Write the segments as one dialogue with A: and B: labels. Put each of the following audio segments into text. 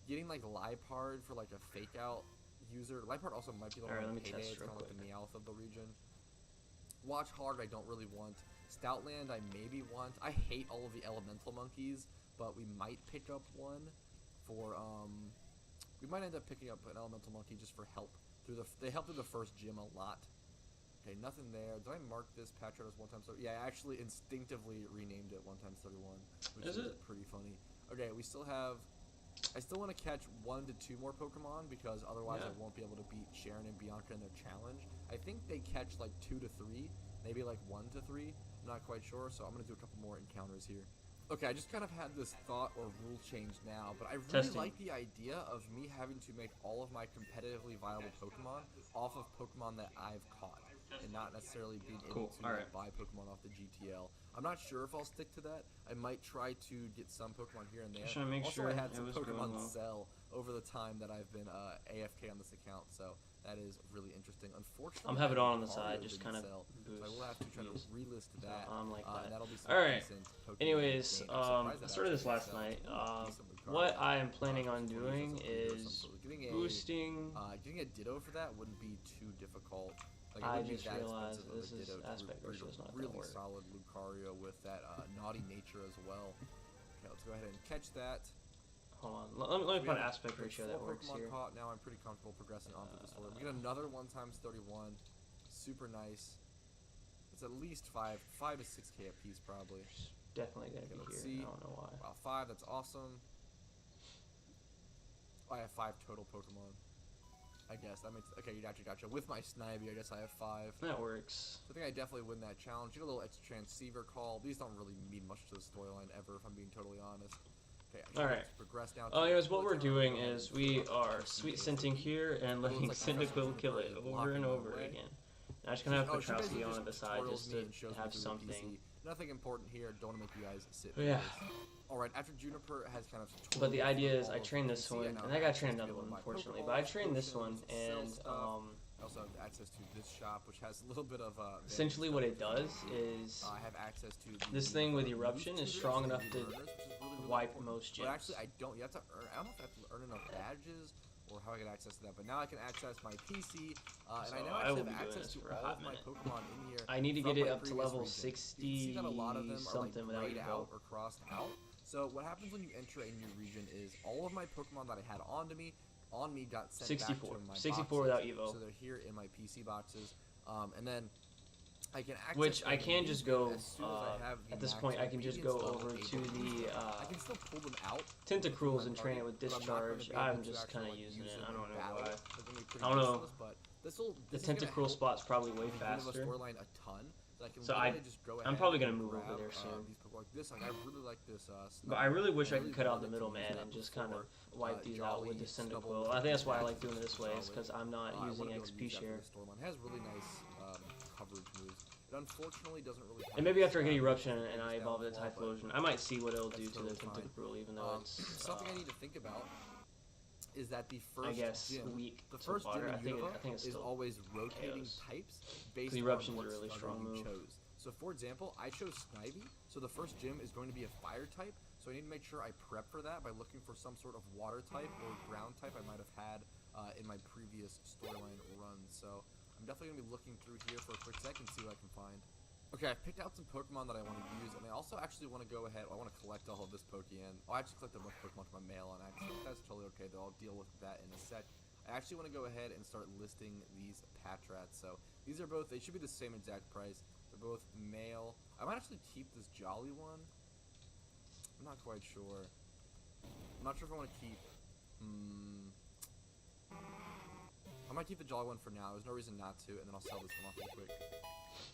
A: getting like Liepard for like a fake out user. Liepard also might be a little more payday. It's kind of like the Meowth of the region. Watch Hard, I don't really want. Stoutland, I maybe want. I hate all of the elemental monkeys, but we might pick up one for we might end up picking up an elemental monkey just for help through they help through the first gym a lot. Okay, nothing there. Did I mark this Patrat as 1 times 30? Yeah, I actually instinctively renamed it 1 times 31, which is pretty funny. Okay, we still have. I still want to catch 1 to 2 more Pokemon because otherwise I won't be able to beat Sharon and Bianca in their challenge. I think they catch like 2 to 3, maybe like 1 to 3. I'm not quite sure, so I'm gonna do a couple more encounters here. Okay, I just kind of had this thought or rule change now, but I really like the idea of me having to make all of my competitively viable Pokemon off of Pokemon that I've caught, and not necessarily being able to buy Pokemon off the GTL. I'm not sure if I'll stick to that. I might try to get some Pokemon here and there. I had some Pokemon sell over the time that I've been AFK on this account, so that is really interesting. Unfortunately,
B: I'm having it on the side, just kind of
A: boost. So I will have to try to relist that.
B: Like that.
A: That'll be some decent Pokemon.
B: Anyways, I started this last night. What I am planning on doing is boosting.
A: Getting a Ditto for that wouldn't be too difficult. Like,
B: I just realized this is aspect ratio is not
A: really solid Lucario with that naughty nature as well. Okay, let's go ahead and catch that.
B: Hold on, let me put an aspect ratio that works
A: Pokemon
B: here.
A: Caught. Now I'm pretty comfortable progressing on through the story. We get another 1 times 31. Super nice. It's at least 5 to 6K a piece probably.
B: Definitely gonna be here.
A: See.
B: I don't know why.
A: Wow, 5. That's awesome. I have 5 total Pokemon. I guess that makes okay. You gotcha. With my Snivy, I guess I have 5.
B: That works.
A: So I think I definitely win that challenge. Get a little extra transceiver call. These don't really mean much to the storyline ever, if I'm being totally honest. Okay.
B: Alright.
A: Progress now.
B: Anyways, what we're doing is we are sweet scenting here and letting Cyndaquil kill it over and over again. And I'm just gonna have Petrowski on the side just to have something.
A: Nothing important here. Don't want to make you guys sit.
B: Yeah.
A: Alright, after Juniper has kind of...
B: But the idea is I train this one, and I gotta train another one, unfortunately. But I trained this one, and
A: I also have access to this shop, which has a little bit of...
B: essentially what it does is...
A: I have access to...
B: This thing with Eruption is strong enough to wipe most gyms.
A: But actually, I don't... You have to earn... I don't know if I have to earn enough badges, or how I get access to that. But now I can access my PC, and I now actually have access to all of my Pokemon in here.
B: I need to get it up to level 60 something without
A: out or crossed out. So what happens when you enter a new region is all of my Pokemon that I had on me got sent back to my
B: 64
A: boxes.
B: without Evo.
A: So they're here in my PC boxes, and then I can access.
B: Which I can just go.
A: At
B: this point, I can just go over to the.
A: I can still pull them out.
B: Tentacruels and train it with Discharge. I'm just kind of using it. I don't know why. I don't know. The Tentacruel spot's probably way faster. So I'm probably gonna move over there soon.
A: I really like this.
B: But I really wish I could cut out the middleman and just kind of wipe these out with the Cyndaquil. I think that's why I like doing it this way, is because I'm not using XP share.
A: It has really nice coverage moves. It unfortunately doesn't really.
B: And maybe after I get Eruption and I evolve the Typhlosion, I might see what it'll do to the Tentacruel, even though it's
A: something I need to think about. Is that the first
B: I guess
A: gym,
B: weak
A: the first
B: so
A: gym in
B: I think it's
A: is
B: still
A: always rotating types based on
B: Eruption's
A: what
B: a really strong
A: you
B: move.
A: chose. So for example, I chose Snivy, so the first gym is going to be a fire type, so I need to make sure I prep for that by looking for some sort of water type or ground type I might have had in my previous storyline run. So I'm definitely going to be looking through here for a quick sec and see what I can find. Okay, I've picked out some Pokemon that I want to use, and I also actually want to go ahead. I want to collect all of this Pokemon. I actually collected a bunch of Pokemon from my mail on accident. That's totally okay, though. I'll deal with that in a sec. I actually want to go ahead and start listing these Patrats. So these are both, they should be the same exact price. They're both male. I might actually keep this Jolly one. I'm not quite sure. I'm not sure if I want to keep... I might keep the Jolly one for now. There's no reason not to, and then I'll sell this one off real quick.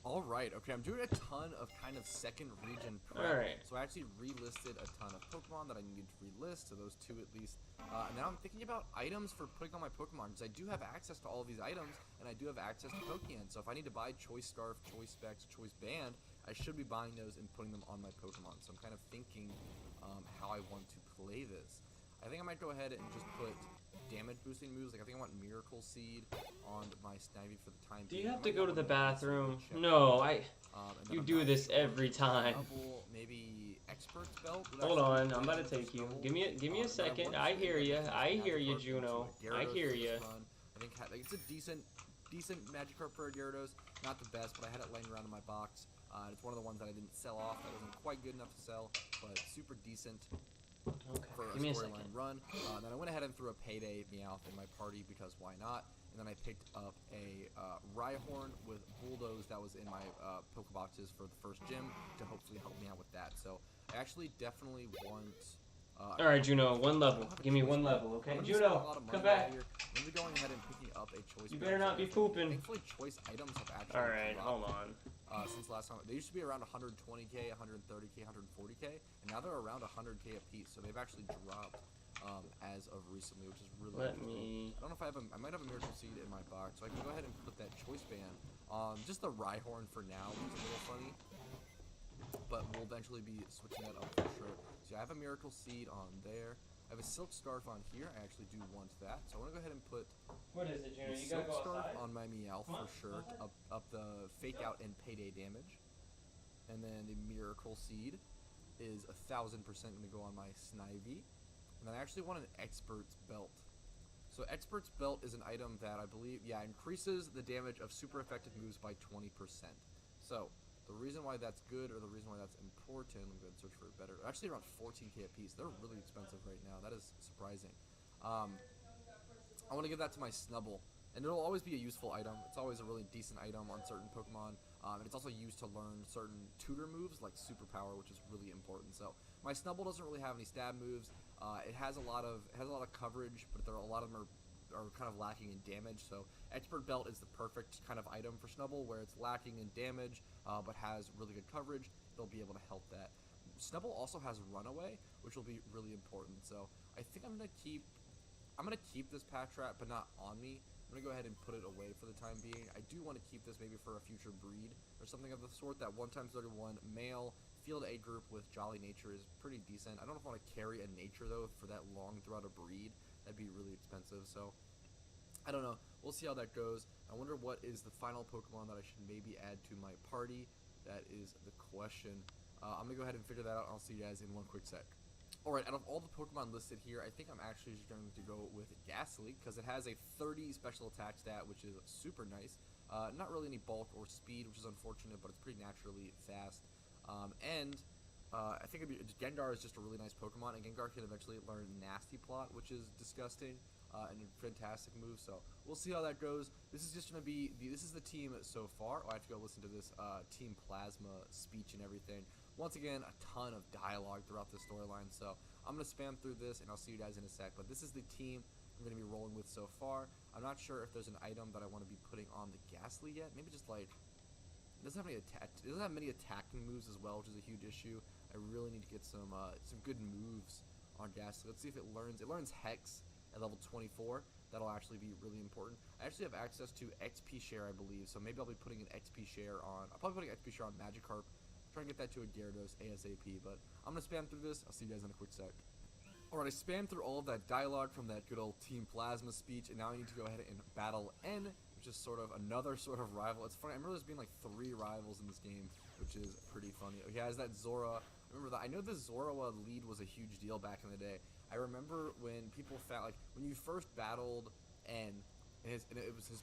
A: Alright, okay, I'm doing a ton of kind of second region prep.
B: Alright.
A: So I actually relisted a ton of Pokemon that I needed to relist, so those 2 at least. And now I'm thinking about items for putting on my Pokemon, because I do have access to all of these items, and I do have access to Pokemon. So if I need to buy Choice Scarf, Choice Specs, Choice Band, I should be buying those and putting them on my Pokemon. So I'm kind of thinking how I want to play this. I think I might go ahead and just put damage boosting moves. Like I think I want Miracle Seed on my Snivy for the time being.
B: Do you have to go to the bathroom? No, you do this every time.
A: Maybe Expert's Belt.
B: Hold on, I'm about to take you. Give me a second. I hear you. I hear you, Juno. I hear you.
A: I think it's a decent Magikarp for a Gyarados. Not the best, but I had it laying around in my box. It's one of the ones that I didn't sell off. That wasn't quite good enough to sell, but super decent.
B: Okay.
A: For a storyline run. Then I went ahead and threw a Payday Meowth in my party because why not? And then I picked up a Rhyhorn with Bulldoze that was in my Pokeboxes for the first gym to hopefully help me out with that. So I actually definitely want...
B: Alright, Juno, one level. Give me one level, okay? Juno, come back.
A: I'm going to be going ahead and picking up a choice.
B: You better not be pooping.
A: Thankfully, choice items have actually
B: Alright, hold on.
A: Since last time. They used to be around 120k, 130k, 140k, and now they're around 100k a piece. So they've actually dropped as of recently, which is really cool. I don't know if I have I might have a Miracle Seed in my box, so I can go ahead and put that choice band on just the Rhyhorn for now, which is a little funny. But we'll eventually be switching that up for sure. So I have a Miracle Seed on there. I have a Silk Scarf on here. I actually do want that. So I want to go ahead and put
B: what is it, Junior? You
A: Silk
B: gotta go
A: Scarf
B: outside?
A: on my Meowth for sure to up the Fake Out and Payday damage. And then the Miracle Seed is 1000% going to go on my Snivy. And then I actually want an Expert's Belt. So Expert's Belt is an item that I believe, increases the damage of super effective moves by 20%. So the reason why that's good, or the reason why that's important, I'm going to search for it better. They're actually around 14k a piece. They're really expensive right now. That is surprising. I want to give that to my Snubbull. And it'll always be a useful item. It's always a really decent item on certain Pokemon. And it's also used to learn certain tutor moves like Superpower, which is really important. So my Snubbull doesn't really have any stab moves. It has a lot of coverage, but a lot of them are kind of lacking in damage. So Expert Belt is the perfect kind of item for Snubbull, where it's lacking in damage, but has really good coverage. They'll be able to help that. Snubbull also has Runaway, which will be really important. So I think I'm gonna keep this Patrat, but not on me. I'm gonna go ahead and put it away for the time being. I do want to keep this maybe for a future breed or something of the sort. That 1x31 male Field A group with Jolly Nature is pretty decent. I don't know if I want to carry a Nature though for that long throughout a breed. That'd be really expensive. So I don't know. We'll see how that goes. I wonder what is the final Pokemon that I should maybe add to my party. That is the question. I'm gonna go ahead and figure that out. I'll see you guys in one quick sec. Alright, out of all the Pokemon listed here, I think I'm actually just going to go with Ghastly, because it has a 30 special attack stat, which is super nice. Not really any bulk or speed, which is unfortunate, but it's pretty naturally fast. I think Gengar is just a really nice Pokemon, and Gengar can eventually learn Nasty Plot, which is disgusting, and a fantastic move, so we'll see how that goes. This is just going to be, this is the team so far. I have to go listen to this Team Plasma speech and everything. Once again, a ton of dialogue throughout the storyline, so I'm going to spam through this, and I'll see you guys in a sec. But this is the team I'm going to be rolling with so far. I'm not sure if there's an item that I want to be putting on the Ghastly yet. Maybe just like, it doesn't have many attacking moves as well, which is a huge issue. I really need to get some good moves on Ghastly. Let's see if it learns. It learns Hex at level 24. That'll actually be really important. I actually have access to XP Share, I believe, so maybe I'll be putting an XP Share on. I'll probably put an XP Share on Magikarp. Try and get that to a Gyarados ASAP, but I'm going to spam through this. I'll see you guys in a quick sec. Alright, I spammed through all of that dialogue from that good old Team Plasma speech, and now I need to go ahead and battle N, which is sort of another sort of rival. It's funny, I remember there's being like 3 rivals in this game, which is pretty funny. Oh, yeah, has that Zora. Remember that? I know the Zoroa lead was a huge deal back in the day. I remember when people found, like, when you first battled N, and his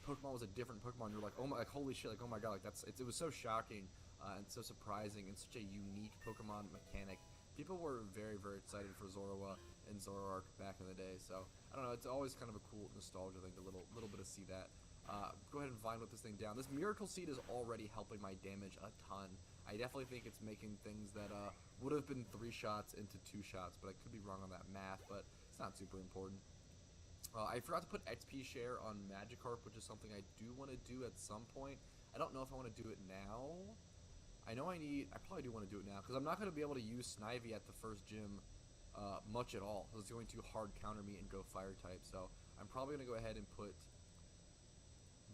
A: Pokemon was a different Pokemon, you're like, oh my, like, holy shit, like, oh my god, like, it was so shocking. And so surprising, and such a unique Pokemon mechanic. People were very, very excited for Zoroa and Zoroark back in the day, so I don't know, it's always kind of a cool nostalgia thing, a little bit to see that. Go ahead and vine with this thing down. This Miracle Seed is already helping my damage a ton. I definitely think it's making things that would have been 3 shots into 2 shots, but I could be wrong on that math, but it's not super important. I forgot to put XP Share on Magikarp, which is something I do want to do at some point. I don't know if I want to do it now. I probably do want to do it now, because I'm not going to be able to use Snivy at the first gym much at all. It's going to hard counter me and go Fire type, so I'm probably going to go ahead and put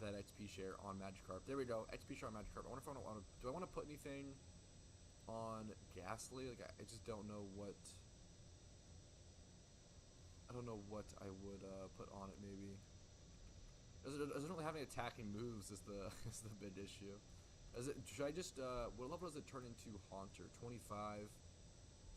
A: that XP Share on Magikarp. There we go, XP Share on Magikarp. I wonder if do I want to put anything on Ghastly? Like, I just don't know what... I don't know what I would put on it, maybe. It doesn't really have any attacking moves is the big issue. Should I just, what level does it turn into Haunter? 25.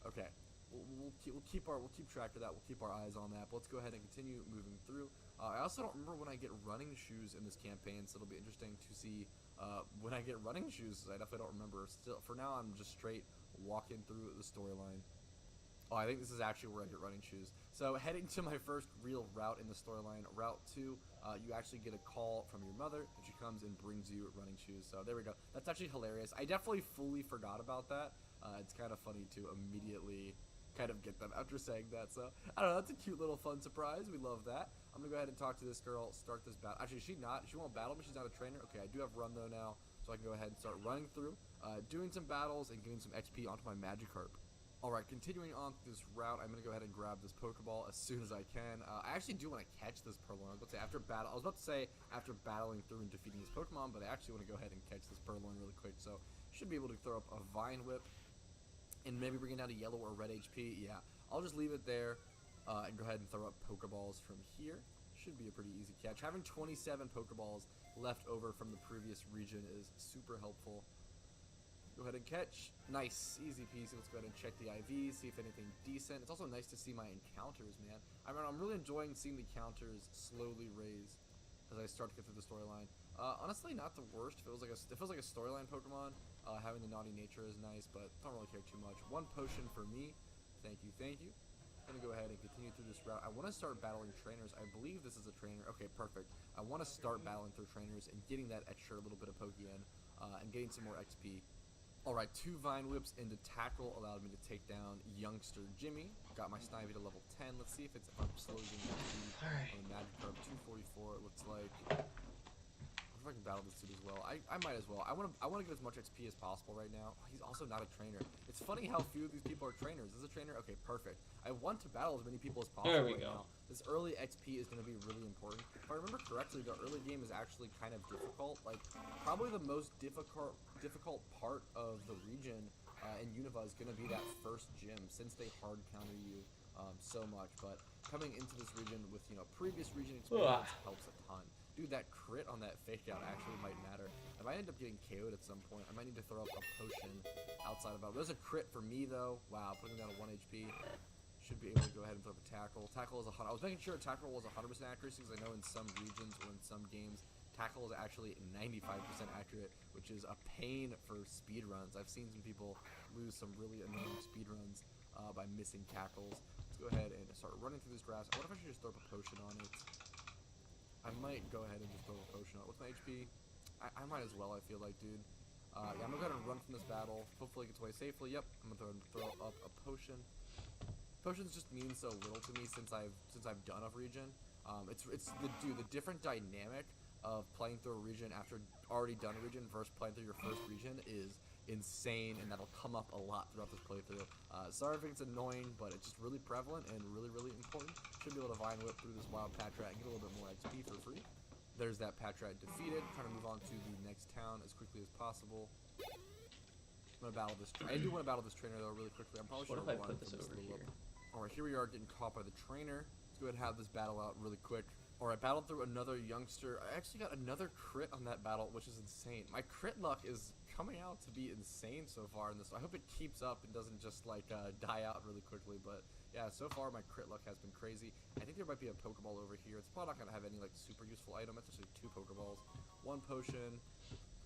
A: Okay. We'll keep track of that. We'll keep our eyes on that. But let's go ahead and continue moving through. I also don't remember when I get running shoes in this campaign, so it'll be interesting to see when I get running shoes. I definitely don't remember. Still, for now, I'm just straight walking through the storyline. Oh, I think this is actually where I get running shoes. So heading to my first real route in the storyline, Route 2, you actually get a call from your mother, and she comes and brings you running shoes. So there we go. That's actually hilarious. I definitely fully forgot about that. It's kind of funny to immediately kind of get them after saying that. So I don't know. That's a cute little fun surprise. We love that. I'm gonna go ahead and talk to this girl. Start this battle. Actually, she won't battle me. She's not a trainer. Okay, I do have run though now, so I can go ahead and start running through, doing some battles and getting some XP onto my Magikarp. Alright, continuing on this route, I'm going to go ahead and grab this Pokeball as soon as I can. I actually do want to catch this Purloin. I was about to say after battling through and defeating this Pokemon, but I actually want to go ahead and catch this Purloin really quick. So, should be able to throw up a Vine Whip and maybe bring it down to yellow or red HP. Yeah, I'll just leave it there and go ahead and throw up Pokeballs from here. Should be a pretty easy catch. Having 27 Pokeballs left over from the previous region is super helpful. Go ahead and catch. Nice. Easy peasy. Let's go ahead and check the IVs, see if anything decent. It's also nice to see my encounters, man. I mean, I'm really enjoying seeing the counters slowly raise as I start to get through the storyline. Honestly, not the worst. It feels like a storyline Pokemon. Having the naughty nature is nice, but don't really care too much. One potion for me. Thank you, thank you. I'm going to go ahead and continue through this route. I want to start battling trainers. I believe this is a trainer. Okay, perfect. I want to start battling through trainers and getting that extra little bit of Pokeyen and getting some more XP. Alright, 2 Vine Whips into Tackle allowed me to take down Youngster Jimmy. Got my Snivy to level 10. Let's see if I'm slowly getting XP on Magikarp. 244, it looks like. I wonder if I can battle this dude as well. I might as well. I want to get as much XP as possible right now. He's also not a trainer. It's funny how few of these people are trainers. Is this a trainer? Okay, perfect. I want to battle as many people as possible right now. This early XP is going to be really important. If I remember correctly, the early game is actually kind of difficult. Like, probably the most difficult part of the region in Unova is going to be that first gym, since they hard counter you so much. But coming into this region with, previous region experience helps a ton. Dude, that crit on that fake out actually might matter. If I end up getting KO'd at some point, I might need to throw up a potion outside of battle. There's a crit for me, though. Wow, putting down a 1 HP. Should be able to go ahead and throw up a Tackle. Tackle is 100. I was making sure Tackle was 100% accuracy, because I know in some regions or in some games, Tackle is actually 95% accurate, which is a pain for speedruns. I've seen some people lose some really annoying speedruns by missing Tackles. Let's go ahead and start running through this grass. I wonder if I should just throw up a potion on it. I might go ahead and just throw a potion on it. What's my HP? I might as well, I feel like, dude. Yeah, I'm gonna go ahead and run from this battle. Hopefully it gets away safely. Yep, I'm gonna throw up a potion. Potions just mean so little to me since I've done a region. It's the different dynamic of playing through a region after already done a region versus playing through your first region is insane, and that'll come up a lot throughout this playthrough. Sorry if it's annoying, but it's just really prevalent and really, really important. Should be able to Vine Whip through this wild Patrat and get a little bit more XP for free. There's that Patrat defeated. Trying to move on to the next town as quickly as possible. I'm gonna battle this. I do want to battle this trainer though really quickly. I'm probably
B: sure. What if I put this over here?
A: Alright, here we are getting caught by the trainer. Let's go ahead and have this battle out really quick. Alright, battled through another youngster. I actually got another crit on that battle, which is insane. My crit luck is coming out to be insane so far in this. I hope it keeps up and doesn't just like die out really quickly, but yeah, so far my crit luck has been crazy. I think there might be a Pokeball over here. It's probably not going to have any like super useful item. It's actually 2 Pokeballs. 1 potion.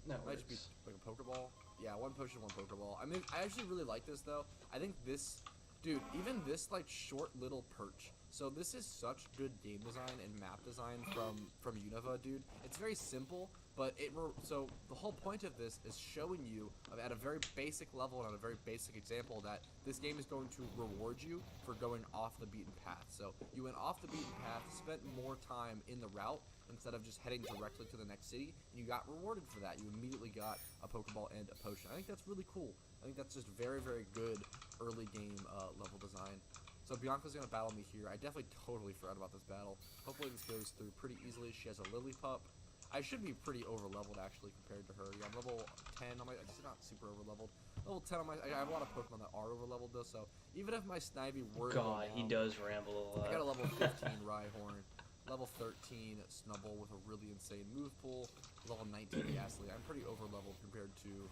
B: No,
A: might just be like a Pokeball. Yeah, 1 potion, 1 Pokeball. I mean, I actually really like this though. I think this, dude, even this like short little perch. So this is such good game design and map design from Unova, dude. It's very simple, but so the whole point of this is showing you at a very basic level and on a very basic example that this game is going to reward you for going off the beaten path. So you went off the beaten path, spent more time in the route instead of just heading directly to the next city, and you got rewarded for that. You immediately got a Pokeball and a potion. I think that's really cool. I think that's just very, very good early game level design. So Bianca's going to battle me here. I definitely totally forgot about this battle. Hopefully this goes through pretty easily. She has a Lillipup. I should be pretty over-leveled, actually, compared to her. Yeah, I'm level 10 on my... It's not super over-leveled. Level 10 on my... I have a lot of Pokemon that are over-leveled, though, so even if my Snivy were to go down,
B: he does ramble a lot.
A: I got a level 15 Rhyhorn, level 13 Snubbull with a really insane move pool, level 19 Ghastly. I'm pretty over-leveled compared to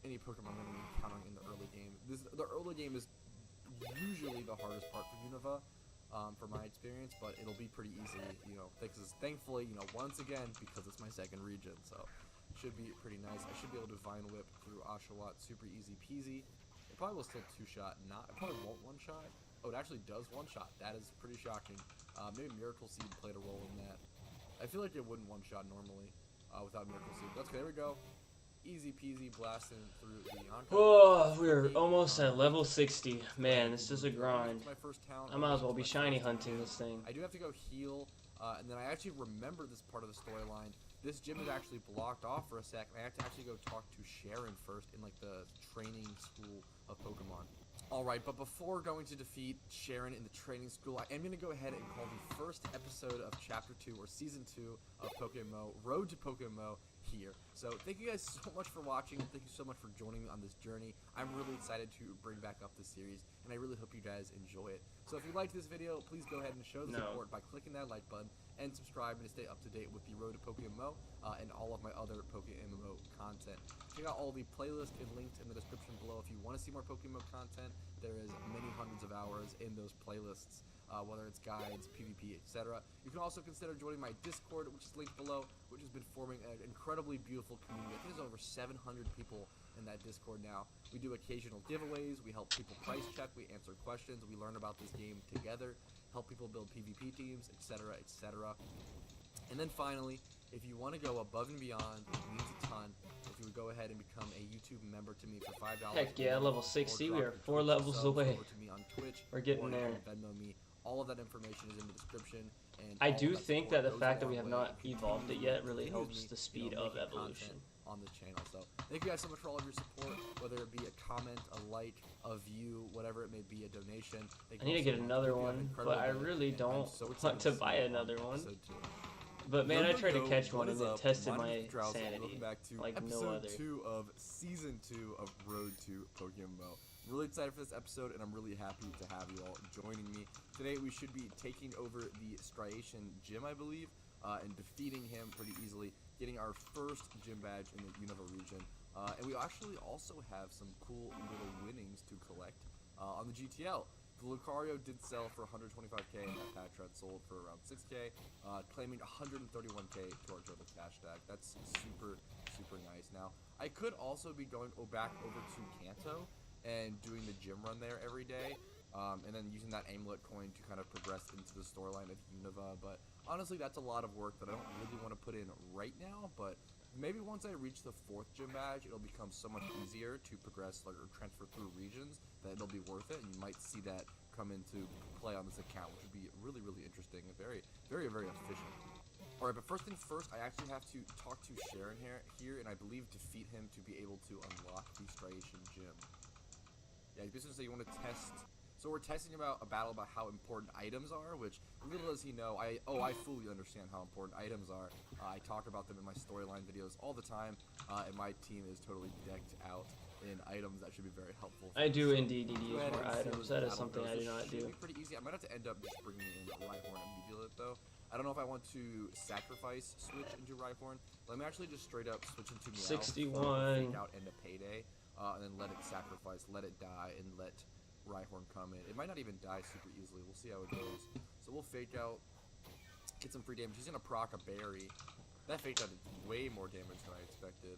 A: any Pokemon I'm going to be encountering in the early game. The early game is usually the hardest part for Unova, for my experience, but it'll be pretty easy, thankfully, once again, because it's my second region, so should be pretty nice. I should be able to Vine Whip through Oshawott, super easy peasy. It probably will still two-shot, it probably won't one-shot. Oh, it actually does one-shot. That is pretty shocking. Maybe Miracle Seed played a role in that. I feel like it wouldn't one-shot normally without Miracle Seed. That's okay, there we go. Easy peasy blasting through the Oncoming.
B: Oh, we're almost at level 60. Man, this is a grind. I might as well be shiny hunting this thing.
A: I do have to go heal, and then I actually remember this part of the storyline. This gym is actually blocked off for a sec, and I have to actually go talk to Sharon first in, like, the training school of Pokemon. Alright, but before going to defeat Sharon in the training school, I am going to go ahead and call the first episode of Chapter 2, or Season 2 of PokeMMO, Road to PokeMMO, here. So thank you guys so much for watching, and thank you so much for joining me on this journey. I'm really excited to bring back up this series, and I really hope you guys enjoy it. So if you liked this video, please go ahead and show the support by clicking that like button, and subscribe and stay up to date with the Road to PokeMMO and all of my other PokeMMO content. Check out all the playlists and links in the description below if you want to see more PokeMMO content. There is many hundreds of hours in those playlists, whether it's guides, PvP, etc. You can also consider joining my Discord, which is linked below, which has been forming an incredibly beautiful community. I think there's over 700 people in that Discord now. We do occasional giveaways, we help people price check, we answer questions, we learn about this game together, help people build PvP teams, etc., etc. And then finally, if you want to go above and beyond, it means a ton. If you would go ahead and become a YouTube member to me for $5.
B: Heck yeah, level 60. We are 4 levels away.
A: To me on Twitch,
B: we're getting there.
A: Venmo me. All of that information is in the description. And
B: I do think that the fact that we have not evolved it yet really helps the speed of evolution
A: on this channel. So thank you guys so much for all of your support, whether it be a comment, a like, a view, whatever it may be, a donation.
B: I need to get another one, but I really don't want to buy another one. But man, I tried to catch one and it tested my sanity like no other.
A: Episode 2 of Season 2 of Road to PokeMMO. I'm really excited for this episode, and I'm really happy to have you all joining me. Today we should be taking over the Striation gym, I believe, and defeating him pretty easily, getting our first gym badge in the Unova region. And we actually also have some cool little winnings to collect on the GTL. The Lucario did sell for 125k, and that Patrat sold for around 6k, claiming 131k towards our cash tag. That's super, super nice. Now, I could also be going back over to Kanto and doing the gym run there every day, and then using that amulet coin to kind of progress into the storyline of Unova, but honestly, that's a lot of work that I don't really want to put in right now, but maybe once I reach the 4th gym badge, it'll become so much easier to progress, like, or transfer through regions, that it'll be worth it, and you might see that come into play on this account, which would be really, really interesting and very, very, very efficient. Alright, but first things first, I actually have to talk to Sharon here, and I believe defeat him to be able to unlock the Striation gym. Yeah, basically you want to test. So we're testing about a battle about how important items are, which little does he know, I fully understand how important items are. I talk about them in my storyline videos all the time, and my team is totally decked out in items that should be very helpful.
B: I do indeed use more items. That is something I do not do.
A: Pretty easy. I might have to end up just bringing in Rhyhorn immediately though. I don't know if I want to sacrifice switch into Rhyhorn. Let me actually just straight up switch into Meowth,
B: 61.
A: Fake out into Payday, and then let it sacrifice, let it die, and let Rhyhorn come in. It might not even die super easily. We'll see how it goes. So we'll fake out, get some free damage. He's gonna proc a berry. That faked out way more damage than I expected.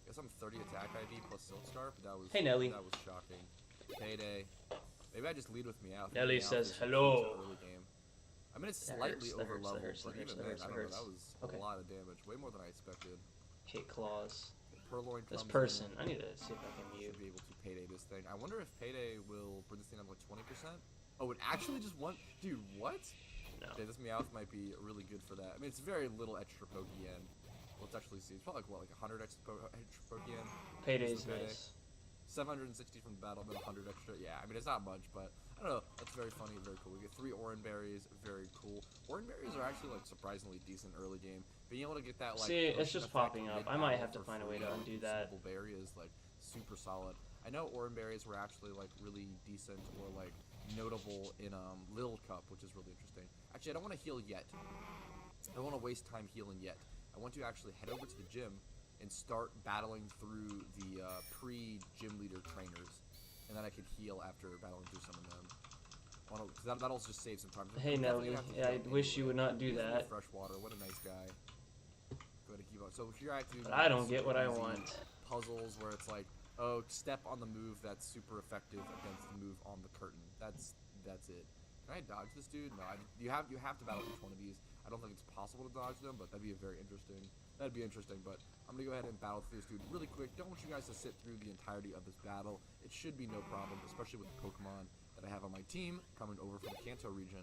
A: Guess I'm 30 attack IV plus Silk Scarf. That was That was shocking. Payday. Maybe I just lead with Meowth.
B: Nelly says hello.
A: Early game. I mean, it's slightly over leveled, but even then, I don't know. That was a lot of damage. Way more than I expected.
B: Hit claws.
A: Purloin
B: this person. I need to see if I can mute.
A: Should be able to Payday this thing. I wonder if Payday will bring this thing up like 20%. Oh, it actually just won. Dude, what?
B: No.
A: Okay, this Meowth might be really good for that. I mean, it's very little extra Poke-Yen. Let's actually see. It's probably like, what, like 100 extra Poke-Yen?
B: Payday's nice.
A: 760 from the battle, then 100 extra. Yeah, I mean, it's not much, but I don't know. That's very funny, very cool. We get 3 Oran Berries, very cool. Oran Berries are actually like surprisingly decent early game. Being able to get that like
B: it's just popping up. I might have to find a way to undo that.
A: Berry is like super solid. I know Oran Berries were actually like really decent or like notable in Lil Cup, which is really interesting. Actually, I don't want to heal yet. I don't want to waste time healing yet. I want to actually head over to the gym, and start battling through the pre-gym leader trainers, and then I could heal after battling through some of them. Because that'll just save some time.
B: Hey Nelly, yeah, I wish you would not do that.
A: Fresh water, what a nice guy. Go ahead and keep on. So here I have to.
B: But I don't get what I want.
A: Puzzles where it's like, oh, step on the move that's super effective against the move on the curtain. That's it. Can I dodge this dude? No, you have to battle each one of these. I don't think it's possible to dodge them, but that'd be interesting. But I'm gonna go ahead and battle through this dude really quick. Don't want you guys to sit through the entirety of this battle. It should be no problem, especially with the Pokemon that I have on my team coming over from the Kanto region.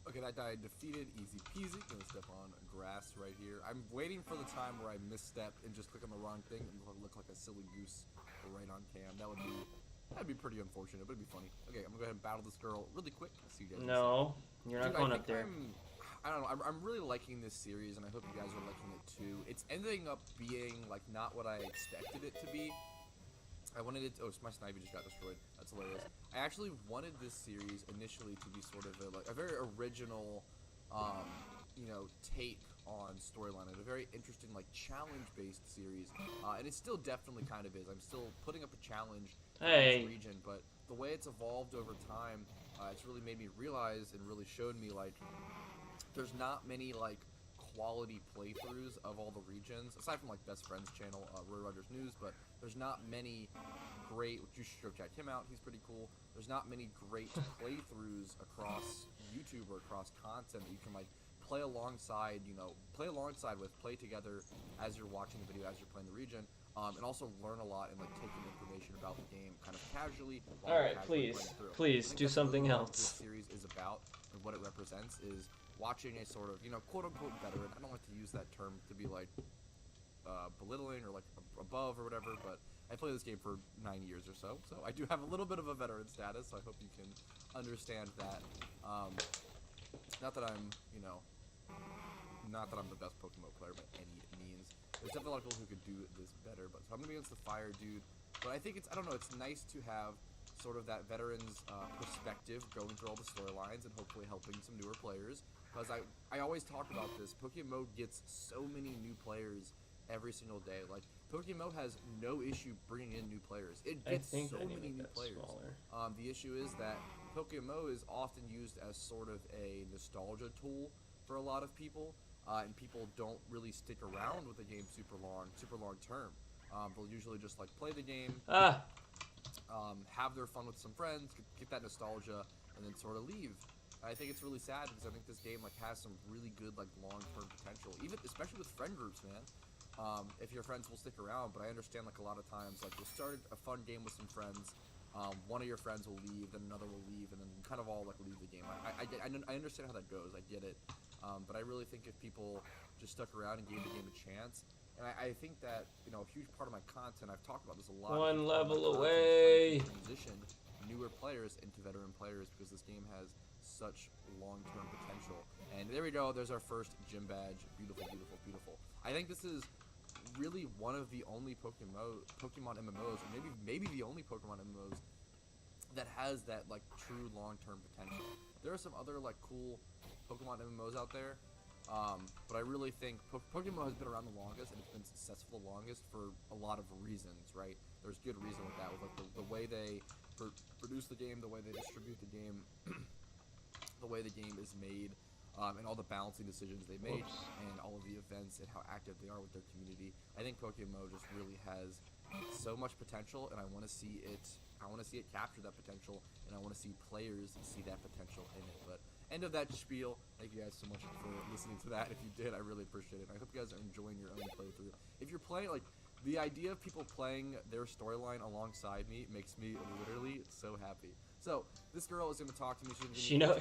A: Okay, that guy defeated, easy peasy. Gonna step on grass right here. I'm waiting for the time where I misstep and just click on the wrong thing and look like a silly goose right on cam. That'd be pretty unfortunate, but it'd be funny. Okay, I'm gonna go ahead and battle this girl really quick. See you guys.
B: No, you're not going up there.
A: I don't know. I'm really liking this series, and I hope you guys are liking it too. It's ending up being like not what I expected it to be. I wanted it. Oh, my Snivy just got destroyed. That's hilarious. I actually wanted this series initially to be sort of a very original, take on storyline. It's a very interesting, challenge-based series, and it still definitely kind of is. I'm still putting up a challenge in this region, but the way it's evolved over time, it's really made me realize and really showed me there's not many quality playthroughs of all the regions, aside from Best Friends channel, Reruns News, but there's not many great, you should go check him out, he's pretty cool. There's not many great playthroughs across YouTube or across content that you can play alongside with, play together as you're watching the video, as you're playing the region, and also learn a lot and take in information about the game kind of casually.
B: Alright, please do something else.
A: What this series is about and what it represents is watching a sort of, quote-unquote veteran. I don't like to use that term to be belittling or above or whatever, but I played this game for 9 years or so I do have a little bit of a veteran status, so I hope you can understand that. Not that I'm the best PokeMMO player by any means. There's definitely a lot of people who could do this better, but so I'm gonna be against the fire dude. But I think it's nice to have sort of that veteran's perspective going through all the storylines and hopefully helping some newer players. Because I always talk about this, PokeMMO gets so many new players every single day. PokeMMO has no issue bringing in new players. It gets so many new players. The issue is that PokeMMO is often used as sort of a nostalgia tool for a lot of people, and people don't really stick around with the game super long term. They'll usually just play the game, have their fun with some friends, get that nostalgia, and then sort of leave. I think it's really sad because I think this game has some really good long-term potential, especially with friend groups, man. If your friends will stick around, but I understand a lot of times you'll start a fun game with some friends, one of your friends will leave, then another will leave, and then you kind of all leave the game. I understand how that goes. I get it, but I really think if people just stuck around and gave the game a chance. And I think that, a huge part of my content, I've talked about this a lot.
B: One level away.
A: Transition newer players into veteran players because this game has such long-term potential. And there we go. There's our first gym badge. Beautiful, beautiful, beautiful. I think this is really one of the only Pokemon MMOs, or maybe the only Pokemon MMOs that has that true long-term potential. There are some other cool Pokemon MMOs out there. But I really think PokeMMO has been around the longest, and it's been successful the longest for a lot of reasons, right? There's good reason with that, with the way they produce the game, the way they distribute the game, the way the game is made, and all the balancing decisions they make, and all of the events and how active they are with their community. I think PokeMMO just really has so much potential, and I want to see it capture that potential, and I want to see players see that potential in it. But end of that spiel. Thank you guys so much for listening to that. If you did, I really appreciate it. I hope you guys are enjoying your own playthrough. If you're playing, the idea of people playing their storyline alongside me makes me literally so happy. So this girl is going to talk to me.
B: He knows.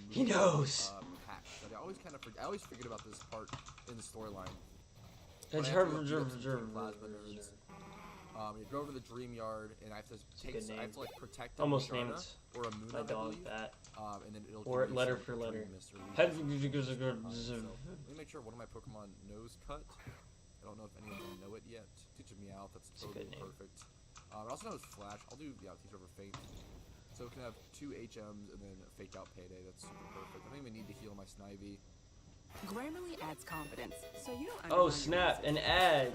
B: He knows.
A: Patch that I always forget about this part in the storyline.
B: It's
A: her. You go over to the Dream Yard, and I have to protect
B: almost named
A: or a Moon,
B: my dog that.
A: And then it'll
B: or letter for letter.
A: So, let me make sure one of my Pokemon knows cut. I don't know if any of them know it yet. Teaches me out. That's totally perfect. It also knows Flash. I'll do teach over Faint. So it can have 2 HMs and then Fake Out Payday. That's super perfect. I don't even need to heal my Snivy.
C: Grammarly adds confidence, so you don't.
B: Oh snap! An ad.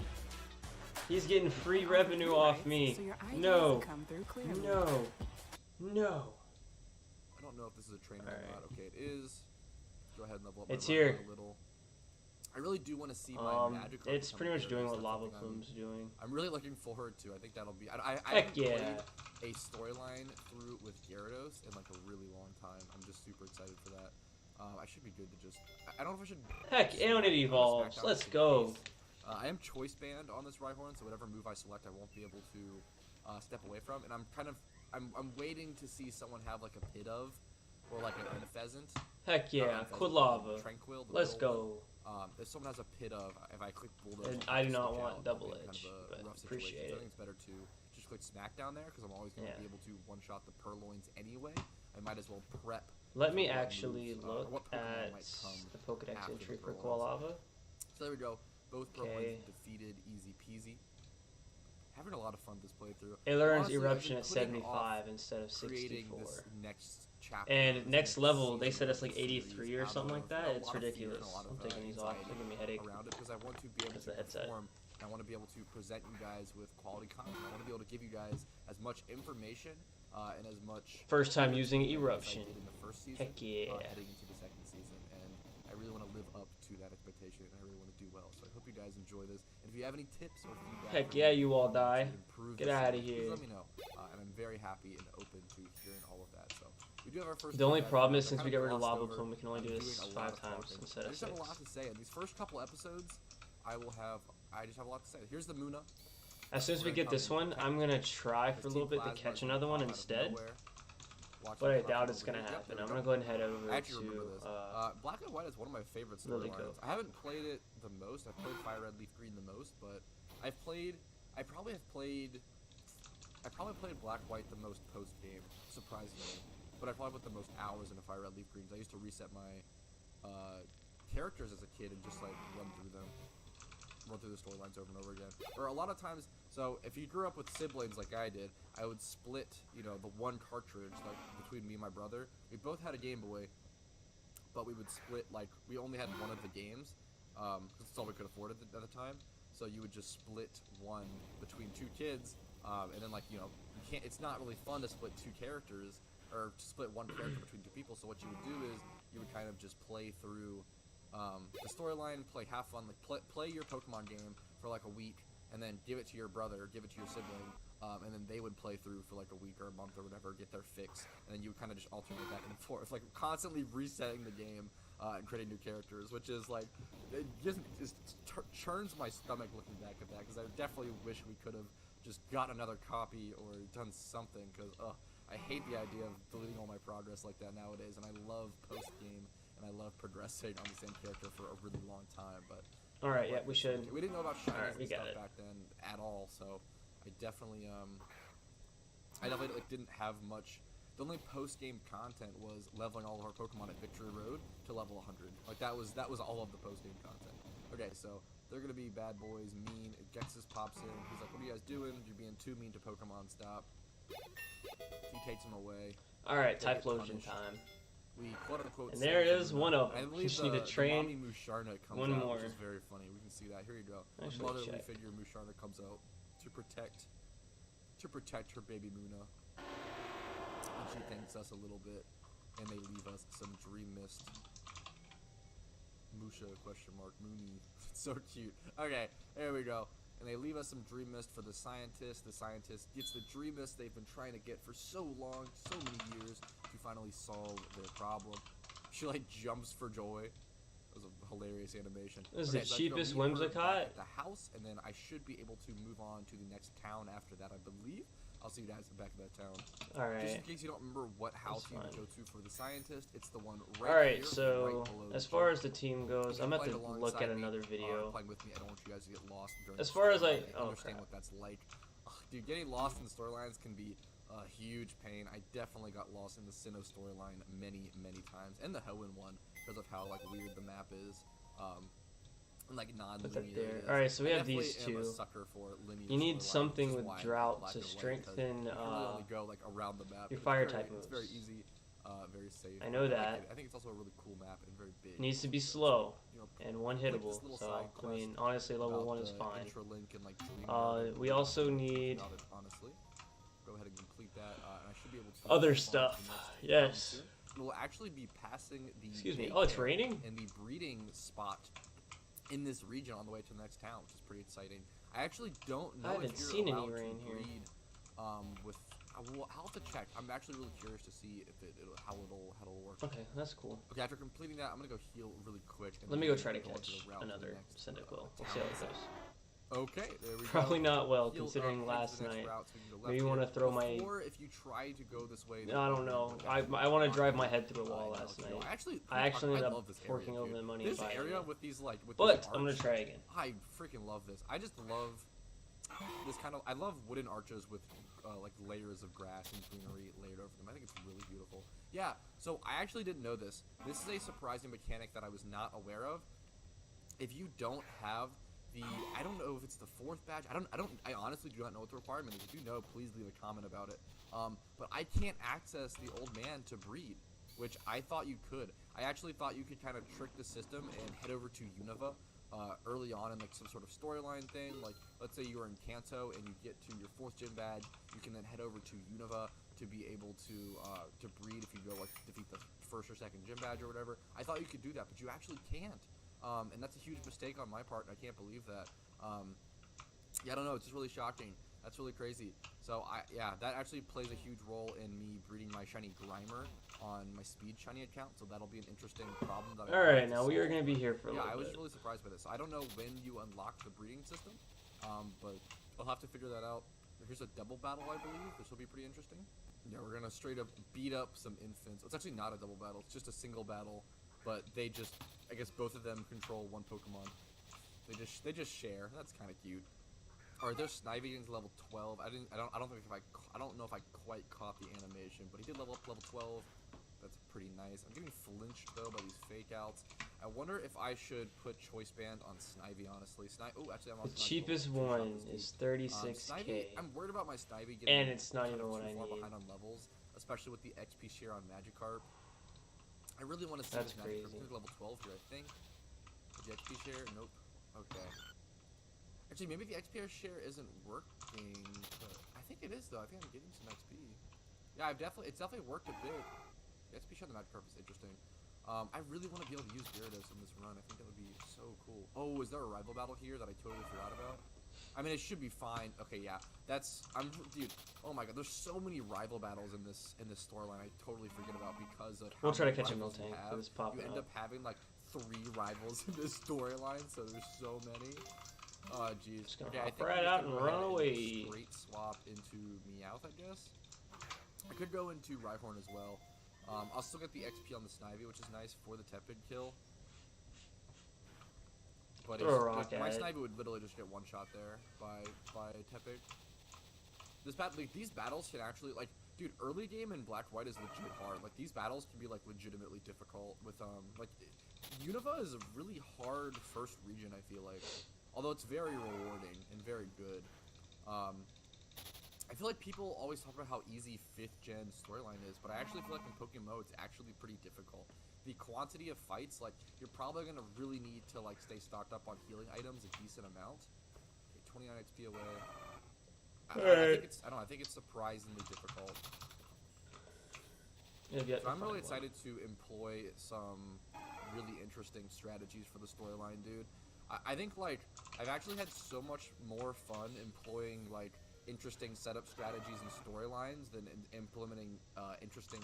B: He's getting free revenue off me. No. No. No.
A: I don't know if this is a trainer or not. Okay, it is. Go ahead and level up.
B: It's here.
A: A little. I really do want to see my magic.
B: It's pretty much doing what Lava Plume's doing.
A: I'm really looking forward to. I think that'll be. I
B: Heck yeah.
A: Played a storyline through with Gyarados in like a really long time. I'm just super excited for that. I should be good to just. I don't know if I should.
B: Heck, and it evolves. Let's go.
A: I am choice banned on this Rhyhorn, so whatever move I select, I won't be able to step away from. And I'm kind of. I'm waiting to see someone have like a pit of, or like a pheasant.
B: Heck yeah, Quilava.
A: Tranquil.
B: Let's go.
A: If someone has a pit of, if I click bulldoze,
B: and I do not want double edge, but appreciate it.
A: I think it's better to just click smack down there because I'm always going to be able to one-shot the Purloins anyway. I might as well prep.
B: Let me actually look at the Pokedex entry for Quilava.
A: So there we go. Both Purloins defeated, easy peasy. Having a lot of fun this playthrough.
B: It learns Eruption at 75 instead of 64.
A: Next chapter
B: and next level, they said it's like 83 or something like that. It's ridiculous. I'm taking these off. They're giving me a headache.
A: Around it because I want to be able to perform. I want to be able to present you guys with quality content. I want to be able to give you guys as much information and as much.
B: First time using Eruption.
A: In the first season,
B: heck yeah.
A: Heading into the second season, and I really want to live up to that expectation, and I really want to do well. So I hope you guys enjoy this. And if you have any tips or feedback,
B: heck yeah, you all die. Get out of here.
A: Please let me know. And I'm very happy and open to hearing all of that. So we do have our first.
B: The only problem is since we get rid of Lava Plume, we can only do this 5 times instead of 6.
A: I just have a lot to say. In these first couple episodes, I just have a lot to say. Here's the Muna.
B: As soon as we get this one, I'm gonna try for a little bit to catch another one instead. But I doubt it's gonna happen. I'm gonna go ahead and head over to
A: Black and White is one of my favorite storylines. I haven't played it the most. I've played Fire Red Leaf Green the most, but I probably played Black White the most post game, surprisingly. But I probably put the most hours into Fire Red Leaf Greens. I used to reset my characters as a kid and just like run through the storylines over and over again. Or a lot of times, so if you grew up with siblings like I did, I would split, the one cartridge like between me and my brother. We both had a Game Boy, but we would split, like, we only had one of the games, because that's all we could afford at the time. So you would just split one between 2 kids, and then, like, you can't, it's not really fun to split 2 characters, or to split one character between 2 people. So what you would do is, you would kind of just play through the storyline, have fun, like play your Pokemon game for like a week, and then give it to your brother, give it to your sibling, and then they would play through for like a week or a month or whatever, get their fix, and then you would kind of just alternate back and forth, like constantly resetting the game and creating new characters, which is like, it just churns my stomach looking back at that, because I definitely wish we could have just got another copy or done something, because I hate the idea of deleting all my progress like that nowadays, and I love post-game, and I love progressing on the same character for a really long time, but...
B: Alright, yeah, we should...
A: We didn't know about shinies and stuff back then at all, so I definitely like, didn't have much... The only post-game content was leveling all of our Pokemon at Victory Road to level 100. Like, that was all of the post-game content. Okay, so they're gonna be bad boys, mean. Gexus pops in. He's like, what are you guys doing? You're being too mean to Pokemon. Stop. He takes him away.
B: Alright, Typhlosion time.
A: We quote-unquote...
B: And there is one of them.
A: I just
B: need to train
A: one more. Which is very funny. We can see that. Here you go.
B: Actually,
A: motherly figure Musharna comes out to protect her baby Muna. And she thanks us a little bit, and they leave us some Dream Mist. Musha, Mooney. So cute. Okay, there we go. And they leave us some Dream Mist for the scientist. The scientist gets the Dream Mist they've been trying to get for so long, so many years, to finally solve their problem. She, like, jumps for joy. It was a hilarious animation.
B: This is the cheapest Whimsicott.
A: At the house, and then I should be able to move on to the next town after that, I believe. I'll see you guys back at that town.
B: Alright.
A: Just in case you don't remember what house you would go to for the scientist, it's the one right
B: Alright,
A: here,
B: so
A: right
B: as far as the team goes, I'm going to have to look at another video.
A: Playing with me, I don't want you guys to get lost during
B: as far as
A: I understand what that's like. Dude, getting lost in storylines can be a huge pain. I definitely got lost in the Sinnoh storyline many, many times, and the Hoenn one, because of how, like, weird the map is. And, like, non-linear.
B: Alright, so we have these two. You need something with drought to strengthen
A: only go, like, around the map.
B: your fire type moves.
A: It's very easy. very safe.
B: I know that.
A: I think it's also a really cool map and very big.
B: It needs to be slow and one-hittable. So I mean, honestly, level 1 is fine. We also need
A: honestly. Go ahead and complete that, and I should be able to
B: other stuff. Yes.
A: We'll actually be passing the
B: Excuse me. Oh, it's raining?
A: And the breeding spot in this region on the way to the next town, which is pretty exciting. I actually don't know
B: if you're seen any rain here.
A: With I'll have to check. I'm actually really curious to see if how it'll work.
B: Okay, that's cool.
A: Okay, after completing that, I'm gonna go heal really quick. And
B: let me go try to catch another Cyndaquil. We'll see how it goes.
A: Okay, there we go.
B: Probably not well, considering last night. Maybe you want to throw my...
A: Or if you try to go this way...
B: I don't know. I want to drive my head through a wall last night. I actually ended up forking over the money.
A: This area with these, like...
B: But I'm going to try again.
A: I freaking love this. I just love this kind of... I love wooden arches with, like, layers of grass and greenery layered over them. I think it's really beautiful. Yeah, so I actually didn't know this. This is a surprising mechanic that I was not aware of. If you don't have... I don't know if it's the 4th badge. I honestly do not know what the requirement is. If you know, please leave a comment about it. But I can't access the old man to breed, which I thought you could. I actually thought you could kind of trick the system and head over to Unova early on in like some sort of storyline thing. Like, let's say you were in Kanto and you get to your 4th gym badge, you can then head over to Unova to be able to breed if you go like defeat the 1st or 2nd gym badge or whatever. I thought you could do that, but you actually can't. And that's a huge mistake on my part, and I can't believe that. Yeah, I don't know, it's just really shocking. That's really crazy. So, yeah, that actually plays a huge role in me breeding my shiny Grimer on my speed shiny account, so that'll be an interesting problem.
B: Alright, now we are going to be here for a little bit.
A: Yeah, I was really surprised by this. I don't know when you unlock the breeding system, but I'll have to figure that out. Here's a double battle, I believe. This will be pretty interesting. Yeah, we're going to straight up beat up some infants. It's actually not a double battle, it's just a single battle. But they just, I guess both of them control one Pokemon. They just share. That's kind of cute. Alright, there's Snivy into level 12. I don't know if I quite caught the animation, but he did level up level 12. That's pretty nice. I'm getting flinched though by these fake outs. I wonder if I should put Choice Band on Snivy, honestly. Oh, actually, I'm on
B: the cheapest one is 36k.
A: I'm worried about my Snivy getting
B: and it's not even what I need.
A: Behind on levels, especially with the XP share on Magikarp. I really want to see
B: that's
A: this
B: crazy.
A: Magikarp. Level 12 here, I think. The XP share? Nope. Okay. Actually, maybe the XP share isn't working. I think it is though. I think I'm getting some XP. Yeah, it's definitely worked a bit. The XP share on the Magikarp is interesting. I really want to be able to use Gyarados in this run. I think that would be so cool. Oh, is there a rival battle here that I totally forgot about? I mean, it should be fine. Okay, yeah, dude. Oh my God, there's so many rival battles in this storyline. I totally forget about because of.
B: We'll try to catch a Miltank for this pop.
A: You end up having like 3 rivals in this storyline, so there's so many. Oh, jeez.
B: Just gonna hop right out and run away.
A: Straight swap into Meowth, I guess. I could go into Rhyhorn as well. I'll still get the XP on the Snivy, which is nice for the Tepid kill. But my Snivy would literally just get one shot there by Tepig. These battles can actually, like, dude, early game in Black White is legit hard. Like, these battles can be like legitimately difficult with like Unova is a really hard first region, I feel like. Although it's very rewarding and very good. I feel like people always talk about how easy 5th gen storyline is, but I actually feel like in PokeMMO it's actually pretty difficult. The quantity of fights, like, you're probably gonna really need to like stay stocked up on healing items a decent amount. Okay, 29 XP away. I think it's surprisingly difficult.
B: Yeah,
A: so I'm really excited to employ some really interesting strategies for the storyline, dude. I think like I've actually had so much more fun employing like interesting setup strategies and storylines than implementing interesting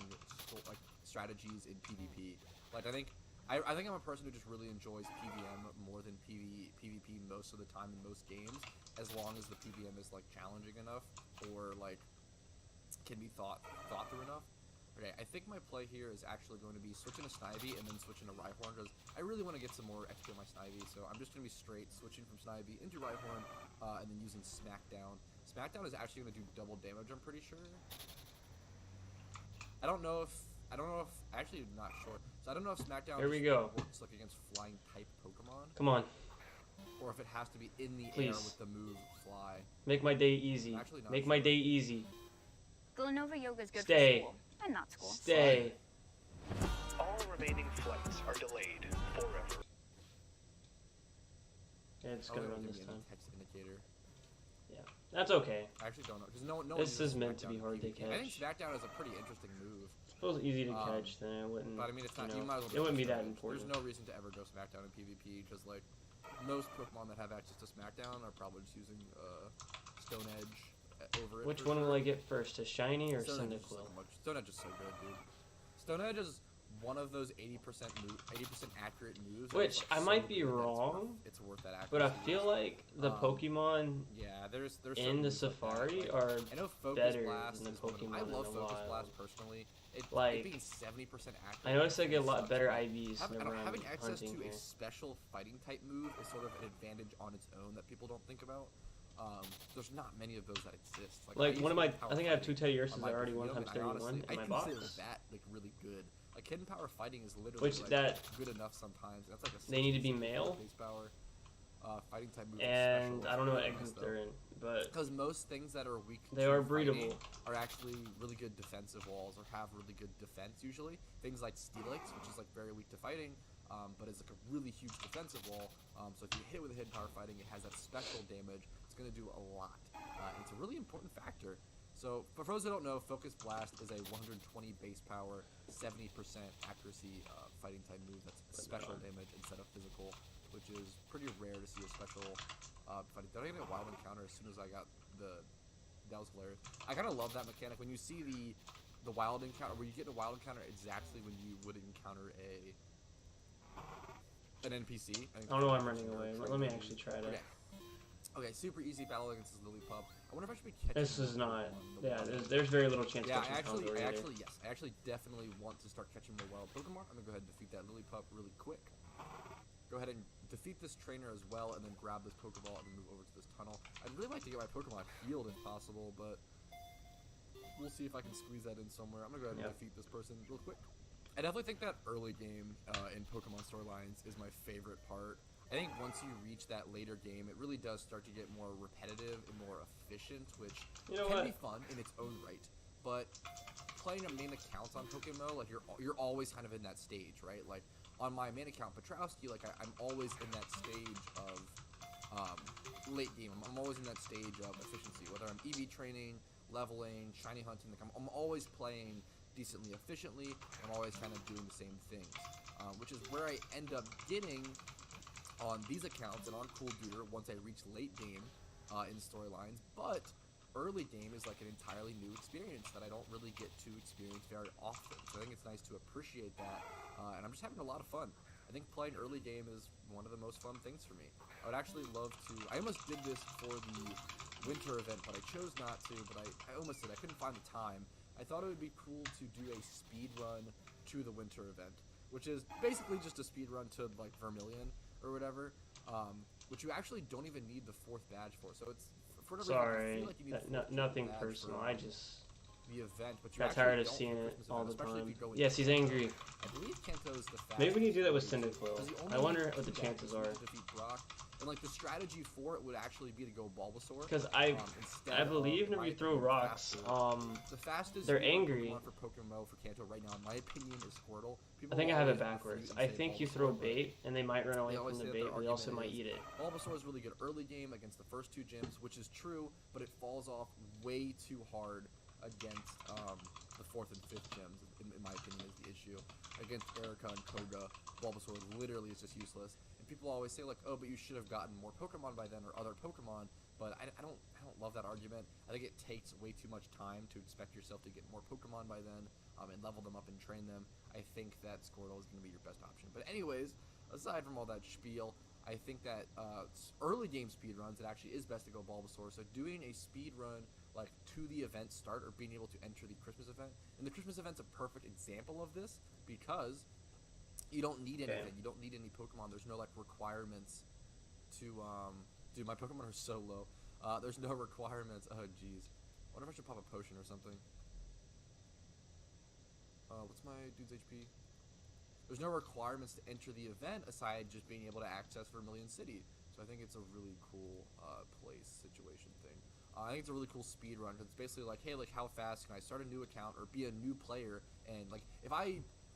A: strategies in PvP. Like I think I'm a person who just really enjoys PvM more than PvP most of the time in most games, as long as the PvM is like challenging enough or like can be thought through enough. Okay, I think my play here is actually going to be switching to Snivy and then switching to Rhyhorn because I really want to get some more XP on my Snivy, so I'm just going to be straight switching from Snivy into Rhyhorn and then using Smackdown. Smackdown is actually going to do double damage, I'm pretty sure. Actually not sure. So I don't know if Smackdown works like against flying type Pokemon.
B: Come on.
A: Or if it has to be in the air with the move Fly.
B: Make my day easy. Make my day easy.
C: Villanova yoga is good
B: for
C: school and not school.
B: Stay.
D: remaining flights are delayed forever.
B: Yeah, it's gonna run this time.
A: Text indicator.
B: Yeah, that's okay.
A: I actually don't know because no
B: this is meant to be hard to catch.
A: I think Smackdown is a pretty interesting move.
B: If it was easy to catch, then I wouldn't.
A: But I mean, it's not. You might as well
B: it wouldn't be that important.
A: There's no reason to ever go Smackdown in PvP because like most Pokemon that have access to Smackdown are probably just using Stone Edge over it.
B: Which one will I get first, a shiny or Cyndaquil?
A: Stone Edge is so good, dude. Stone Edge is one of those 80% accurate moves.
B: Which I might be wrong.
A: It's worth that accuracy.
B: But I feel like the Pokemon
A: there's
B: in the Safari are better than the Pokemon
A: I love
B: in the
A: Focus
B: wild.
A: Blast personally. It being 70% accurate.
B: I noticed I get a lot better IVs
A: having access to
B: here.
A: a special fighting type move is sort of an advantage on its own that people don't think about. There's not many of those that exist.
B: Like one of my, I think I have 2 Teddiurses that are already 1x31 in my box.
A: I consider that like really good. Like hidden power fighting is literally good enough sometimes. That's like a
B: they need to be male.
A: Base power, fighting type moves.
B: And I don't know what egg group they're in, but
A: because most things that are weak,
B: they are breedable.
A: Are actually really good defensive walls or have really good defense usually. Things like Steelix, which is like very weak to fighting. But it's like a really huge defensive wall. So if you hit with a hidden power fighting, it has that special damage. It's going to do a lot. It's a really important factor. So for those who don't know, Focus Blast is a 120 base power, 70% accuracy fighting type move that's special damage instead of physical, which is pretty rare to see a special fighting. Did I get a wild encounter as soon as I got the... That was hilarious. I kind of love that mechanic. When you see the wild encounter, where you get a wild encounter exactly when you would encounter an NPC.
B: I don't know why I'm running away. Let me actually try it.
A: Okay, super easy battle against this Lillipup. I wonder if I should be catching
B: this is not... Yeah, there's very little chance
A: I actually definitely want to start catching more wild Pokemon. I'm going to go ahead and defeat that Lillipup really quick. Go ahead and defeat this trainer as well, and then grab this Pokeball and then move over to this tunnel. I'd really like to get my Pokemon healed if possible, but we'll see if I can squeeze that in somewhere. I'm going to go ahead and defeat this person real quick. I definitely think that early game in Pokemon storylines is my favorite part. I think once you reach that later game, it really does start to get more repetitive and more efficient, which can be fun in its own right. But playing a main account on PokeMMO, like you're always kind of in that stage, right? Like on my main account, Petrowski, like I'm always in that stage of late game. I'm always in that stage of efficiency, whether I'm EV training, leveling, shiny hunting. Like I'm always playing decently efficiently. I'm always kind of doing the same things, which is where I end up getting on these accounts and on Cool Duder once I reach late game in storylines. But early game is like an entirely new experience that I don't really get to experience very often. So I think it's nice to appreciate that, and I'm just having a lot of fun. I think playing early game is one of the most fun things for me. I would actually love to... I almost did this for the winter event, but I chose not to, but I almost did. I couldn't find the time. I thought it would be cool to do a speed run to the winter event, which is basically just a speed run to like Vermilion or whatever, which you actually don't even need the 4th badge for. So it's for whatever reason, I feel like you need
B: nothing personal. I just
A: the event, but you
B: got tired of seeing it all the time. Yes, he's angry.
A: I believe Kanto's the fastest.
B: Maybe we need to do that with Cyndaquil. I wonder what the chances are.
A: And like the strategy for it would actually be to go Bulbasaur.
B: Because I believe whenever you throw rocks,
A: the fastest
B: they're angry.
A: For PokeMMO for Kanto right now, in my opinion, is Squirtle.
B: I think I have it backwards. I think you throw bait and they might run away from the bait, but they also might eat it.
A: Bulbasaur is really good early game against the first 2 gyms, which is true, but it falls off way too hard against the 4th and 5th gyms, in my opinion, is the issue. Against Erica and Koga, Bulbasaur literally is just useless. And people always say like, oh, but you should have gotten more Pokemon by then, or other Pokemon. But I don't love that argument. I think it takes way too much time to expect yourself to get more Pokemon by then, and level them up and train them. I think that Squirtle is going to be your best option. But anyways, aside from all that spiel, I think that early game speedruns, it actually is best to go Bulbasaur. So doing a speedrun like to the event start, or being able to enter the Christmas event, and the Christmas event's a perfect example of this because you don't need anything. You don't need any Pokemon. There's no like requirements to dude, my Pokemon are so low. There's no requirements. Oh jeez, I wonder if I should pop a potion or something. What's my dude's HP? There's no requirements to enter the event aside just being able to access Vermilion City. So I think it's a really cool place situation thing. I think it's a really cool speed run. It's basically like, hey, like how fast can I start a new account or be a new player? And like if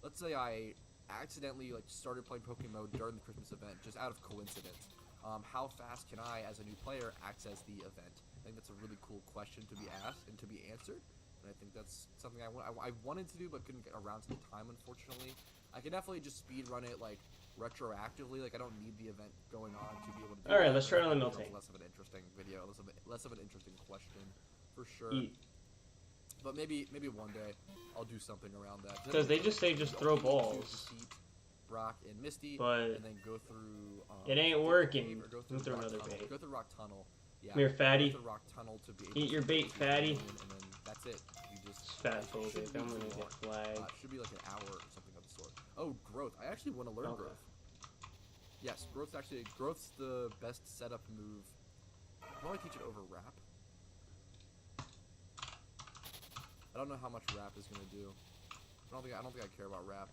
A: let's say I accidentally like started playing PokeMMO during the Christmas event, just out of coincidence. How fast can I, as a new player, access the event? I think that's a really cool question to be asked and to be answered. And I think that's something I wanted to do but couldn't get around to the time, unfortunately. I can definitely just speed run it like retroactively. Like I don't need the event going on to be able to do
B: Alright, let's try another Miltank.
A: Less of an interesting video, less of an interesting question, for sure.
B: Eat.
A: But maybe one day I'll do something around that.
B: Because they just say just throw balls.
A: Brock and Misty,
B: but
A: and then go through.
B: It ain't working. Go through another bait.
A: Go through Rock Tunnel. Yeah.
B: Come here, fatty.
A: Go through Rock Tunnel to be
B: eat your bait, fatty.
A: And then that's it. You just
B: fat phobic. I'm gonna get flagged.
A: Should be like an hour or something of the sort. Oh, growth. I actually want to learn growth. Yes, growth's the best setup move. I'll probably teach it over wrap. I don't know how much wrap is gonna do. I don't think I care about wrap.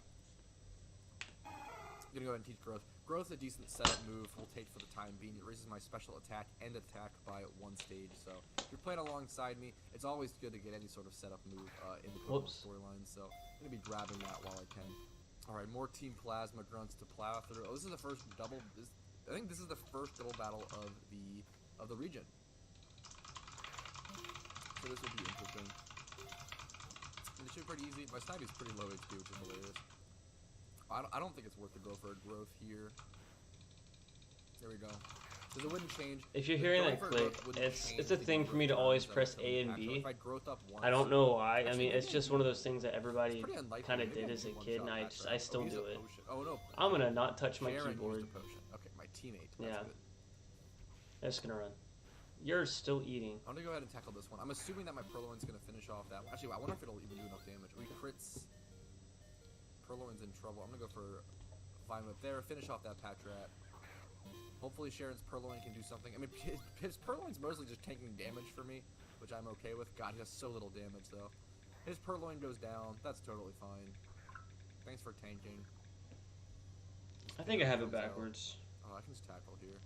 A: I'm gonna go ahead and teach growth. Growth, a decent setup move, will take for the time being. It raises my special attack and attack by 1 stage. So if you're playing alongside me, it's always good to get any sort of setup move in the Pokemon storyline. So I'm gonna be grabbing that while I can. All right, more Team Plasma grunts to plow through. Oh, this is the first double. I think this is the first double battle of the region. So this will be interesting. And it should be pretty easy. My Snively's pretty low HP, which is hilarious. I don't think it's worth to go for a growth here. There we go. Because it wouldn't change.
B: If you're hearing that click, it's a thing for me to always press A and B.
A: If I growth up once,
B: I don't know why. I mean, it's just one of those things that everybody kind of did as a kid, and I still do it.
A: Oh no!
B: I'm gonna not touch my keyboard.
A: Okay, my teammate.
B: Yeah. I'm just gonna run. You're still eating.
A: I'm gonna go ahead and tackle this one. I'm assuming that my Purloin's gonna finish off that one. Actually, I wonder if it'll even do enough damage. We crits. Purloin's in trouble. I'm gonna go for Vine Whip there. Finish off that Patrat. Hopefully Sharon's Purloin can do something. I mean, his Purloin's mostly just taking damage for me, which I'm okay with. God, he has so little damage, though. His Purloin goes down. That's totally fine. Thanks for tanking.
B: I think I have it backwards.
A: Oh, I can just tackle here.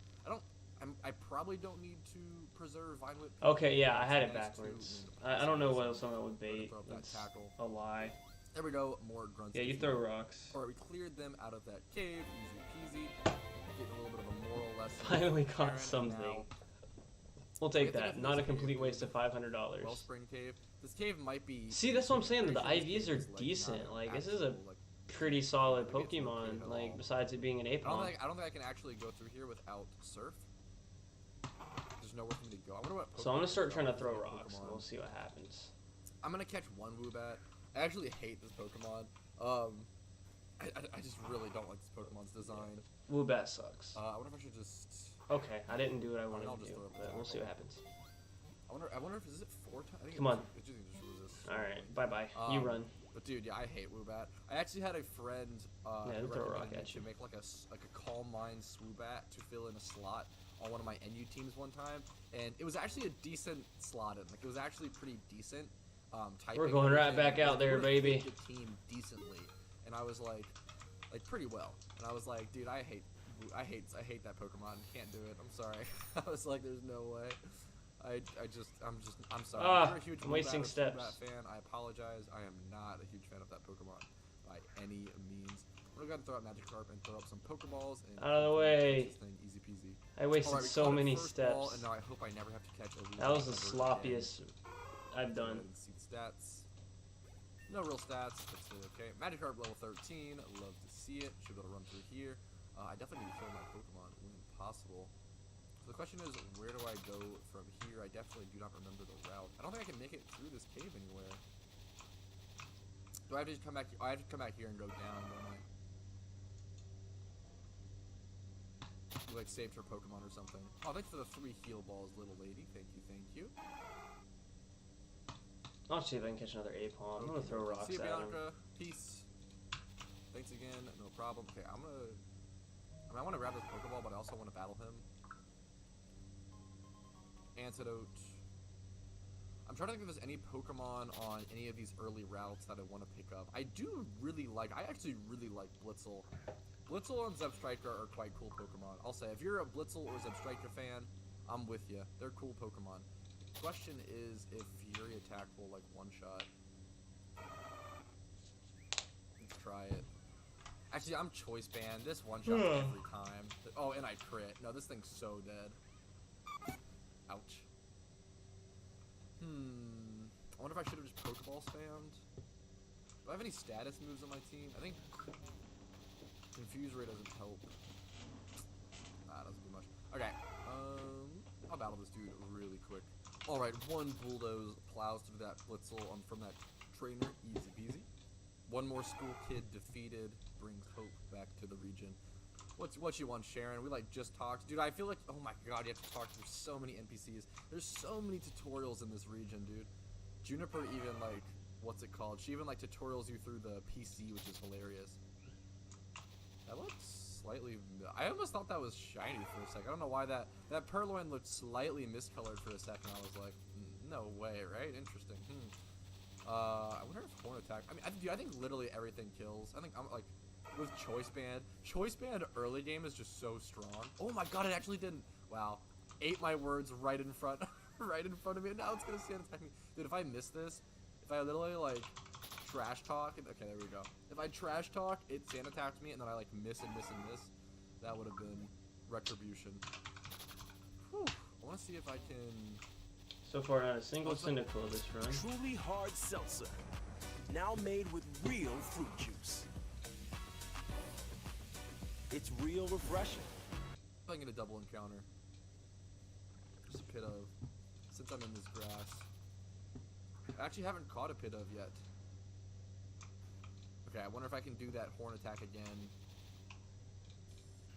A: I probably don't need to preserve Vine Whip.
B: Okay, yeah, I had it backwards. I don't know what else someone would bait. That's a lie.
A: There we go, more grunts.
B: Yeah, you throw rocks.
A: Alright, we cleared them out of that cave, easy peasy. Getting a little bit of a moral lesson.
B: Finally caught something. We'll take that. Not a complete waste of $500.
A: Wellspring Cave. This cave might be...
B: See, that's what I'm saying. The IVs are decent. Like, this is a pretty solid Pokemon, like, besides it being an Apom.
A: I don't think I can actually go through here without Surf. There's nowhere for me to go.
B: So I'm going to start trying to throw rocks, and we'll see what happens.
A: I'm going to catch one Woobat. I actually hate this Pokemon. I just really don't like this Pokemon's design.
B: Woobat sucks.
A: I wonder if I should just...
B: Okay, I didn't do what I wanted to do, but we'll see what happens.
A: I wonder if is it 4 times?
B: Come on.
A: All
B: right, bye-bye. You run.
A: But dude, yeah, I hate Woobat. I actually had a friend who recommended me to make like a Calm Mind Swoobat to fill in a slot on one of my NU teams one time, and it was actually a decent slot in. Like it was actually pretty decent.
B: We're going right back out there, baby.
A: The team decently, and I was like pretty well. And I was like, dude, I hate that Pokemon. Can't do it. I'm sorry. I was like, there's no way. I'm sorry. You're a huge
B: wasting steps.
A: Fan. I apologize. I am not a huge fan of that Pokemon by any means. We're gonna throw out Magikarp and throw up some Pokeballs and
B: out of the way.
A: This thing easy peasy.
B: I wasted so many steps.
A: And now I hope I never have to catch a
B: that was the sloppiest I've done.
A: See the stats. No real stats. That's okay. Magikarp level 13. Love to see it. Should be able to run through here. I definitely need to fill my Pokemon when possible. So the question is, where do I go from here? I definitely do not remember the route. I don't think I can make it through this cave anywhere. Do I have to come back? I have to come back here and go down, don't I? You like saved her Pokemon or something. Oh, thanks for the 3 heal balls, little lady. Thank you, thank you.
B: I'll see if I can catch another Apom. I'm gonna throw rocks
A: see you,
B: at
A: Bianca.
B: him.
A: Peace. Thanks again. No problem. Okay, I want to grab this Pokeball, but I also want to battle him. Antidote. I'm trying to think if there's any Pokemon on any of these early routes that I want to pick up. I actually really like Blitzel. Blitzel and Zebstrika are quite cool Pokemon. I'll say, if you're a Blitzel or Zebstrika fan, I'm with you. They're cool Pokemon. The question is if Fury Attack will, like, one-shot. Let's try it. Actually, I'm choice banned. This one shot every time. Oh, and I crit. No, this thing's so dead. Ouch. I wonder if I should have just Pokeball spammed. Do I have any status moves on my team? I think Confuse Ray doesn't help. Doesn't do much. Okay. I'll battle this dude really quick. Alright, one Bulldoze plows through that Blitzel from that trainer. Easy peasy. One more school kid defeated. Brings hope back to the region. What you want, Sharon? We just talked. Dude, I feel like, oh my god, you have to talk. There's so many NPCs. There's so many tutorials in this region, dude. Juniper even, what's it called? She even, tutorials you through the PC, which is hilarious. That looks slightly... I almost thought that was shiny for a second. I don't know why that Purloin looked slightly miscolored for a second. I was like, no way, right? Interesting. I wonder if Horn Attack... I think literally everything kills. I think I'm, with Choice Band early game is just so strong. Oh my god, it actually didn't... Wow. Ate my words right in front right in front of me, and now it's gonna sand attack me. Dude, if I miss this, if I literally, trash talk... Okay, there we go. If I trash talk, it sand attacks me, and then I, miss and miss and miss. That would have been retribution. Whew. I want to see if I can...
B: So far, not a single Cyndaquil this run.
E: Truly hard seltzer. Now made with real fruit juice. It's real refreshing.
A: If I can get a double encounter. Just a pit of. Since I'm in this grass. I actually haven't caught a pit of yet. Okay, I wonder if I can do that Horn Attack again.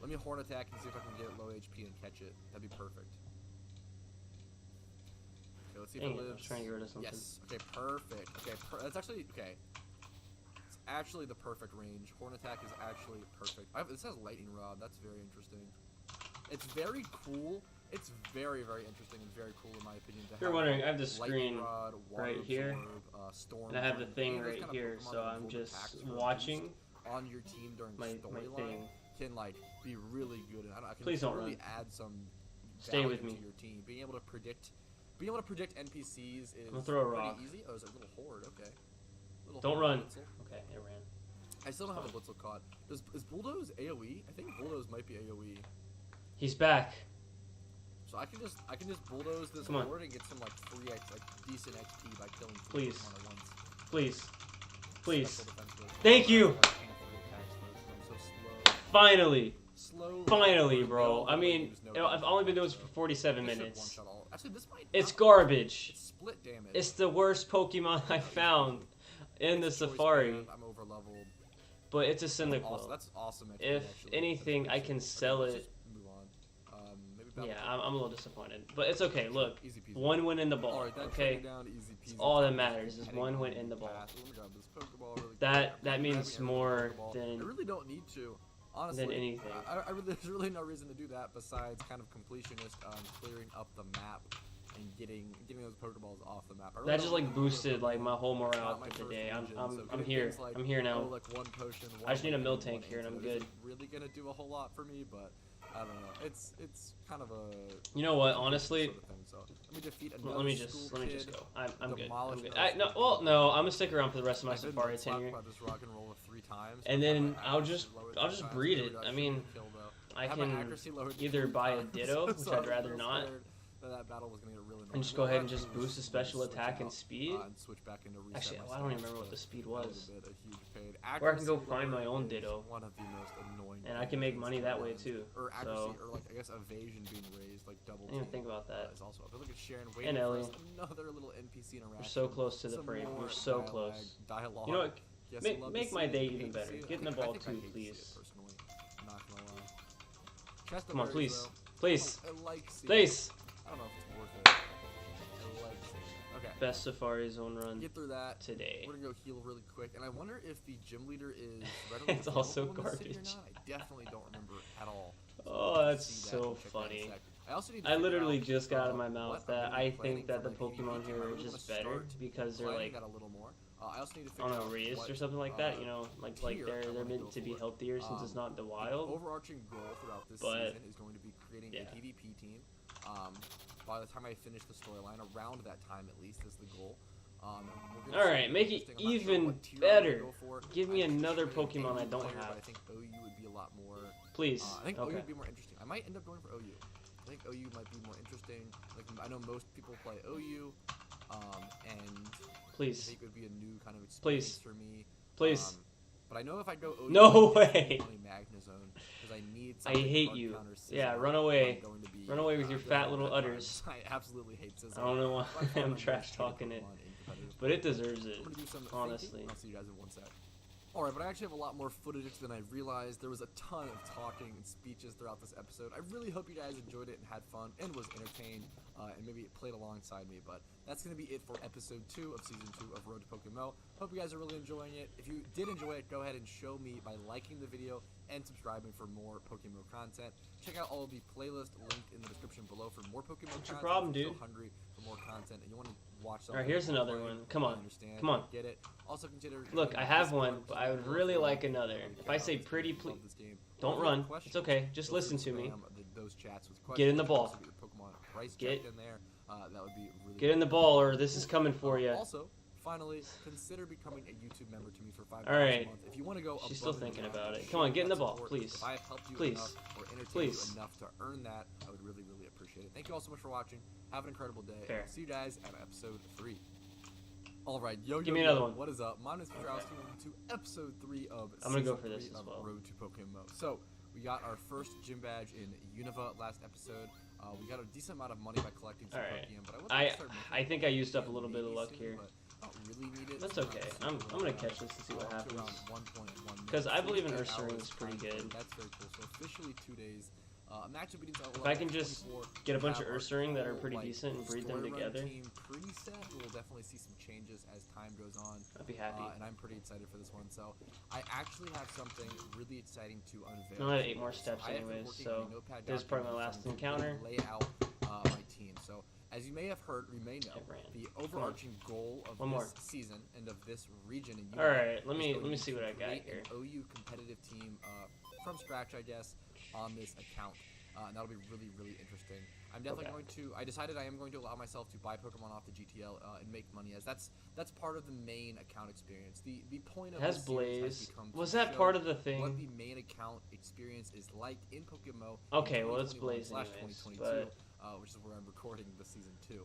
A: Let me Horn Attack and see if I can get low HP and catch it. That'd be perfect. Okay, let's see if it lives.
B: I was trying to get rid of something.
A: Yes. Okay, perfect. Okay, that's actually... Okay. It's actually the perfect range. Horn Attack is actually perfect. This has Lightning Rod. That's very interesting. It's very cool. It's very, very interesting and very cool in my opinion.
B: If you're wondering, I have the screen
A: Rod,
B: right here.
A: Storm,
B: and I have the thing right here, so I'm just watching
A: on your team during
B: my
A: storyline can be really good. And I can
B: Please don't
A: really
B: run.
A: add some
B: Stay with me.
A: to your team. Being able to predict NPCs is
B: I'm gonna throw a rock.
A: pretty easy. Oh, it's a little horde. Okay.
B: Don't run. Okay, it ran.
A: I still don't have a Blitzel caught. Is Bulldoze AoE? I think Bulldoze might be AoE.
B: He's back.
A: So I can just bulldoze this horde and get some free decent XP by killing
B: Please.
A: once.
B: Please. Please. Thank you. Finally. Finally, bro. I mean, I've only been doing this for 47 minutes.
A: Actually, this might
B: it's garbage.
A: It's split damage.
B: It's the worst Pokemon I found in the Safari.
A: I'm over leveled.
B: But it's a Cyndaquil.
A: That's awesome.
B: If anything, I can sell it.
A: Move on.
B: Yeah, I'm a little disappointed, but it's okay. Look, one win in the ball. Okay, all that matters is one win in the ball. That means more than.
A: I really don't need to. Honestly,
B: than anything.
A: There's really no reason to do that besides kind of completionist, clearing up the map and getting those Pokeballs off the map.
B: That just boosted my whole morale for the day. I'm here. I'm here now.
A: One potion,
B: I just need a mill tank here and I'm good.
A: Really gonna do a whole lot for me, but I don't know. It's kind of a.
B: You know what? Honestly.
A: Sort of thing, so let me defeat another
B: let me just go. I'm good.
A: No,
B: no. I'm gonna stick around for the rest of my Safari tenure. And then I'll just breed it. I mean, I can either buy a Ditto, which I'd rather not.
A: That battle was gonna get really
B: and just go ahead and just boost the special attack and speed.
A: And switch back into
B: Actually, I don't even remember what the speed was.
A: Or
B: I can go find my own Ditto.
A: One of the most annoying.
B: And I can make money that way too.
A: Or accuracy, or I guess evasion being raised, double.
B: I didn't even think about that.
A: Also, I feel like it's Sharon
B: and Ellie.
A: Another little NPC interaction.
B: We're so close to the frame. We're so close.
A: Dialogue.
B: You know what? Make my day even better. Get in the ball too, please. Come on, please. Please. Please.
A: I don't know if it's worth it. I like seeing it. Okay.
B: Best Safari Zone run.
A: Get through that
B: today.
A: We're gonna go heal really quick, and I wonder if the gym leader is readily
B: it's also
A: available in the city or
B: garbage.
A: not. I definitely don't remember at all.
B: Oh, that's so funny. I literally just got out of my mouth that I think that the Pokemon here are just better because they're on a race or something like that. You know, like they're meant to be healthier since it's not the wild.
A: Overarching goal throughout this season is going to be creating a PvP team. By the time I finish the storyline, around that time at least is the goal.
B: Alright, make it even better. Give me another Pokemon I don't have.
A: I think OU would be a lot more.
B: Please.
A: I think OU would be more interesting. I might end up going for OU. I think OU might be more interesting. Like I know most people play OU, and
B: please.
A: I think it would be a new kind of experience for me.
B: Please.
A: But I know if I go OU,
B: no way.
A: Magnezone, because I need.
B: I hate you. Yeah, run away. Run away with your fat little udders.
A: I absolutely hate Scissor.
B: I don't know why I'm trash talking it, but it deserves it. Honestly.
A: I'll see you guys in one sec. Alright, but I actually have a lot more footage than I realized. There was a ton of talking and speeches throughout this episode. I really hope you guys enjoyed it and had fun and was entertained, and maybe it played alongside me. But that's going to be it for episode 2 of season 2 of Road to PokeMMO. Hope you guys are really enjoying it. If you did enjoy it, go ahead and show me by liking the video and subscribing for more PokeMMO content. Check out all of the playlists linked in the description below for more PokeMMO content.
B: What's your problem, dude?
A: If you're hungry for more content and you want to watch something.
B: Alright, here's another one. Come on. Come on.
A: Get it. Also consider.
B: Look, I have one, but I would really like another. If I say pretty, please don't run. It's okay. Just listen to me. Get in the ball. Get in the ball, or this is coming for you.
A: Also, finally, consider becoming a YouTube member to me for $5
B: Alright.
A: a month. If you want to go,
B: she's still thinking about it. Come on, get in the ball, please.
A: If I have helped you
B: please.
A: enough or entertained you enough to earn that, I would really, really appreciate it. Thank you all so much for watching. Have an incredible day.
B: Fair.
A: See you guys at episode 3. Alright,
B: give me another one.
A: What is up? My name is Petrowski. Welcome to episode 3 of
B: I'm gonna go for this as well.
A: Road to PokeMMO. So, we got our first gym badge in Unova last episode. We got a decent amount of money by collecting some Pokemon, but
B: I think I used up a little bit of luck here.
A: Really need it.
B: That's okay. I'm gonna catch this and see what happens. Because I believe in Ursaring is pretty good.
A: That's very cool. So officially 2 days.
B: If I can just get a bunch of Ursaring that are pretty decent and breed them together,
A: pretty set. We'll definitely see some changes as time goes on.
B: I'd be happy.
A: And I'm pretty excited for this one. So I actually have something really exciting to unveil.
B: I only have 8 more steps anyways, so this is probably my last encounter.
A: Lay out my team. So as you may have heard, or you may know, the overarching goal of this season and of this region.
B: All right, let me see what I got here.
A: An OU competitive team from scratch, I guess, on this account. And that'll be really, really interesting. I'm definitely going to. I decided I am going to allow myself to buy Pokemon off the GTL and make money, as that's part of the main account experience. The point of this series has become
B: was that part of the thing?
A: What the main account experience is like in PokeMMO.
B: Okay, well it's Blaze anyways, but
A: which is where I'm recording the season 2.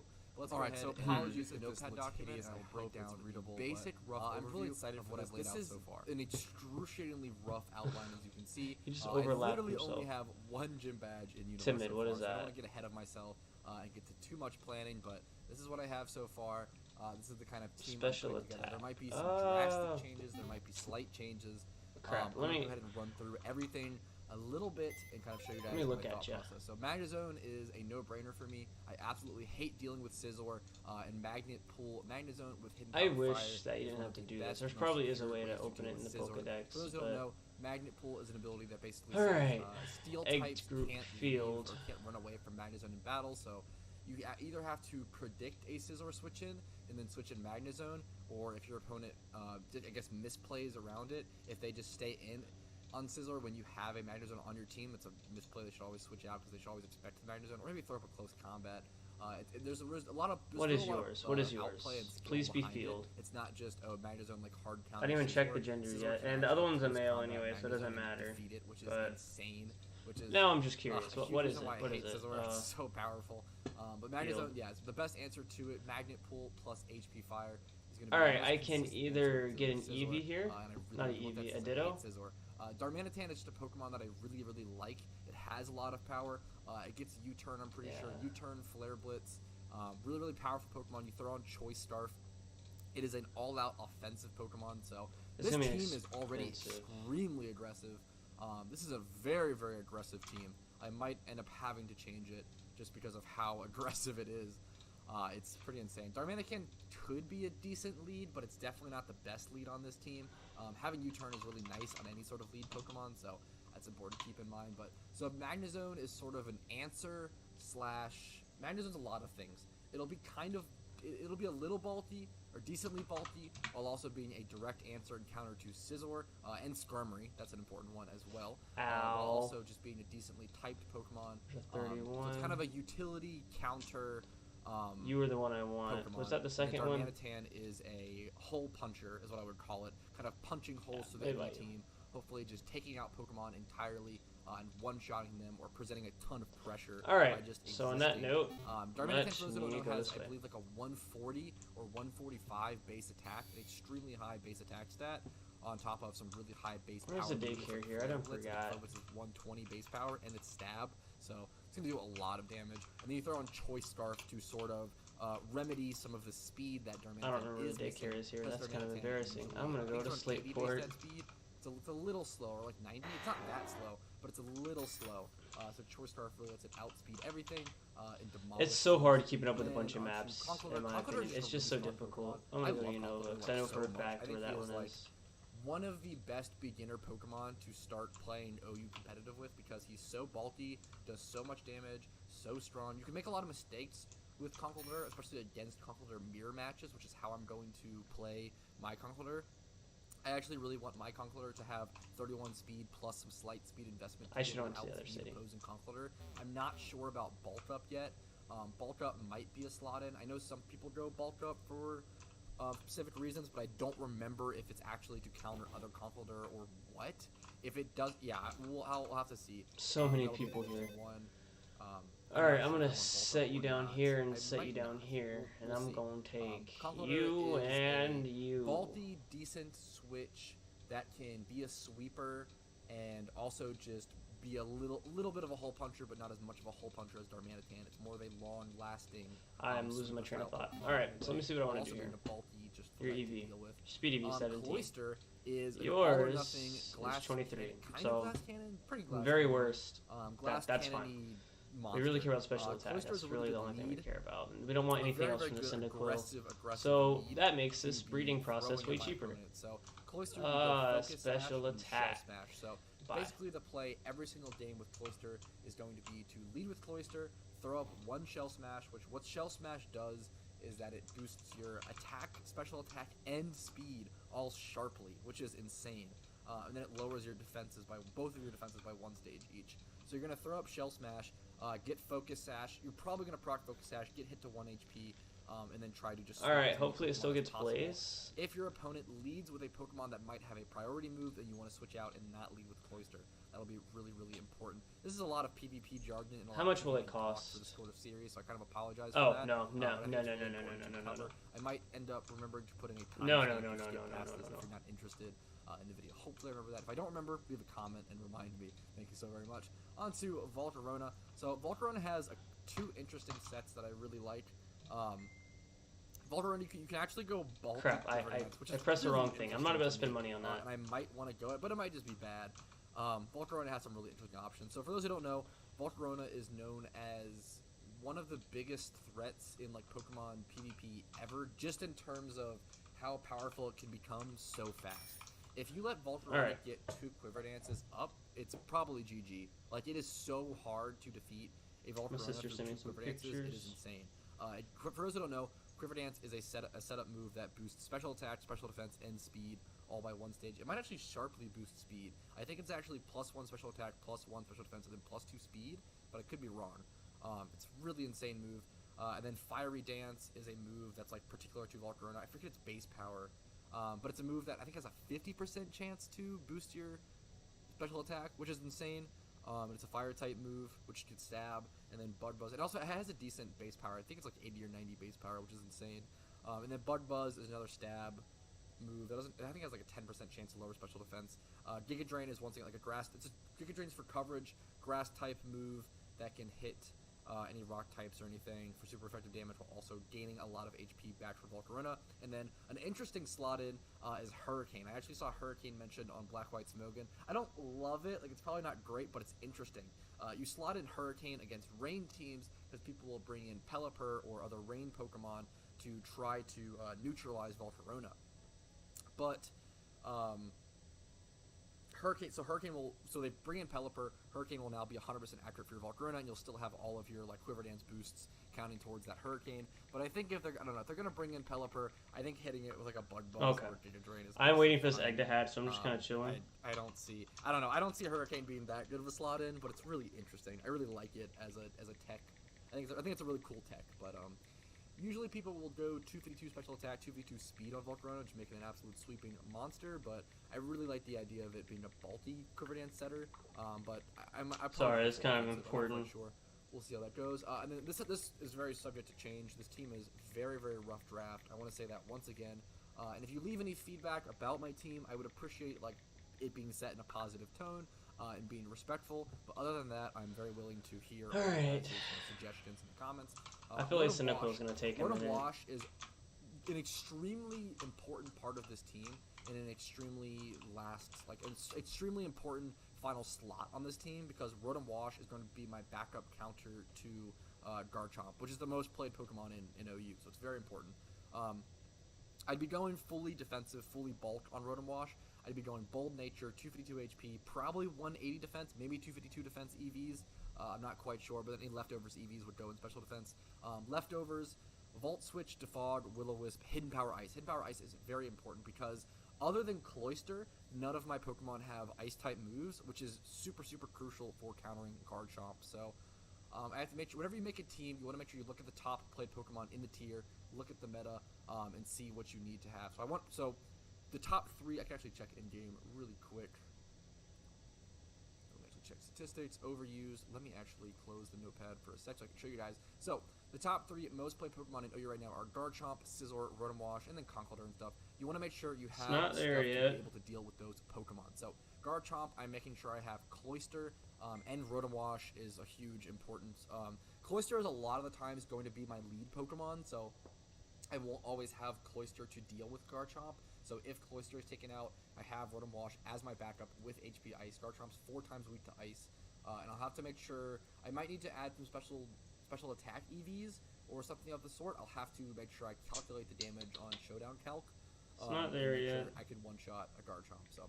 A: Alright, so apologies if this document I will break down readable. Basic rough overview. I'm really excited for what I've laid out so far. An excruciatingly rough outline, as you can see.
B: You just overlapped
A: I literally
B: yourself.
A: only have 1 gym badge in Unova.
B: Timid, what is that?
A: I don't want to get ahead of myself and get to too much planning, but this is what I have so far. This is the kind of team
B: Special
A: I'm putting together.
B: attack.
A: There might be some drastic changes. There might be slight changes.
B: Crap.
A: Let me go ahead and run through everything a little bit and kind of show you guys my thought process. So Magnezone is a no-brainer for me. I absolutely hate dealing with Scizor and Magnet Pull Magnezone with Hidden Power.
B: I wish that you didn't have to do this. There probably is a way to open it in the Pokedex.
A: For those who don't know, Magnet Pull is an ability that basically Steel types can't run away from Magnezone in battle. So you either have to predict a Scizor switch in and then switch in Magnezone, or if your opponent, I guess, misplays around it, if they just stay in on Scizor when you have a Magnezone on your team, it's a misplay. They should always switch out because they should always expect the Magnezone, or maybe throw up a close combat. There's a lot of.
B: What is yours? What is yours? Please be field.
A: It's not just a Magnezone like hard counter.
B: I didn't even check the gender yet, and the other one's a male anyway, so it doesn't matter.
A: Which is insane.
B: Now I'm just curious. What is it? What is it?
A: It's so powerful. But Magnezone, yeah, it's the best answer to it. Magnet Pull plus HP Fire is going to be.
B: Alright, I can either get an Eevee here, not an Eevee, a Ditto.
A: Darmanitan is just a Pokemon that I really, really like. It has a lot of power. It gets U-Turn, I'm pretty sure. U-Turn, Flare Blitz. Really, really powerful Pokemon. You throw on Choice Scarf. It is an all-out offensive Pokemon, so this team is already extremely aggressive. This is a very, very aggressive team. I might end up having to change it just because of how aggressive it is. It's pretty insane. Darmanitan could be a decent lead, but it's definitely not the best lead on this team. Having U-Turn is really nice on any sort of lead Pokemon, so that's important to keep in mind. But so Magnezone is sort of an answer slash. Magnezone's a lot of things. It'll be a little bulky or decently bulky, while also being a direct answer and counter to Scizor and Skarmory. That's an important one as well. While also just being a decently typed Pokemon.
B: 31.
A: So it's kind of a utility counter
B: You were the one I want.
A: Pokemon.
B: Was that the second one?
A: Darmanitan is a hole puncher, is what I would call it. Kind of punching holes through the enemy team. Hopefully just taking out Pokemon entirely and one-shotting them or presenting a ton of pressure.
B: Alright,
A: by just
B: so on that note,
A: Darmanitan, for those who don't know, has, I believe, like a 140 or 145 base attack, an extremely high base attack stat, on top of some really high base power.
B: Where's the daycare here? I don't forgot.
A: Which is 120 base power, and it's stab, so it's going to do a lot of damage. And then you throw on Choice Scarf to sort of remedy some of the speed that Darmanitan is.
B: I don't know where the daycare is here. That's kind of embarrassing. I'm going to go to Slateport.
A: It's a little slower, like 90. It's not that slow, but it's a little slow. So Choice Scarf really lets it outspeed everything and demolish.
B: It's so hard keeping up with a bunch of maps, in my opinion. It's just so difficult. I'm going to go Unova, because I know for a fact where that one is.
A: One of the best beginner Pokemon to start playing OU competitive with, because he's so bulky, does so much damage, so strong. You can make a lot of mistakes with Conkeldurr, especially against Conkeldurr mirror matches, which is how I'm going to play my Conkeldurr. I actually really want my Conkeldurr to have 31 speed plus some slight speed investment.
B: I should own the other city.
A: Opposing Conkeldurr. I'm not sure about Bulk Up yet. Bulk Up might be a slot in. I know some people go Bulk Up for specific reasons, but I don't remember if it's actually to counter other Conkeldurr or what. If it does, yeah, I'll have to see.
B: So many people here. Alright, I'm going to set you down here and set you down here, and I'm going to take you and you.
A: Bulky, decent switch that can be a sweeper and also just be a little bit of a hole puncher, but not as much of a hole puncher as Darmanitan. It's more of a long-lasting.
B: I'm losing my train of thought. Alright, so let me see what I want to do here. Your EV. Speed EV 17.
A: Cloister is
B: yours is 23. So,
A: glass cannon, pretty glass
B: very worst. That's
A: cannon-y
B: fine.
A: monster.
B: We really care about special attack. That's really the only thing we care about. And we don't want anything else from the Cyndaquil. So that makes this breeding process way cheaper.
A: So Cloister,
B: special attack.
A: Smash. So basically the play every single game with Cloister is going to be to lead with Cloister, throw up one Shell Smash, which what Shell Smash does is that it boosts your attack, special attack, and speed all sharply, which is insane. And then it lowers your defenses by both of your defenses by one stage each. So you're gonna throw up Shell Smash, get Focus Sash. You're probably gonna proc Focus Sash, get hit to 1 HP, and then try to just.
B: All right. Hopefully it still gets plays.
A: If your opponent leads with a Pokemon that might have a priority move, then you want to switch out and not lead with Cloister. That'll be really, really important. This is a lot of PvP jargon. And
B: how much will it cost
A: for this sort of series? So I kind of apologize for that.
B: No.
A: I might end up remembering to put in a time.
B: No.
A: If you're not interested in the video, hopefully I remember that. If I don't remember, leave a comment and remind me. Thank you so very much. On to Volcarona. So Volcarona has two interesting sets that I really like. Volcarona, you can actually go bulk.
B: Crap, I pressed the wrong thing. I'm not about to spend money on that.
A: And I might want to go it, but it might just be bad. Volcarona has some really interesting options. So for those who don't know, Volcarona is known as one of the biggest threats in like Pokemon PvP ever, just in terms of how powerful it can become so fast. If you let Volcarona get 2 Quiver Dances up, it's probably GG. Like, it is so hard to defeat a Volcarona through 2 Quiver Dances. It is insane. For those who don't know, Quiver Dance is a setup move that boosts special attack, special defense, and speed all by one stage. It might actually sharply boost speed. I think it's actually +1 special attack, +1 special defense, and then +2 speed, but I could be wrong. It's a really insane move. And then Fiery Dance is a move that's like particular to Volcarona. I forget its base power, but it's a move that I think has a 50% chance to boost your special attack, which is insane. And it's a fire type move, which can stab, and then Bud Buzz. It also has a decent base power. I think it's like 80 or 90 base power, which is insane. And then Bud Buzz is another stab move that doesn't. I think it has like a 10% chance to lower special defense. Giga Drain is one thing like a grass. Giga Drain's for coverage, grass type move that can hit any rock types or anything for super effective damage, while also gaining a lot of HP back for Volcarona. And then an interesting slot in is Hurricane. I actually saw Hurricane mentioned on Black White Smogon. I don't love it. Like, it's probably not great, but it's interesting. You slot in Hurricane against rain teams because people will bring in Pelipper or other rain Pokemon to try to neutralize Volcarona. But Hurricane will, so they bring in Pelipper. Hurricane will now be 100% accurate for your Volcarona, and you'll still have all of your like Quiver Dance boosts counting towards that Hurricane. But I think if they're gonna bring in Pelipper, I think hitting it with like a Bud Buzz or Giga Drain is.
B: I'm waiting for this egg to hatch, so I'm just kind of chilling.
A: I don't see Hurricane being that good of a slot in, but it's really interesting. I really like it as a tech. I think it's a really cool tech. But Usually people will go 252 special attack, 2v2 speed on Volcarona, just making an absolute sweeping monster, but I really like the idea of it being a bulky Quiver Dance setter, but I'm
B: sorry, it's kind of important.
A: Sure. We'll see how that goes. And then this is very subject to change. This team is very, very rough draft. I want to say that once again. And if you leave any feedback about my team, I would appreciate like it being set in a positive tone and being respectful. But other than that, I'm very willing to hear suggestions in the comments.
B: I feel like Sinnoh is going to take a minute.
A: Rotom Wash is an extremely important part of this team and an extremely extremely important final slot on this team because Rotom Wash is going to be my backup counter to Garchomp, which is the most played Pokemon in OU, so it's very important. I'd be going fully defensive, fully bulk on Rotom Wash. I'd be going Bold Nature, 252 HP, probably 180 defense, maybe 252 defense EVs. I'm not quite sure, but any leftovers EVs would go in special defense. Leftovers, Volt Switch, Defog, Will-O-Wisp, Hidden Power Ice. Hidden Power Ice is very important because other than Cloyster, none of my Pokemon have Ice-type moves, which is super, super crucial for countering Garchomp. So I have to make sure, whenever you make a team, you want to make sure you look at the top played Pokemon in the tier, look at the meta, and see what you need to have. So the top 3, I can actually check in-game really quick. Let me actually check statistics, overuse. Let me actually close the notepad for a sec so I can show you guys. So the top 3 most played Pokemon in OU right now are Garchomp, Scizor, Rotom Wash, and then Conkeldurr and stuff. You want to make sure you have stuff to be able to deal with those Pokemon. So Garchomp, I'm making sure I have Cloyster, and Rotom Wash is a huge importance. Cloyster is a lot of the times going to be my lead Pokemon, so I won't always have Cloyster to deal with Garchomp. So if Cloyster is taken out, I have Rotom Wash as my backup with HP Ice. Garchomp's 4 times weak to Ice, and I'll have to make sure I might need to add some special attack EVs or something of the sort. I'll have to make sure I calculate the damage on Showdown Calc.
B: It's not there yet.
A: Sure I can one-shot a Garchomp, so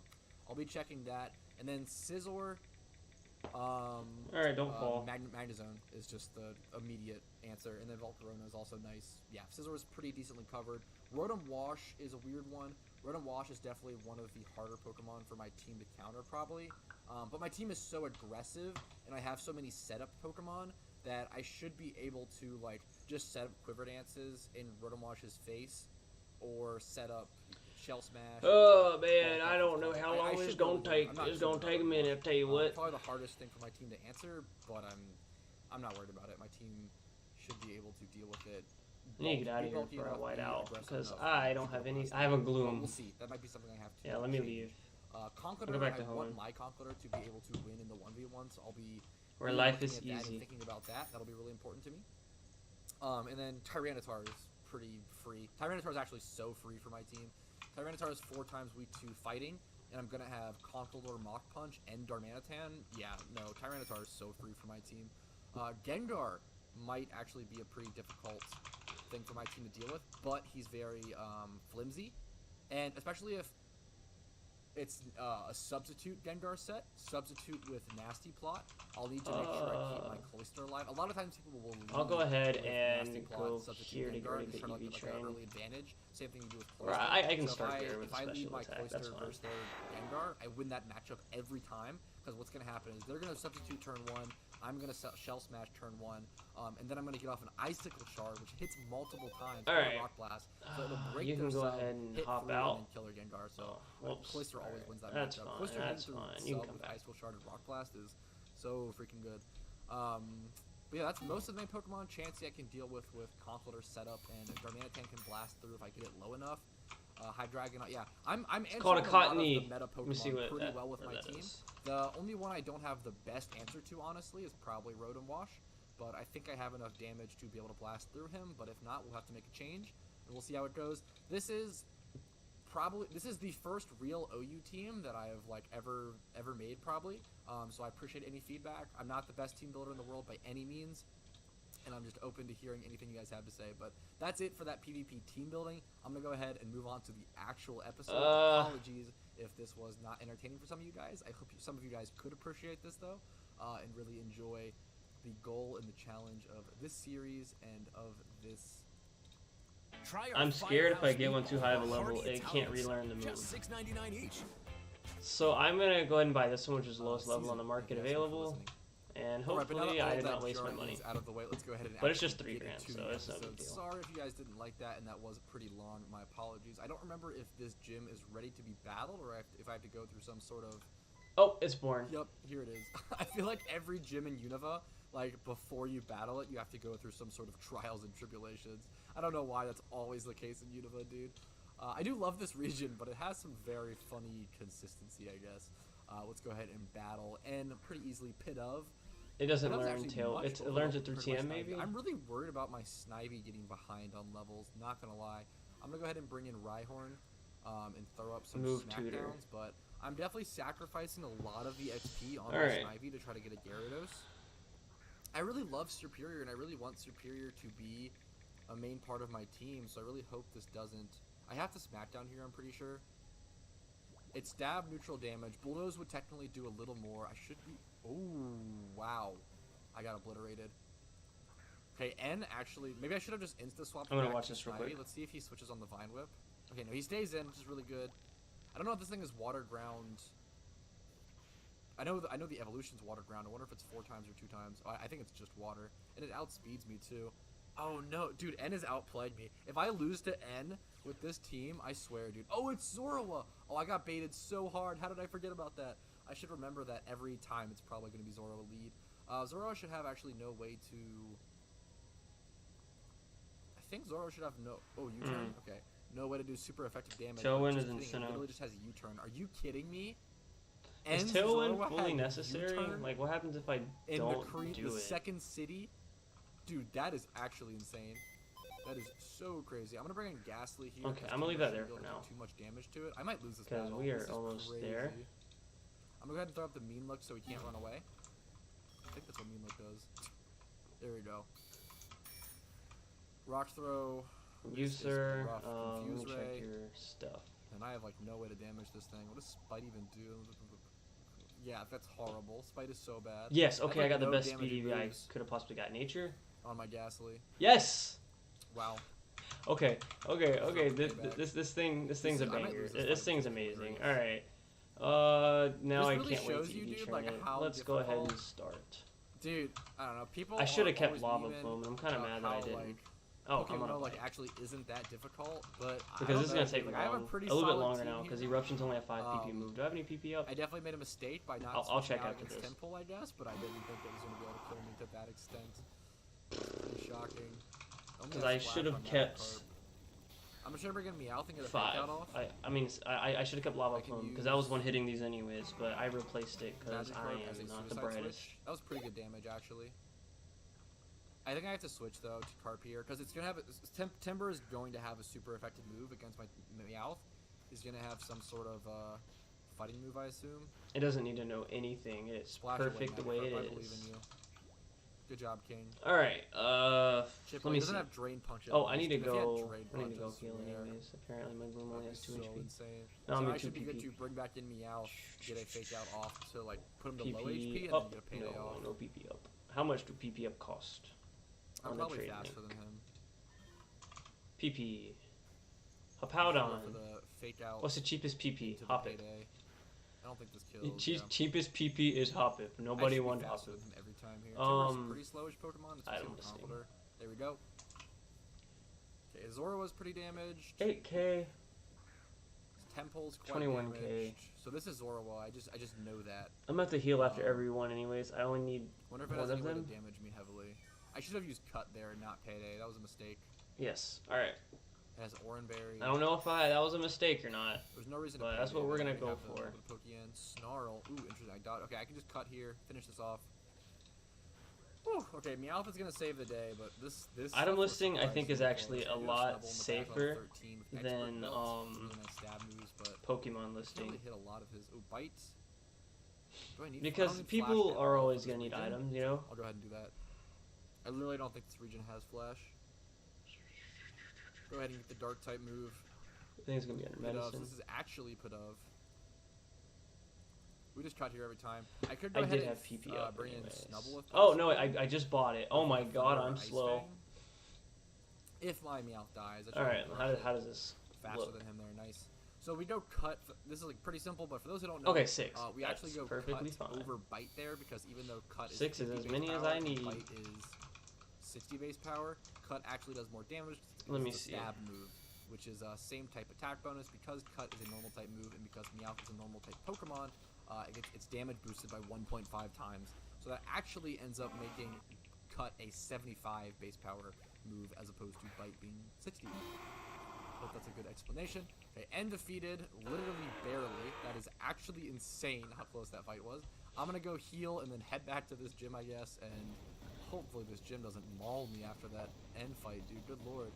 A: I'll be checking that. And then Scizor,
B: alright, don't fall.
A: Magnezone is just the immediate answer, and then Volcarona is also nice. Yeah, Scizor is pretty decently covered. Rotom Wash is a weird one. Rotom Wash is definitely one of the harder Pokemon for my team to counter, probably. But my team is so aggressive, and I have so many setup Pokemon that I should be able to like just set up Quiver Dances in Rotom Wash's face, or set up Shell Smash.
B: Oh man, I don't know how long it's gonna take. It's gonna take a minute. I'll tell you what.
A: Probably the hardest thing for my team to answer, but I'm not worried about it. My team should be able to deal with it.
B: I need to get out of here before I white out because I don't have any. I have a Gloom.
A: We'll see. That might be something I have to.
B: Yeah, let me leave.
A: Conkeldurr, I want my Conkeldurr to be able to win in the 1v1, so I'll be
B: where life is easy.
A: Thinking about that, that'll be really important to me. And then Tyranitar is pretty free. Tyranitar is actually so free for my team. Tyranitar is 4 times weak to fighting, and I'm gonna have Conkeldurr, Mach Punch, and Darmanitan. Yeah, no, Tyranitar is so free for my team. Gengar might actually be a pretty difficult thing for my team to deal with, but he's very flimsy, and especially if it's a substitute Gengar set, substitute with Nasty Plot, I'll need to make sure I keep my Cloyster alive. A lot of times people will
B: I'll go ahead and go here to get the EV train.
A: Early advantage. Same thing you do with Cloyster.
B: I can start there with
A: if I leave
B: special
A: my
B: attack,
A: Cloyster versus their Gengar, I win that matchup every time, because what's going to happen is they're going to substitute turn 1, I'm going to Shell Smash turn 1, and then I'm going to get off an Icicle Shard, which hits multiple times with a Rock Blast, so it'll break
B: you can go ahead and hop out.
A: And kill their Gengar, so Cloyster always wins that
B: that's
A: matchup.
B: Fine,
A: Cloyster
B: that's fine. You can come back.
A: Icicle Shard and Rock Blast is so freaking good. But yeah, that's most of my Pokemon. Chansey I can deal with Conkeldurr setup, and Darmanitan can blast through if I get it low enough. Hydreigon, yeah, I'm answering
B: called a cotton
A: lot of the meta Pokemon pretty well with my team.
B: Is.
A: The only one I don't have the best answer to, honestly, is probably Rotom Wash, but I think I have enough damage to be able to blast through him, but if not, we'll have to make a change, and we'll see how it goes. This is the first real OU team that I have like ever made, probably, so I appreciate any feedback. I'm not the best team builder in the world by any means, and I'm just open to hearing anything you guys have to say. But that's it for that PvP team building. I'm going to go ahead and move on to the actual episode. Apologies if this was not entertaining for some of you guys. I hope some of you guys could appreciate this, though, and really enjoy the goal and the challenge of this series and of this.
B: I'm scared if I get one too high of a level, it can't relearn the move. So I'm going to go ahead and buy this one, which is the lowest level on the market available. And hopefully I did not waste my money.
A: Out of the way. Let's go ahead and
B: but it's just 3 grand, so it's no big deal.
A: Sorry if you guys didn't like that, and that was pretty long. My apologies. I don't remember if this gym is ready to be battled, or if I have to go through some sort of...
B: Oh, it's born.
A: Yep, here it is. I feel like every gym in Unova, like, before you battle it, you have to go through some sort of trials and tribulations. I don't know why that's always the case in Unova, dude. I do love this region, but it has some very funny consistency, I guess. Let's go ahead and battle, and pretty easily pit of.
B: It doesn't learn until it learns it through TM, maybe?
A: I'm really worried about my Snivy getting behind on levels, not gonna lie. I'm gonna go ahead and bring in Rhyhorn and throw up some smackdowns, but I'm definitely sacrificing a lot of the XP on my Snivy to try to get a Gyarados. I really love Superior, and I really want Superior to be a main part of my team, so I really hope this doesn't... I have to Smackdown here, I'm pretty sure. It's stab, neutral damage. Bulldoze would technically do a little more. I should be... Oh, wow. I got obliterated. Okay, N actually... Maybe I should have just insta-swapped.
B: I'm going to watch this real quick.
A: Let's see if he switches on the Vine Whip. Okay, no, he stays in, which is really good. I don't know if this thing is water ground. I know the evolution's water ground. I wonder if it's 4 times or 2 times. Oh, I think it's just water. And it outspeeds me, too. Oh, no. Dude, N has outplayed me. If I lose to N with this team, I swear, dude. Oh, it's Zorua. Oh, I got baited so hard. How did I forget about that? I should remember that every time it's probably going to be Zorua lead. Zorua should have actually no way to... I think Zorua should have no... Oh, U-turn? Okay. No way to do super effective damage.
B: Tailwind is in
A: It literally just has a U-turn. Are you kidding me?
B: Is Tailwind fully necessary? Like, what happens if I don't do
A: the
B: it?
A: second city? Dude, that is actually insane. That is so crazy. I'm gonna bring in Ghastly here.
B: Okay, I'm gonna leave that there for now.
A: Too much damage to it. I might lose this battle.
B: Because we are almost there.
A: I'm gonna go ahead and throw up the Mean Look so he can't run away. I think that's what Mean Look does. There we go. Rock Throw.
B: User. Let me check your stuff.
A: And I have like no way to damage this thing. What does Spite even do? Yeah, that's horrible. Spite is so bad.
B: Yes, okay, I got the best speed EV I could have possibly got. Nature?
A: On my Ghastly.
B: Yes!
A: Wow.
B: Okay. This thing's a banger. This thing's amazing. Alright. Now I can't wait to EV train it. Let's go ahead and start.
A: Dude, I don't know. People
B: I should have kept Lava Plume, and I'm kind of mad that I didn't. Oh,
A: PokeMMO like actually isn't that difficult, but
B: because this is gonna take a little bit longer now because Eruption's only a 5 PP move. Do I have any PP up?
A: I definitely made a mistake by not.
B: I'll check after this.
A: Temple, I guess, but I didn't think it was gonna be able to kill me to that extent. It's pretty shocking.
B: Because I should have kept.
A: I'm sure we're gonna Meowth and get a fake out off.
B: I should have kept Lava Plume because that was one hitting these anyways, but I replaced it because I am not the brightest.
A: That was pretty good damage actually. I think I have to switch though to Carpier because it's gonna have Timber is going to have a super effective move against my Meowth. He's gonna have some sort of fighting move, I assume.
B: It doesn't need to know anything. It's perfect the way it is.
A: I believe in you. Good job, King.
B: All right. Let me see.
A: Have Drain Punch.
B: Oh, I need to go. I need to go heal anyways. Apparently, my Gloom only has 2 HP.
A: Insane.
B: No, I'm
A: so
B: at
A: I
B: 2
A: should be good to bring back in Meowth, get a fake out off to like put him to low HP and then get a payday off.
B: No PP up. How much do PP up cost?
A: I'm probably faster than him.
B: PP. Hippowdon. What's the cheapest PP? Hop it.
A: I don't think this kills.
B: Cheapest PP is Hop it. Nobody wants Hop it.
A: Every time here. Timber's pretty slowish Pokemon. It's
B: I don't know.
A: There we go. Okay, Zora was pretty damaged.
B: 8K.
A: Temple's quite
B: 21K.
A: Damaged. So this is Zorua. I just know that.
B: I'm gonna have to heal after every one anyways. I only need
A: wonder if it has any way to damage me heavily. I should have used Cut there and not Payday. That was a mistake.
B: Yes. Alright.
A: It has Oranberry.
B: I don't know if that was a mistake or not.
A: There's no reason
B: but that's what we're gonna go for.
A: Snarl. Ooh, interesting. Okay, I can just cut here, finish this off. Whew. Okay, Meowth is gonna save the day, but this
B: item listing I think is actually a lot safer than Pokemon listing.
A: Really hit a lot of his bites.
B: Because people are always gonna need items, you know.
A: I'll go ahead and do that. I literally don't think this region has Flash. Go ahead and get the Dark type move.
B: I think it's gonna be under medicine.
A: This is actually Pidove. We just cut here every time. I could go ahead and
B: have PP up
A: bring in Snubble if
B: possible. Oh no, I just bought it. Oh my god, I'm slow.
A: If my Meowth dies.
B: Alright, how does this
A: faster
B: look?
A: Than him there, nice. So we go cut. This is like pretty simple, but for those who don't know,
B: okay, 6.
A: We actually go
B: perfectly
A: cut
B: fine.
A: over bite there because even though cut is
B: 6 is as many
A: power,
B: as I need.
A: Bite is 60 base power. Cut actually does more damage.
B: Let me
A: see. Stab move, which is same type attack bonus because cut is a normal type move and because Meowth is a normal type Pokemon. It gets its damage boosted by 1.5 times. So that actually ends up making cut a 75 base power move as opposed to bite being 60. Hope that's a good explanation. Okay, and defeated, literally barely. That is actually insane how close that fight was. I'm gonna go heal and then head back to this gym, I guess, and hopefully this gym doesn't maul me after that end fight, dude. Good lord.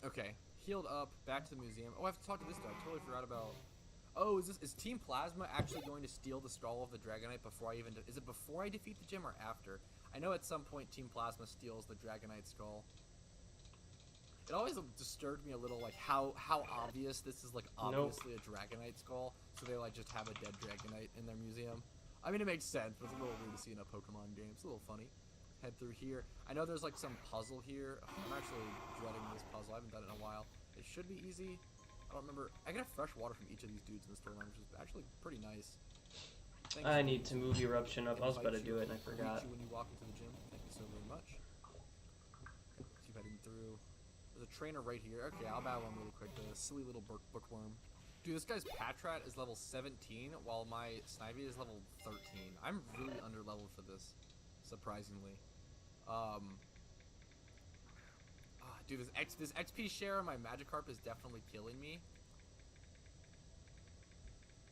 A: Okay, healed up, back to the museum. Oh, I have to talk to this guy. I totally forgot about... Oh, is Team Plasma actually going to steal the skull of the Dragonite before I even... Is it before I defeat the gym or after? I know at some point Team Plasma steals the Dragonite skull. It always disturbed me a little, like, how obvious this is, like, obviously a Dragonite skull. So they, like, just have a dead Dragonite in their museum. I mean, it makes sense, but it's a little weird to see in a Pokemon game. It's a little funny. Head through here. I know there's, like, some puzzle here. I'm actually dreading this puzzle. I haven't done it in a while. It should be easy. I don't remember. I get fresh water from each of these dudes in the storyline, which is actually pretty nice.
B: I need to move Eruption up. I was about to do it and I forgot.
A: When you walk into the gym. Thank you so very much. Keep heading through. There's a trainer right here. Okay, I'll battle him really quick. The silly little bookworm. Dude, this guy's Patrat is level 17, while my Snivy is level 13. I'm really under-leveled for this, surprisingly. Dude, this XP share on my Magikarp is definitely killing me.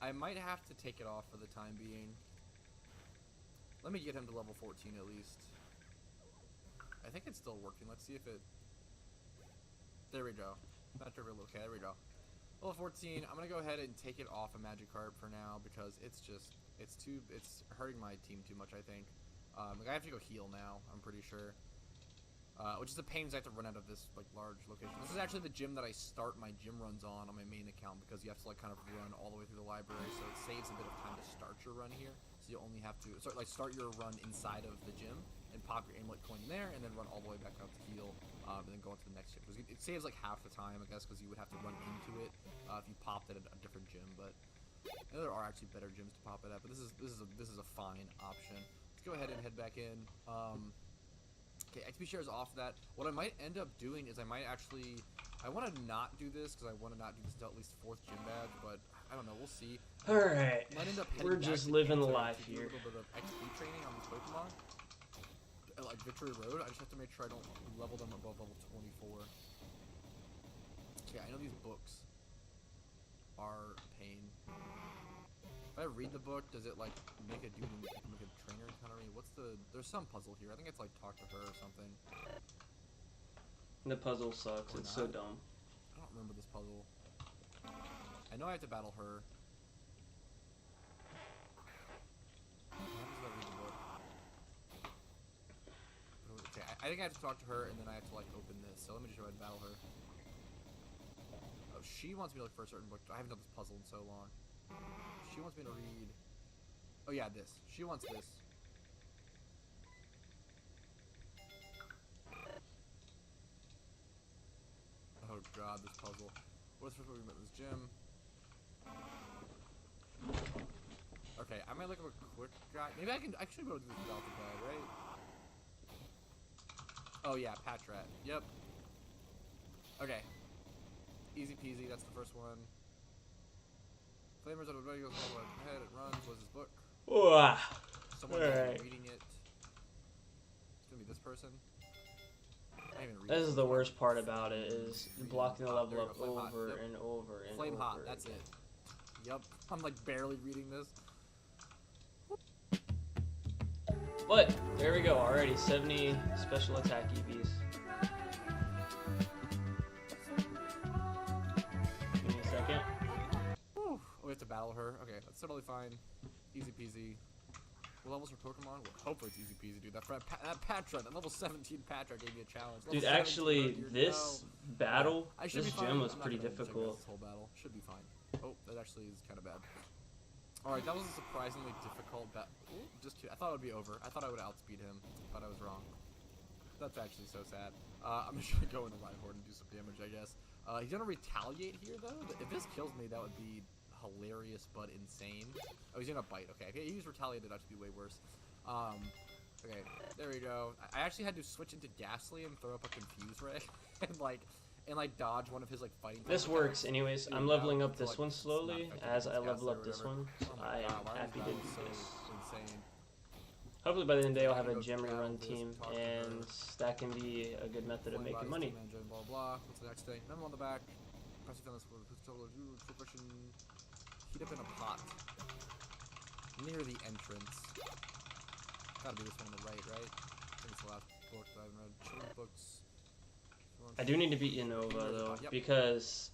A: I might have to take it off for the time being. Let me get him to level 14 at least. I think it's still working. Let's see if it... There we go. Not sure if it'll... Okay, there we go. Level 14. I'm gonna go ahead and take it off of Magikarp for now because it's just... It's hurting my team too much, I think. I have to go heal now, I'm pretty sure. Which is a pain because I have to run out of this like large location. This is actually the gym that I start my gym runs on my main account because you have to like kind of run all the way through the library, so it saves a bit of time to start your run here. So you only have to start your run inside of the gym and pop your amulet coin there, and then run all the way back out to heal, and then go on to the next gym. Because it saves like half the time, I guess, because you would have to run into it if you popped it at a different gym. But I know there are actually better gyms to pop it at, but this is a fine option. Let's go ahead and head back in. Okay, XP share is off that. What I might end up doing is I might actually... I want to not do this because I want to not do this until at least 4th gym badge, but I don't know. We'll see.
B: Alright. We're just living the life here.
A: A little bit of XP training on these Pokemon. Like Victory Road. I just have to make sure I don't level them above level 24. Okay, I know these books are a pain. If I read the book, does it like make a dude make a trainer encounter me? What's the... There's some puzzle here. I think it's like talk to her or something.
B: The puzzle sucks. It's so dumb.
A: I don't remember this puzzle. I know I have to battle her. How does that read the book? Okay, I think I have to talk to her and then I have to like open this. So let me just go ahead and battle her. Oh, she wants me to look for a certain book. I haven't done this puzzle in so long. She wants me to read... Oh yeah, this. She wants this. Oh god, this puzzle. What's the first one we met in this gym? Okay, I might look up a quick guide. Maybe I should go to this without the guide, right? Oh yeah, Patrat. Yep. Okay. Easy peasy, that's the first one. Flamers out of the goes all ahead, it runs, was his book. Someone's reading it. It's gonna be this person.
B: This is the worst part about it, is blocking the level up over and over and
A: Flame
B: over.
A: hot, that's it. Yup. I'm like barely reading this.
B: But there we go, already 70 special attack EVs. Give me a second.
A: Oh, we have to battle her. Okay, that's totally fine. Easy peasy. What levels for Pokemon? Well, hopefully it's easy peasy, dude. That Patrat, that level 17 Patrat gave me a challenge.
B: Dude, actually, this battle, this gym was pretty difficult.
A: This whole battle should be fine. Oh, that actually is kind of bad. Alright, that was a surprisingly difficult battle. Just kidding. I thought it would be over. I thought I would outspeed him, but I was wrong. That's actually so sad. I'm just gonna go in the Rhyhorn and do some damage, I guess. He's gonna retaliate here though. If this kills me, that would be hilarious but insane. Oh, he's gonna bite. Okay, he used retaliated. That should be way worse. Okay, there we go. I actually had to switch into Ghastly and throw up a Confuse Ray and like dodge one of his like fighting.
B: This works anyways. I'm leveling up this one slowly as I level up this one. So I am happy to do this.
A: Insane.
B: Hopefully by the end of the day I'll have a gem rerun team, and that can be a good method of making money.
A: Blah blah. What's the next thing? Number on the back. Press on this total question. Heat up in a pot near the entrance. Gotta be this one on the right? I think it's the last book that I've read. Children's books.
B: I do need to beat Unova though, because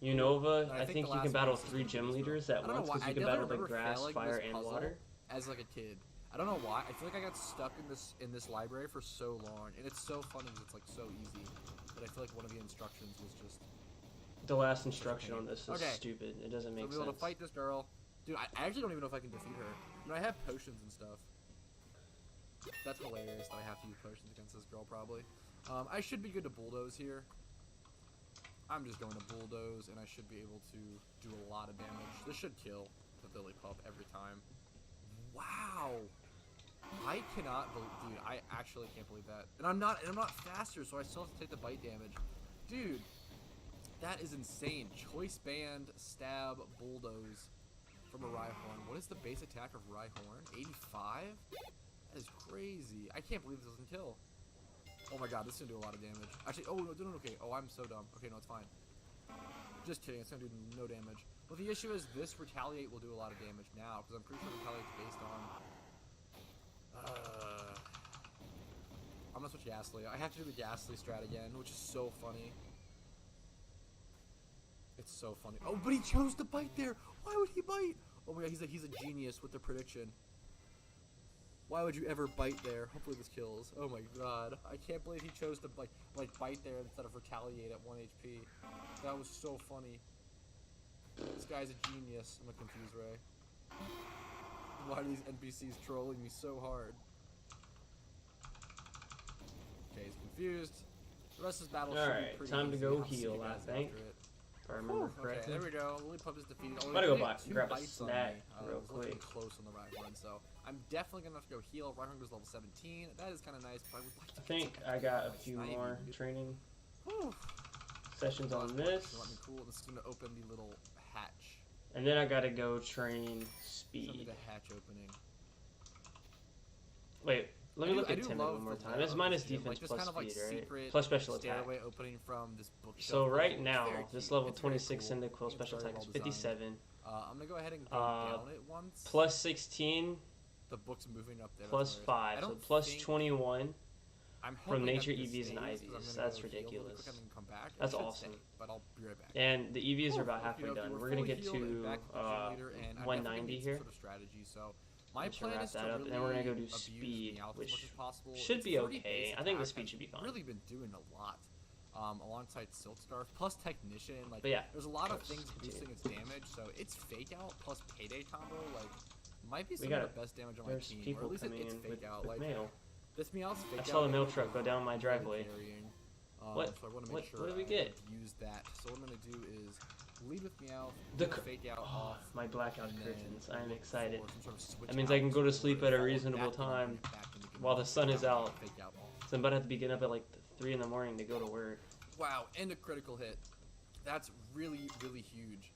B: Unova, I think you can battle 3 gym leaders at once, because you can battle the grass, fire, and water.
A: As like a kid, I don't know why. I feel like I got stuck in this library for so long, and it's so funny because it's like so easy. But I feel like one of the instructions was just
B: the last instruction on this is stupid. It doesn't make sense.
A: I'll be able to fight this girl, dude. I actually don't even know if I can defeat her. I have potions and stuff. That's hilarious that I have to use potions against this girl, probably. I should be good to bulldoze here. I'm just going to bulldoze, and I should be able to do a lot of damage. This should kill the Billy Pup every time. Wow! I cannot believe, dude. I actually can't believe that. And I'm not faster, so I still have to take the bite damage, dude. That is insane. Choice band, stab, bulldoze from a Rhyhorn. What is the base attack of Rhyhorn? 85? That is crazy. I can't believe this doesn't kill. Oh my god, this is gonna do a lot of damage. Actually, oh no, okay. Oh, I'm so dumb. Okay, no, it's fine. Just kidding, it's gonna do no damage. Well, the issue is this retaliate will do a lot of damage now, because I'm pretty sure retaliate's based on. I'm gonna switch Ghastly. I have to do the Ghastly strat again, which is so funny. It's so funny. Oh, but he chose to bite there. Why would he bite? Oh my god, he's a genius with the prediction. Why would you ever bite there? Hopefully this kills. Oh my god. I can't believe he chose to like bite there instead of retaliate at 1 HP. That was so funny. This guy's a genius. I'm a Confuse Ray. Why are these NPCs trolling me so hard? Okay, he's confused. The rest of his battle should be pretty
B: time
A: easy.
B: to go heal, I think. If I remember correctly.
A: Okay, there we go. Lillipup is defeated.
B: I'm gonna go grab a snack real quick.
A: Close on the Rhyhorn, so I'm definitely gonna have to go heal. Rhyhorn goes level 17. That is kind of nice, but I would like to.
B: I think I got a few more training sessions on this.
A: Let me cool. This is gonna open the little hatch.
B: And then I gotta go train speed.
A: Show me the hatch opening.
B: Wait. Let me look at Timid one more time. It's minus defense plus speed, right? Plus special attack.
A: Opening from this
B: so right now, this level 26 Cyndaquil special attack is 57.
A: I'm gonna go ahead and go down it once.
B: Plus 16.
A: The book's moving up there.
B: Plus 5, so plus 21 from nature EVs and IVs. That's ridiculous. That's awesome.
A: But I'll be right back.
B: And the EVs are about halfway done. We're gonna get to 190 here.
A: My plan is to
B: really and then we're gonna go do speed, which should be okay. I think the speed should be fine.
A: I've really been doing a lot, alongside Silk Scarf plus Technician. Like,
B: but yeah,
A: there's a lot of things boosting its damage. So it's Fake Out plus Payday combo, like, might be some of the best damage on my team. Or at least it's Fake Out. Like,
B: mail.
A: This Meowth's Fake Out.
B: I saw the mail truck go down my driveway. What?
A: So I want to make sure
B: what did we get?
A: Use that. So what I'm gonna do is lead with Meowth, Fake Out off.
B: My blackout curtains. I am excited. That means I can go to sleep at a reasonable time while the sun is out. So I'm about to have to be getting up at like 3 in the morning to go to work.
A: Wow, and a critical hit. That's really, really huge.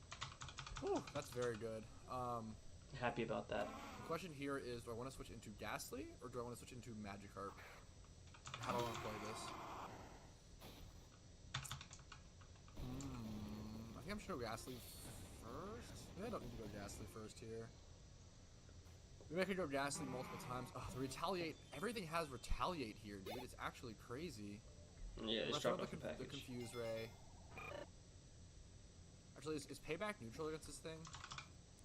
A: Whew, that's very good.
B: Happy about that.
A: The question here is, do I want to switch into Ghastly or do I want to switch into Magikarp? How do I want to play this? I think I'm sure Ghastly first. Maybe I don't need to go Ghastly first here. Maybe I could go Ghastly multiple times. Oh, the Retaliate. Everything has Retaliate here, dude. It's actually crazy.
B: Yeah, just drop off the package.
A: The Confuse Ray. Actually, is Payback neutral against this thing?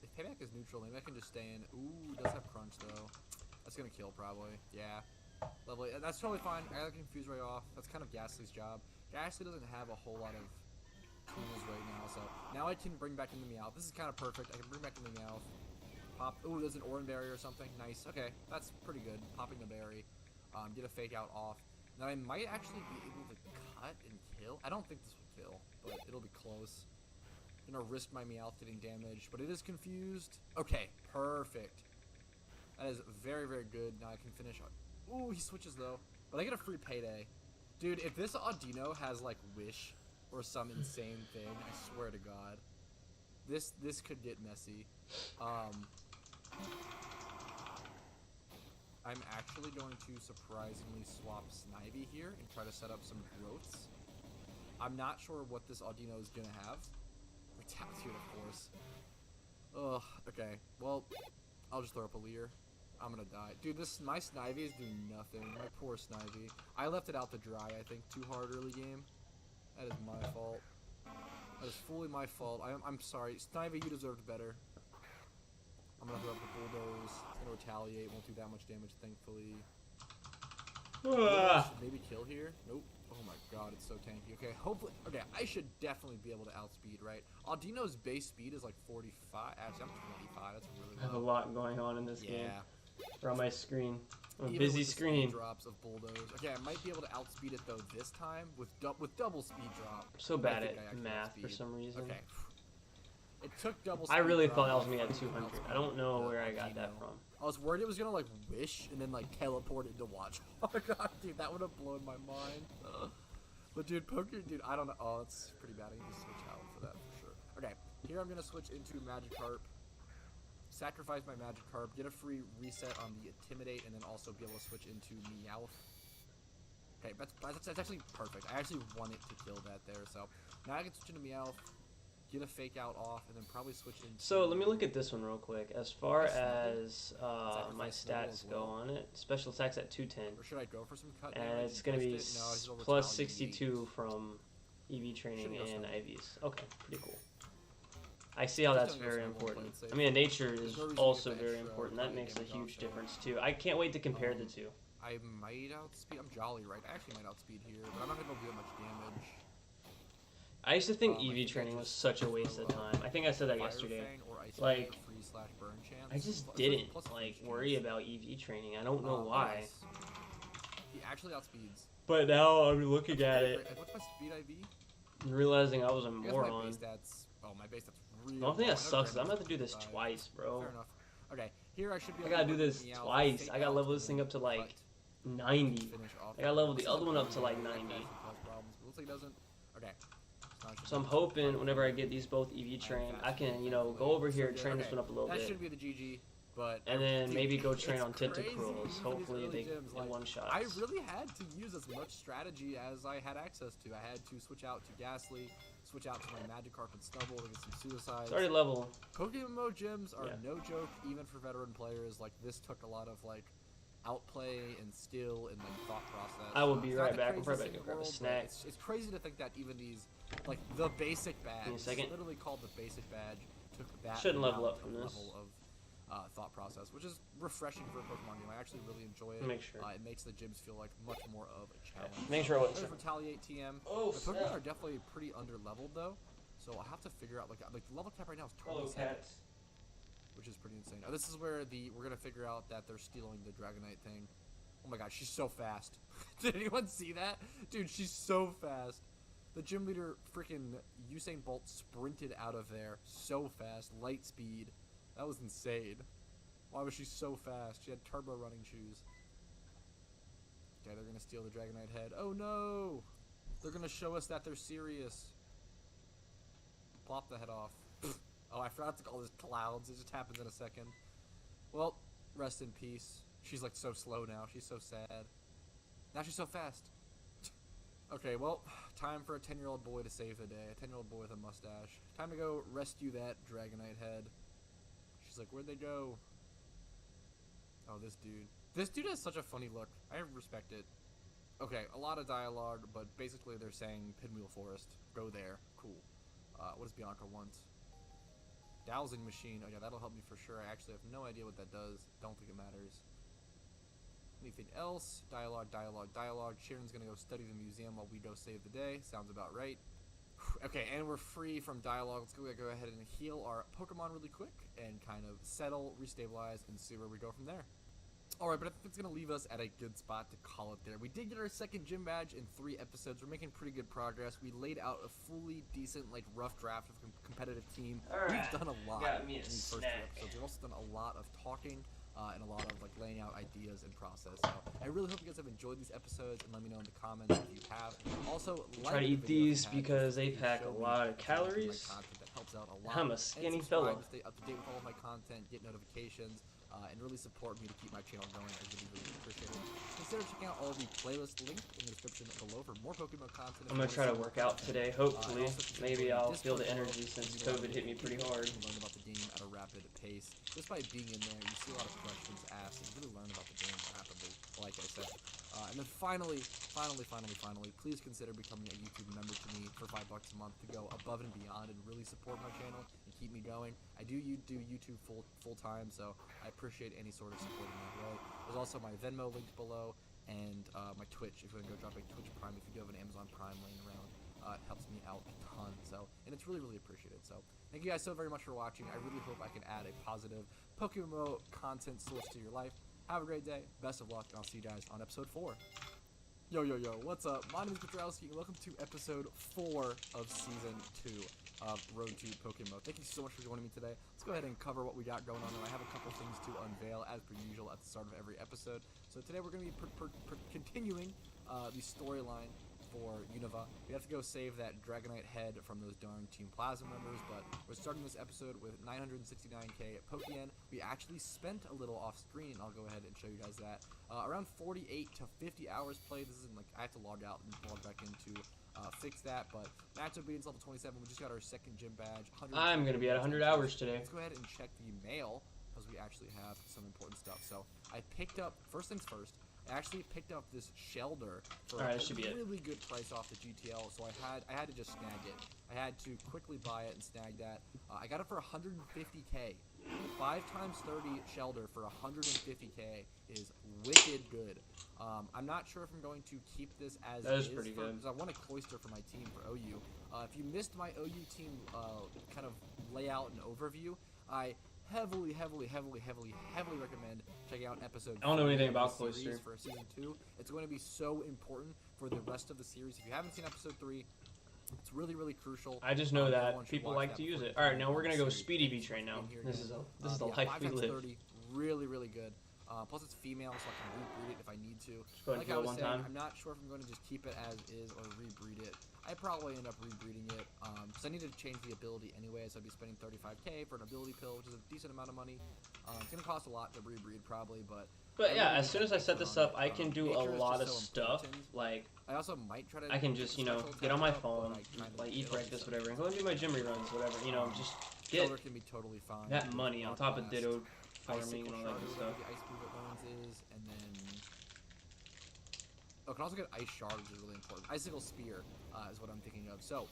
A: If Payback is neutral, maybe I can just stay in. Ooh, it does have Crunch, though. That's going to kill, probably. Yeah. Lovely. That's totally fine. I got the Confuse Ray off. That's kind of Ghastly's job. Ghastly doesn't have a whole lot of tools right now, so now I can bring back in the Meowth. This is kind of perfect. I can bring back in the Meowth. Pop. Ooh, there's an Oran Berry or something. Nice. Okay, that's pretty good. Popping the berry. Get a Fake Out off. Now I might actually be able to cut and kill. I don't think this will kill, but it'll be close. I'm gonna risk my Meowth getting damaged, but it is confused. Okay, perfect. That is very, very good. Now I can finish on... Ooh, he switches though. But I get a free payday. Dude, if this Audino has like Wish or some insane thing, I swear to God, this could get messy. I'm actually going to surprisingly swap Snivy here and try to set up some growths. I'm not sure what this Audino is going to have. Retaliate, of course. Ugh, okay. Well, I'll just throw up a Leer. I'm going to die. Dude, my Snivy is doing nothing. My poor Snivy. I left it out to dry, I think, too hard early game. That is my fault. That is fully my fault. I'm sorry. Snivy, you deserved better. I'm gonna throw up the Bulldoze. It's gonna retaliate. Won't do that much damage, thankfully. Maybe kill here. Nope. Oh my God, it's so tanky. Okay, hopefully. Okay, I should definitely be able to outspeed, right? Audino's base speed is like 45. Actually, I'm 25. That's really low.
B: I have a lot going on in this game. On my screen. A
A: Even
B: busy
A: with the
B: screen.
A: Speed drops of Bulldoze. Okay, I might be able to outspeed it though this time with double speed drop.
B: I'm so bad at math for some reason.
A: Okay. It took double speed
B: I really
A: drop.
B: thought I was gonna get 200. I don't know where I got that from.
A: I was worried it was gonna like Wish and then like teleport into Watch. Oh my God, dude, that would have blown my mind. But dude, dude, I don't know. Oh, it's pretty bad. I need to switch out for that for sure. Okay, here I'm gonna switch into Magikarp. Sacrifice my Magikarp, get a free reset on the Intimidate, and then also be able to switch into Meowth. Okay, that's actually perfect. I actually wanted to kill that there, so now I can switch into Meowth, get a Fake Out off, and then probably switch into...
B: So let me look at this one real quick. As far as my stats go on it, special attacks at 210.
A: Or should I go for some cut
B: and
A: damage?
B: it's going to be plus 62 from EV training and IVs. Okay, pretty cool. I see how that's very important. I mean, nature is also very important. That makes a huge difference too. I can't wait to compare the two.
A: I might outspeed. I'm Jolly, right? I actually might outspeed here, but I'm not going to do much damage.
B: I used to think EV training was such a waste of time. I think I said that yesterday. Like, I just didn't like worry about EV training. I don't know why.
A: He actually outspeeds.
B: But now I'm looking at it,
A: What's my speed IV?
B: and realizing I was a moron.
A: My base stats. Oh, my base stats.
B: The only thing that sucks is I'm gonna have to do this twice, bro.
A: Fair enough. Okay, here I should be.
B: I gotta do this twice. I gotta level this thing up to like 90. I gotta level the other one up to like 90.
A: Looks like it doesn't. Okay.
B: So I'm hoping whenever I get these both EV trained, I can, you know, go over here and train this one up a little bit.
A: That should be the GG. But
B: and then maybe go train on Tentacruels. Hopefully they get one shot.
A: I really had to use as much strategy as I had access to. I had to switch out to Ghastly, switch out to my Magikarp and Stubble to get some suicides.
B: It's already level.
A: PokeMMO gyms are no joke, even for veteran players. Like, this took a lot of like outplay and skill and like thought process.
B: I will be right back. I'm probably gonna grab a snack.
A: It's crazy to think that even these, like the basic badge, it's literally called the basic badge, took that
B: shouldn't level up from this
A: level of thought process, which is refreshing for a Pokemon game. I actually really enjoy it.
B: Make sure.
A: It makes the gyms feel like much more of a challenge.
B: Make sure
A: There's Retaliate TM. Oh, the Pokemon are definitely pretty under-leveled though, so I'll have to figure out like the level cap right now is 27, which is pretty insane. Now, this is where we're gonna figure out that they're stealing the Dragonite thing. Oh my God, she's so fast. Did anyone see that? Dude, she's so fast. The gym leader freaking Usain Bolt sprinted out of there so fast, light speed. That was insane. Why was she so fast? She had turbo running shoes. Okay, they're gonna steal the Dragonite head. Oh no! They're gonna show us that they're serious. Plop the head off. Oh, I forgot to call this clouds. It just happens in a second. Well, rest in peace. She's like so slow now. She's so sad. Now she's so fast. Okay, well, time for a 10-year-old boy to save the day. A 10-year-old boy with a mustache. Time to go rescue that Dragonite head. She's like, where'd they go? Oh, this dude. This dude has such a funny look. I respect it. Okay, a lot of dialogue, but basically they're saying Pinwheel Forest. Go there. Cool. What does Bianca want? Dowsing machine. Oh yeah, that'll help me for sure. I actually have no idea what that does. Don't think it matters. Anything else? Dialogue, dialogue, dialogue. Sharon's gonna go study the museum while we go save the day. Sounds about right. Okay, and we're free from dialogue. Let's go ahead and heal our Pokemon really quick and kind of settle, restabilize, and see where we go from there. Alright, but I think it's going to leave us at a good spot to call it there. We did get our second gym badge in 3 episodes. We're making pretty good progress. We laid out a fully decent, like, rough draft of a competitive team. We've done a lot in these first 3 episodes. We've also done a lot of talking and a lot of, like, laying out ideas and process. So I really hope you guys have enjoyed these episodes, and let me know in the comments if you have. Also,
B: try to eat these because they pack a lot of calories.
A: That helps out a lot.
B: I'm a skinny fella.
A: To stay up to date with all of my content, get notifications, and really support me to keep my channel going. I really, really appreciate it. Consider checking out all the playlists linked in the description below for more PokeMMO content.
B: I'm gonna try to work out today, hopefully. Maybe I'll feel the energy since COVID hit me pretty hard.
A: Learn about the game at a rapid pace. Just by being in there, you see a lot of questions asked, and you really learn about the game rapidly, like I said. And then finally, please consider becoming a YouTube member to me for $5 a month to go above and beyond and really support my channel and keep me going. I do YouTube full time, so I appreciate any sort of support in that way. There's also my Venmo linked below, and my Twitch. If you want to go drop a Twitch Prime, if you do have an Amazon Prime laying around, it helps me out a ton. So, and it's really, really appreciated. So, thank you guys so very much for watching. I really hope I can add a positive PokeMMO content source to your life. Have a great day. Best of luck, and I'll see you guys on episode 4. Yo, what's up? My name is Petrowski, and welcome to episode 4 of season 2 of Road to PokeMMO. Thank you so much for joining me today. Let's go ahead and cover what we got going on. And I have a couple things to unveil, as per usual, at the start of every episode. So today we're going to be continuing the storyline for Unova. We have to go save that Dragonite head from those darn Team Plasma members, but we're starting this episode with 969k Pokeyen. We actually spent a little off screen. I'll go ahead and show you guys that. Around 48 to 50 hours played. This is like, I have to log out and log back in to fix that, but max obedience level 27. We just got our second gym badge.
B: I'm going to be at 100 hours today.
A: Let's go ahead and check the mail, because we actually have some important stuff. So I picked up, first things first, I actually picked up this Shelder for a really good price off the GTL, so I had to just snag it. I had to quickly buy it and snag that. I got it for 150k. 5 times 30 Shelder for 150k is wicked good. I'm not sure if I'm going to keep this as
B: that is pretty good.
A: Because I want a Cloyster for my team for OU. If you missed my OU team kind of layout and overview, I heavily recommend checking out episode.
B: I don't know anything about Cloyster
A: for season 2. It's going to be so important for the rest of the series. If you haven't seen episode 3, it's really, really crucial.
B: I just know that people like to use it. All right, now we're gonna go Speedy V-Train now. This is the life we live.
A: 30, really good. Plus it's female, so I can rebreed it if I need to.
B: Like I was saying,
A: I'm not sure if I'm going to just keep it as is or rebreed it. I probably end up rebreeding it, because I need to change the ability anyway, so I'd be spending 35k for an ability pill, which is a decent amount of money. It's going to cost a lot to rebreed probably, but
B: yeah, as soon as I set this up, I can do a lot of stuff, like,
A: I also might try to,
B: I can just, you know, get on my phone, like, eat breakfast, whatever, and go and do my gym reruns, whatever, you know, just get
A: can be totally fine.
B: that money on top of Ditto farming and all that good stuff.
A: The ice move at Reruns is, and then can also get Ice Shard, which is really important. Icicle Spear is what I'm thinking of. So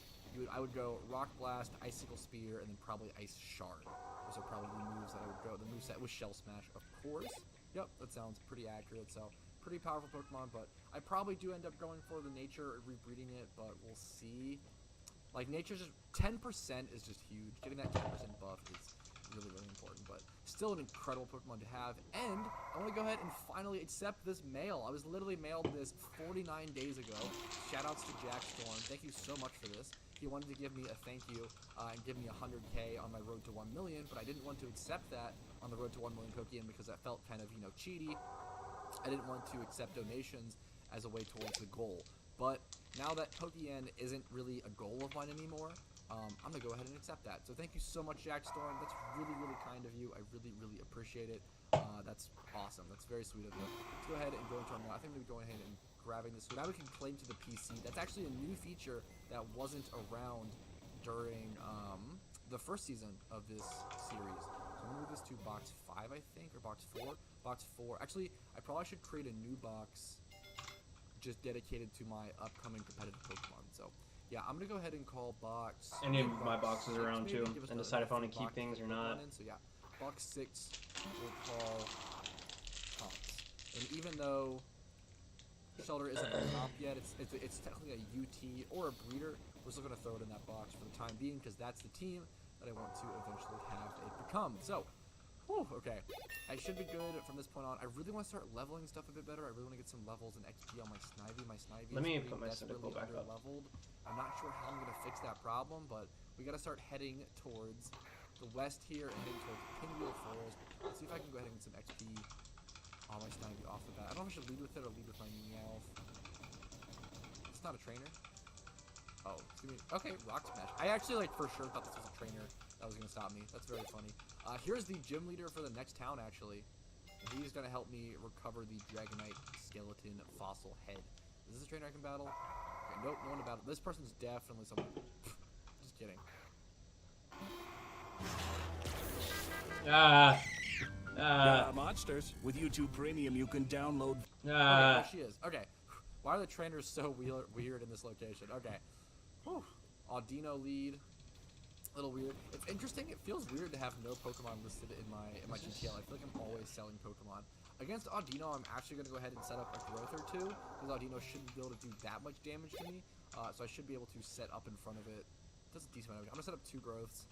A: I would go Rock Blast, Icicle Spear, and then probably Ice Shard. Those are probably the moves that I would go. The moveset was Shell Smash, of course. Yep, that sounds pretty accurate. So pretty powerful Pokemon, but I probably do end up going for the Nature, rebreeding it, but we'll see. Like, Nature's just 10% is just huge. Getting that 10% buff is really important, but still an incredible Pokemon to have. And I want to go ahead and finally accept this mail. I was literally mailed this 49 days ago. Shoutouts to Jack Storm. Thank you so much for this. He wanted to give me a thank you and give me 100k on my road to 1 million, but I didn't want to accept that on the road to 1 million Pokeyen because that felt kind of, you know, cheaty. I didn't want to accept donations as a way towards the goal. But now that Pokeyen isn't really a goal of mine anymore, I'm going to go ahead and accept that. So thank you so much, Jack Storm. That's really kind of you. I really appreciate it. That's awesome. That's very sweet of you. Let's go ahead and go into our mail. I think we're going to go ahead and grabbing this. So now we can claim to the PC. That's actually a new feature that wasn't around during the first season of this series. So I'm going to move this to box 5, I think, or box 4. Box 4. Actually, I probably should create a new box just dedicated to my upcoming competitive Pokemon. So yeah, I'm gonna go ahead and call box.
B: Any of my boxes around too, and decide if I want to keep things or not.
A: So yeah, box 6 we'll call Comps. And even though Shelter isn't a comp yet, it's technically a UT or a breeder. We're still gonna throw it in that box for the time being because that's the team that I want to eventually have it become. So Whew, okay. I should be good from this point on. I really want to start leveling stuff a bit better. I really want to get some levels and XP on my Snivy. My Snivy
B: Let me
A: is
B: put my Cyndaquil back up.
A: leveled. I'm not sure how I'm going to fix that problem, but we got to start heading towards the west here and heading towards Pinwheel Forest. Let's see if I can go ahead and get some XP on my Snivy off the bat. I don't know if I should lead with it or lead with my Meowth. It's not a trainer. Oh, excuse me. Okay, Rock Smash. I actually, like, for sure thought this was a trainer that was going to stop me. That's very funny. Here's the gym leader for the next town, actually. He's going to help me recover the Dragonite Skeleton Fossil Head. Is this a trainer I can battle? Okay, nope, no one to battle. This person's definitely someone. Just kidding.
E: Monsters. With YouTube Premium, you can download.
A: Okay, there she is. Okay. Why are the trainers so weird in this location? Okay. Whew. Audino lead. A little weird. It's interesting. It feels weird to have no Pokemon listed in my GTL. I feel like I'm always selling Pokemon. Against Audino, I'm actually going to go ahead and set up a growth or two, because Audino shouldn't be able to do that much damage to me. So I should be able to set up in front of it. That's a decent amount of damage. I'm going to set up 2 growths.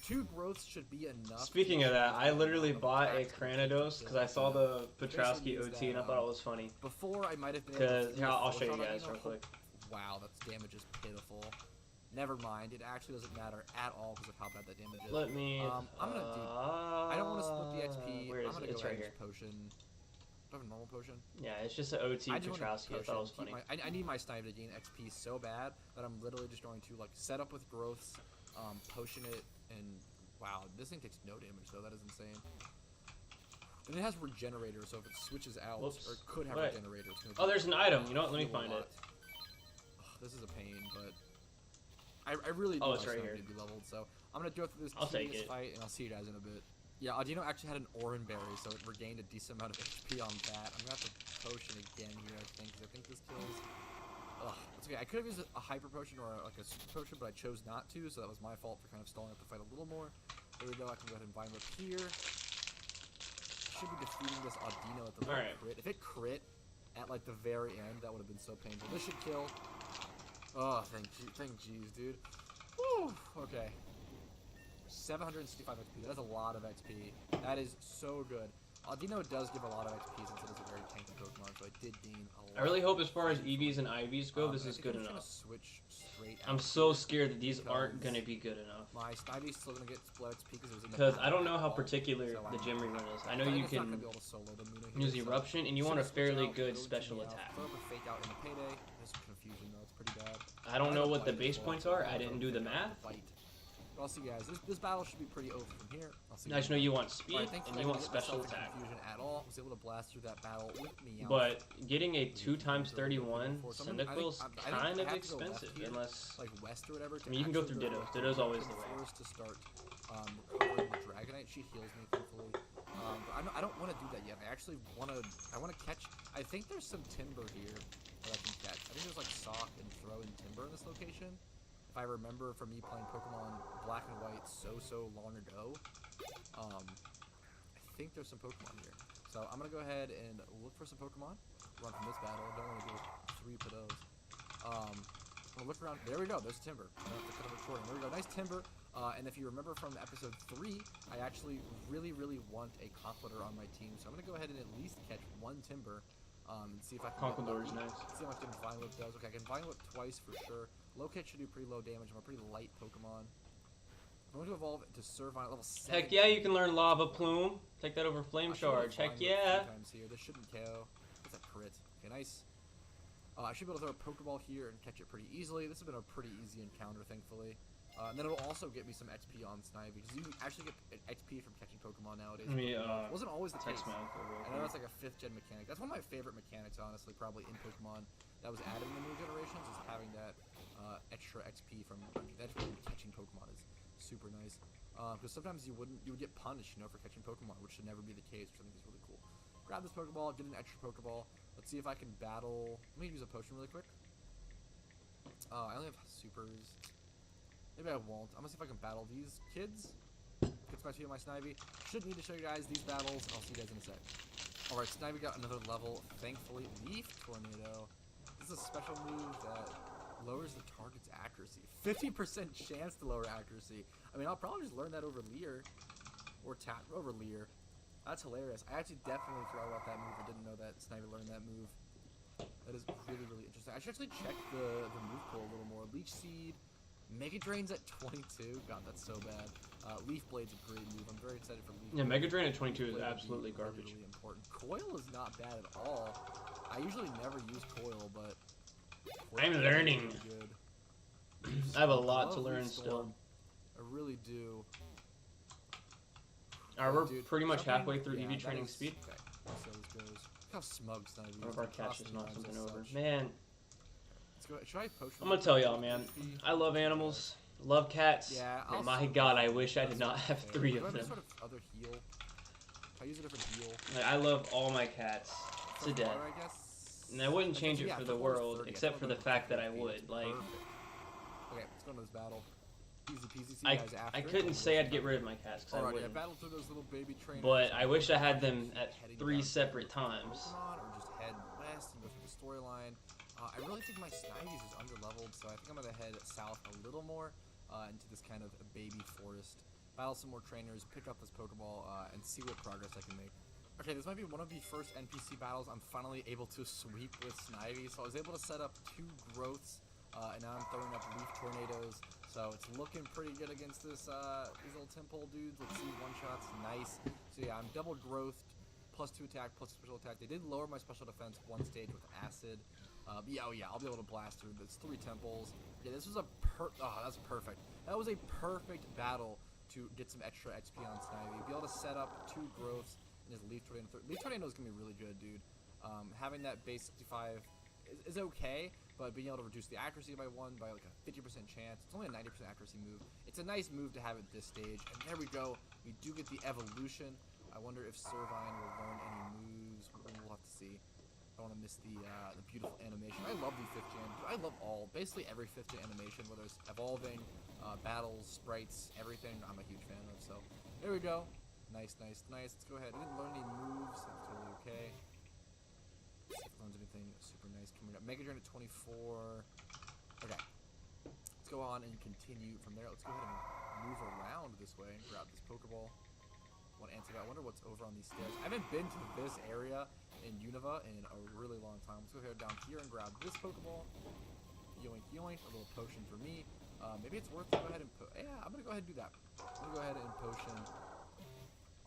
A: 2 growths should be enough.
B: Speaking of that, I literally bought a Cranidos because I saw the Petrowski OT and I thought it was funny.
A: Before I might have been able to...
B: Here, I'll show you guys real quick.
A: Wow, that damage is pitiful. Never mind, it actually doesn't matter at all because of how bad that damage is.
B: Let me...
A: I'm gonna do... I don't want to split the XP.
B: Where is
A: I'm gonna
B: it? It's
A: go
B: right here.
A: Potion. Do I have a normal potion?
B: Yeah, it's just an OT Petrowski. I thought it was funny.
A: I need my Snipe to gain XP so bad that I'm literally just going to like set up with growths, potion it, and wow, this thing takes no damage though. That is insane. And it has regenerator, so if it switches out, or it could have regenerator. It's gonna
B: there's an item. You know what? Let me find it.
A: This is a pain, but I really do want Snipe to be leveled, so I'm gonna go through this tedious fight, and I'll see you guys in a bit. Yeah, Audino actually had an Oran Berry, so it regained a decent amount of HP on that. I'm gonna have to potion again here, I think, because I think this kills. Ugh, it's okay. I could have used a hyper potion or like a super potion, but I chose not to, so that was my fault for kind of stalling up the fight a little more. There we go. I can go ahead and Vine Whip here. Should be defeating this Audino at the crit. If it crit at like the very end, that would have been so painful. This should kill. Oh, thank jeez, dude. Woo. Okay. 765 XP. That is a lot of XP. That is so good. Audino does give a lot of XP since it is a very tanky Pokemon, so I did gain a lot.
B: I really hope as far as EVs and IVs go, this is good enough.
A: Switch straight
B: I'm so scared that these aren't going to be good enough.
A: My Snivy's still going to get low XP
B: because I don't know how particular the gym rerun is. I know you can use Eruption, and you want a fairly good special attack. I don't know what the base points are. I didn't do the math.
A: I'll see you guys. This battle should be pretty over from here.
B: I just know you want speed and you want special attack.
A: At all. I was able to blast through that battle with me.
B: But getting a 2x31 Cyndaquil's kind of expensive, unless
A: like west or whatever.
B: I mean, you can go through Ditto. Ditto's always the way.
A: Forced to start recovering the Dragonite. She heals me thankfully. But I don't want to do that yet. I actually want to. I want to catch. I think there's some Timber here that I can catch. I think there's like Sock and Throw and Timber in this location. If I remember from me playing Pokemon Black and White so long ago, I think there's some Pokemon here. So I'm gonna go ahead and look for some Pokemon. Run from this battle. I don't want to do 3 for those. I'm gonna look around. There we go. There's Timber. I don't have to cut a recording. There we go. Nice Timber. And if you remember from episode 3, I actually really want a Conkeldurr on my team. So I'm gonna go ahead and at least catch 1 Timber. And see if I can
B: Conkeldurr is nice.
A: See how much damage Vine Whip does. Okay, I can Vine Whip twice for sure. Low-Kit should do pretty low damage. I'm a pretty light Pokemon. I'm going to evolve to Servine at level 7.
B: Heck yeah, you can learn Lava Plume. Take that over Flame Charge. Heck yeah.
A: Here. This shouldn't KO. What's that crit? Okay, nice. I should be able to throw a Pokeball here and catch it pretty easily. This has been a pretty easy encounter, thankfully. And then it'll also get me some XP on Snivy, because you actually get XP from catching Pokemon nowadays.
B: It
A: wasn't always the case. I know it's like a 5th gen mechanic. That's one of my favorite mechanics, honestly, probably in Pokemon that was added in the new generations, is having that extra XP from catching Pokemon is super nice. Because sometimes you would get punished, for catching Pokemon, which should never be the case, which I think is really cool. Grab this Pokeball, get an extra Pokeball. Let's see if I can battle. Let me use a potion really quick. I only have supers. Maybe I won't. I'm gonna see if I can battle these kids. Gets my speed on my Snivy. Should need to show you guys these battles. I'll see you guys in a sec. Alright, Snivy got another level, thankfully. Leaf Tornado. This is a special move that lowers the target's accuracy. 50% chance to lower accuracy. I mean, I'll probably just learn that over Leer. or tap over Leer. That's hilarious. I actually definitely forgot about that move. I didn't know that Snivy learned that move. That is really, really interesting. I should actually check the move pool a little more. Leech Seed, Mega Drain's at 22. God, that's so bad. Leaf Blade's a great move. I'm very excited for Leaf Blade.
B: Yeah, Mega Drain at 22 is absolutely garbage.
A: Really important. Coil is not bad at all. I usually never use Coil, but
B: I'm learning.
A: Really good.
B: I have a lot to learn still.
A: I really do.
B: Alright, we're pretty much halfway through EV training speed.
A: Okay. So this goes. Look how smug Snivy is.
B: One of our cats just knocked something over. Man.
A: Let's go. Should I poach?
B: I'm gonna tell y'all, man. I love animals. Love cats.
A: Yeah.
B: And my God, I wish I did not have 3 of them.
A: Sort of other heal. Can I use a different heal?
B: Like, I love all my cats to death.
A: I guess.
B: And I wouldn't change it for the world, except for the fact that I would. Like.
A: Okay, let's go into this battle. Easy peasy. See you guys after.
B: I couldn't say I'd get rid of my cats because I wouldn't.
A: Yeah, battle through those little baby trainers.
B: But I wish I had them at 3 separate times.
A: Or just head west and go through the storyline. I really think my Snivies is underleveled, so I think I'm gonna head south a little more into this kind of baby forest. Battle some more trainers, pick up this Pokeball, and see what progress I can make. Okay, this might be one of the first NPC battles I'm finally able to sweep with Snivy. So I was able to set up 2 growths, and now I'm throwing up Leaf Tornadoes. So it's looking pretty good against this these little Temple dudes. Let's see, one-shots, nice. So yeah, I'm double growthed, +2 attack, +2 special attack. They did lower my special defense 1 stage with Acid. Yeah, I'll be able to blast through. That's 3 Temples. Yeah, this was a that's perfect. That was a perfect battle to get some extra XP on Snivy. Be able to set up 2 growths and his Leaf Tornado. Leaf Tornado is gonna be really good, dude. Having that base 65 is okay, but being able to reduce the accuracy by 1 by like a 50% chance. It's only a 90% accuracy move. It's a nice move to have at this stage. And there we go. We do get the evolution. I wonder if Servine will learn any moves. We'll have to see. I don't want to miss the beautiful animation. I love the 5th gen. I love basically every 5th gen animation, whether it's evolving, battles, sprites, everything. I'm a huge fan of. So there we go. Nice. Let's go ahead. I didn't learn any moves. That's totally okay. Let's see if it learns anything super nice coming up. Mega Drain at 24. Okay. Let's go on and continue from there. Let's go ahead and move around this way and grab this Pokeball. I wonder what's over on these stairs. I haven't been to this area in Unova in a really long time. Let's go ahead down here and grab this Pokeball. Yoink, yoink. A little potion for me. Maybe it's worth to go ahead and yeah, I'm gonna go ahead and do that. I'm gonna go ahead and potion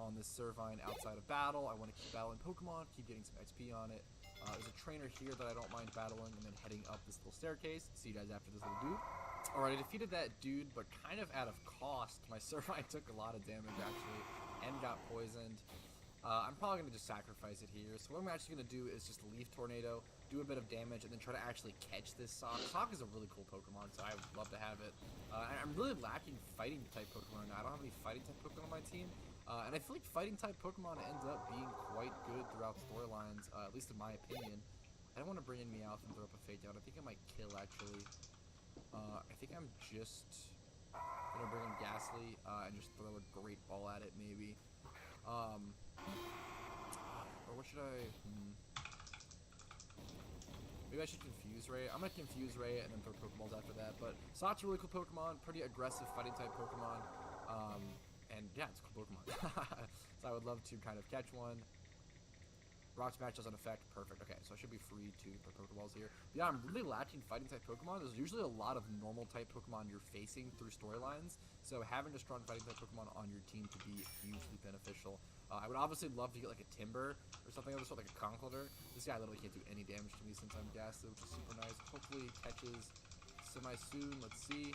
A: on this Servine outside of battle. I want to keep battling Pokemon, keep getting some XP on it. There's a trainer here that I don't mind battling, and then heading up this little staircase. See you guys after this little dude. Alright, I defeated that dude, but kind of out of cost. My Servine took a lot of damage, actually, and got poisoned. I'm probably going to just sacrifice it here. So what I'm actually going to do is just Leaf Tornado, do a bit of damage, and then try to actually catch this Sock. Sock is a really cool Pokemon, so I would love to have it. I'm really lacking fighting-type Pokemon now. I don't have any fighting-type Pokemon on my team. And I feel like fighting-type Pokemon ends up being quite good throughout storylines, at least in my opinion. I don't want to bring in Meowth and throw up a Fake Out. I think I might kill, actually. I think I'm just going to bring in Ghastly and just throw a Great Ball at it, maybe. Or what should I... Maybe I should Confuse Ray. I'm going to Confuse Ray and then throw Pokeballs after that. But Sock's a really cool Pokemon, pretty aggressive fighting-type Pokemon. And yeah, it's a cool Pokemon. So I would love to kind of catch one. Rock Smash doesn't affect. Perfect. Okay, so I should be free to throw Pokeballs here. But yeah, I'm really lacking fighting-type Pokemon. There's usually a lot of normal-type Pokemon you're facing through storylines. So having a strong fighting-type Pokemon on your team could be hugely beneficial. I would obviously love to get like a Timber or something of the sort, like a Conkeldurr. This guy literally can't do any damage to me since I'm gassed, which is super nice. Hopefully catches semi-soon. Let's see.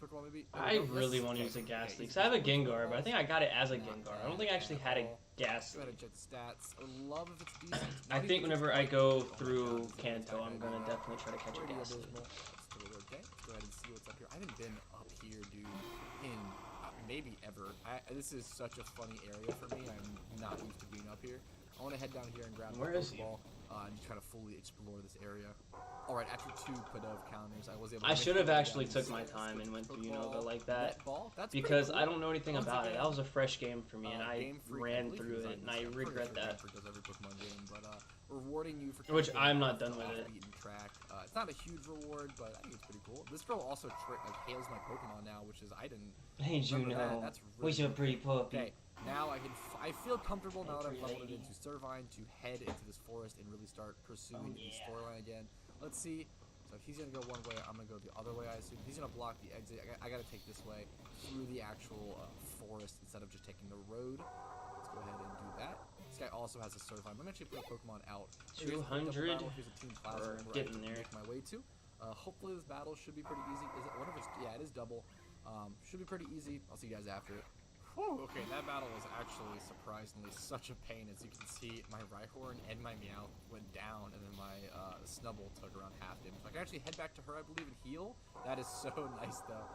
A: Pokemon maybe?
B: I really want to use a Ghastly, because I have a Gengar, but I think I got it as a Gengar. I don't think I actually had a Ghastly.
A: Go ahead and check the stats. I would love if it's decent.
B: I think whenever I go through Kanto, I'm going to definitely try to catch a Ghastly.
A: Okay, let's go ahead and see what's up here. I haven't been up here, dude, in maybe ever. This is such a funny area for me. I'm not used to being up here. I want to head down here and grab the Pokeball and just try to fully explore this area. Alright, after 2 Pidove counters, I was able to...
B: I should have actually took my time and went through Unova like that, because I don't know anything about it. That was a fresh game for me, and I ran through it, and I regret that.
A: Rewarding you for
B: which I'm not done with it.
A: Track. It's It's not a huge reward, but I think it's pretty cool. This girl also hails my Pokemon now, which is I didn't.
B: Hey Juno,
A: that's really
B: what's your pretty puppy?
A: Okay, now I feel comfortable now that I've leveled it into Servine to head into this forest and really start pursuing the storyline again. Let's see. So if he's gonna go one way, I'm gonna go the other way. I assume he's gonna block the exit. I gotta take this way through the actual forest instead of just taking the road. Let's go ahead and do that. This guy also has a Servine. I'm actually put a Pokemon out.
B: 200.
A: Here's a team plasma
B: Getting there.
A: Make my way to. Hopefully this battle should be pretty easy. Is it? Whatever. Yeah, it is double. Should be pretty easy. I'll see you guys after it. Whew, okay, that battle was actually surprisingly such a pain. As you can see, my Rhyhorn and my Meowth went down, and then my Snubbull took around half damage. I can actually head back to her, I believe, and heal. That is so nice, though.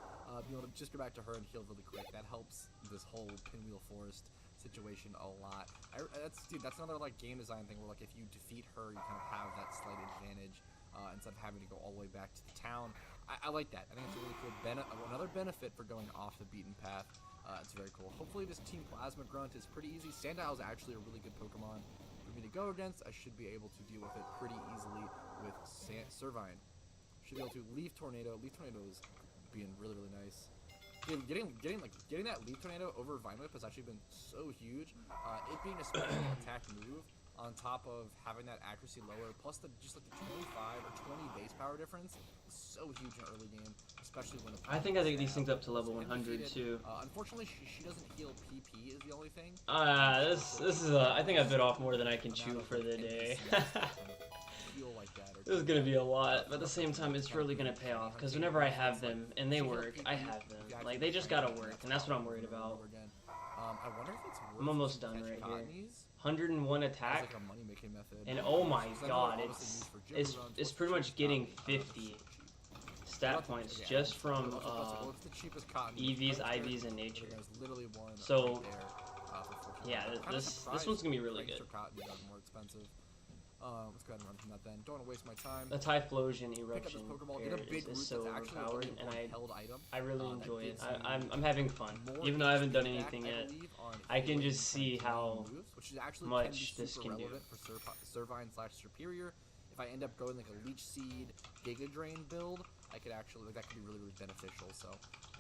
A: Being able to just go back to her and heal really quick. That helps this whole Pinwheel Forest situation a lot. Dude, that's another like game design thing where like if you defeat her, you kind of have that slight advantage instead of having to go all the way back to the town. I like that. I think it's a really cool another benefit for going off the beaten path. It's very cool. Hopefully this Team Plasma Grunt is pretty easy. Sandile is actually a really good Pokemon for me to go against. I should be able to deal with it pretty easily with Servine. Should be able to Leaf Tornado. Leaf Tornado is being really, really nice. Dude, getting that Leaf Tornado over Vine Whip has actually been so huge. It being a special attack move on top of having that accuracy lower, plus just like the 25 or 20 base power difference is so huge in early game, especially when
B: I think these things up to level 100 too.
A: Unfortunately, she doesn't heal PP is the only thing.
B: This is I think I bit off more than I can chew for the day. This is gonna be a lot, but at the same time, it's really gonna pay off because whenever I have them and they work, I have them. Like they just gotta work, and that's what I'm worried about.
A: I wonder if it's worth
B: I'm almost done right here. 101 attack, and oh my god, it's pretty much getting 50 stat points just from EVs, IVs, and nature. So yeah, this one's gonna be really good.
A: Let's go ahead and run from that then. Don't want to waste my time.
B: The Typhlosion eruption is so overpowered, and I really enjoy it. I'm having fun, even though I haven't done anything yet. I can just see how much this can do.
A: For Servine/Superior, if I end up going like a Leech Seed Giga Drain build, I could actually that could be really, really beneficial. So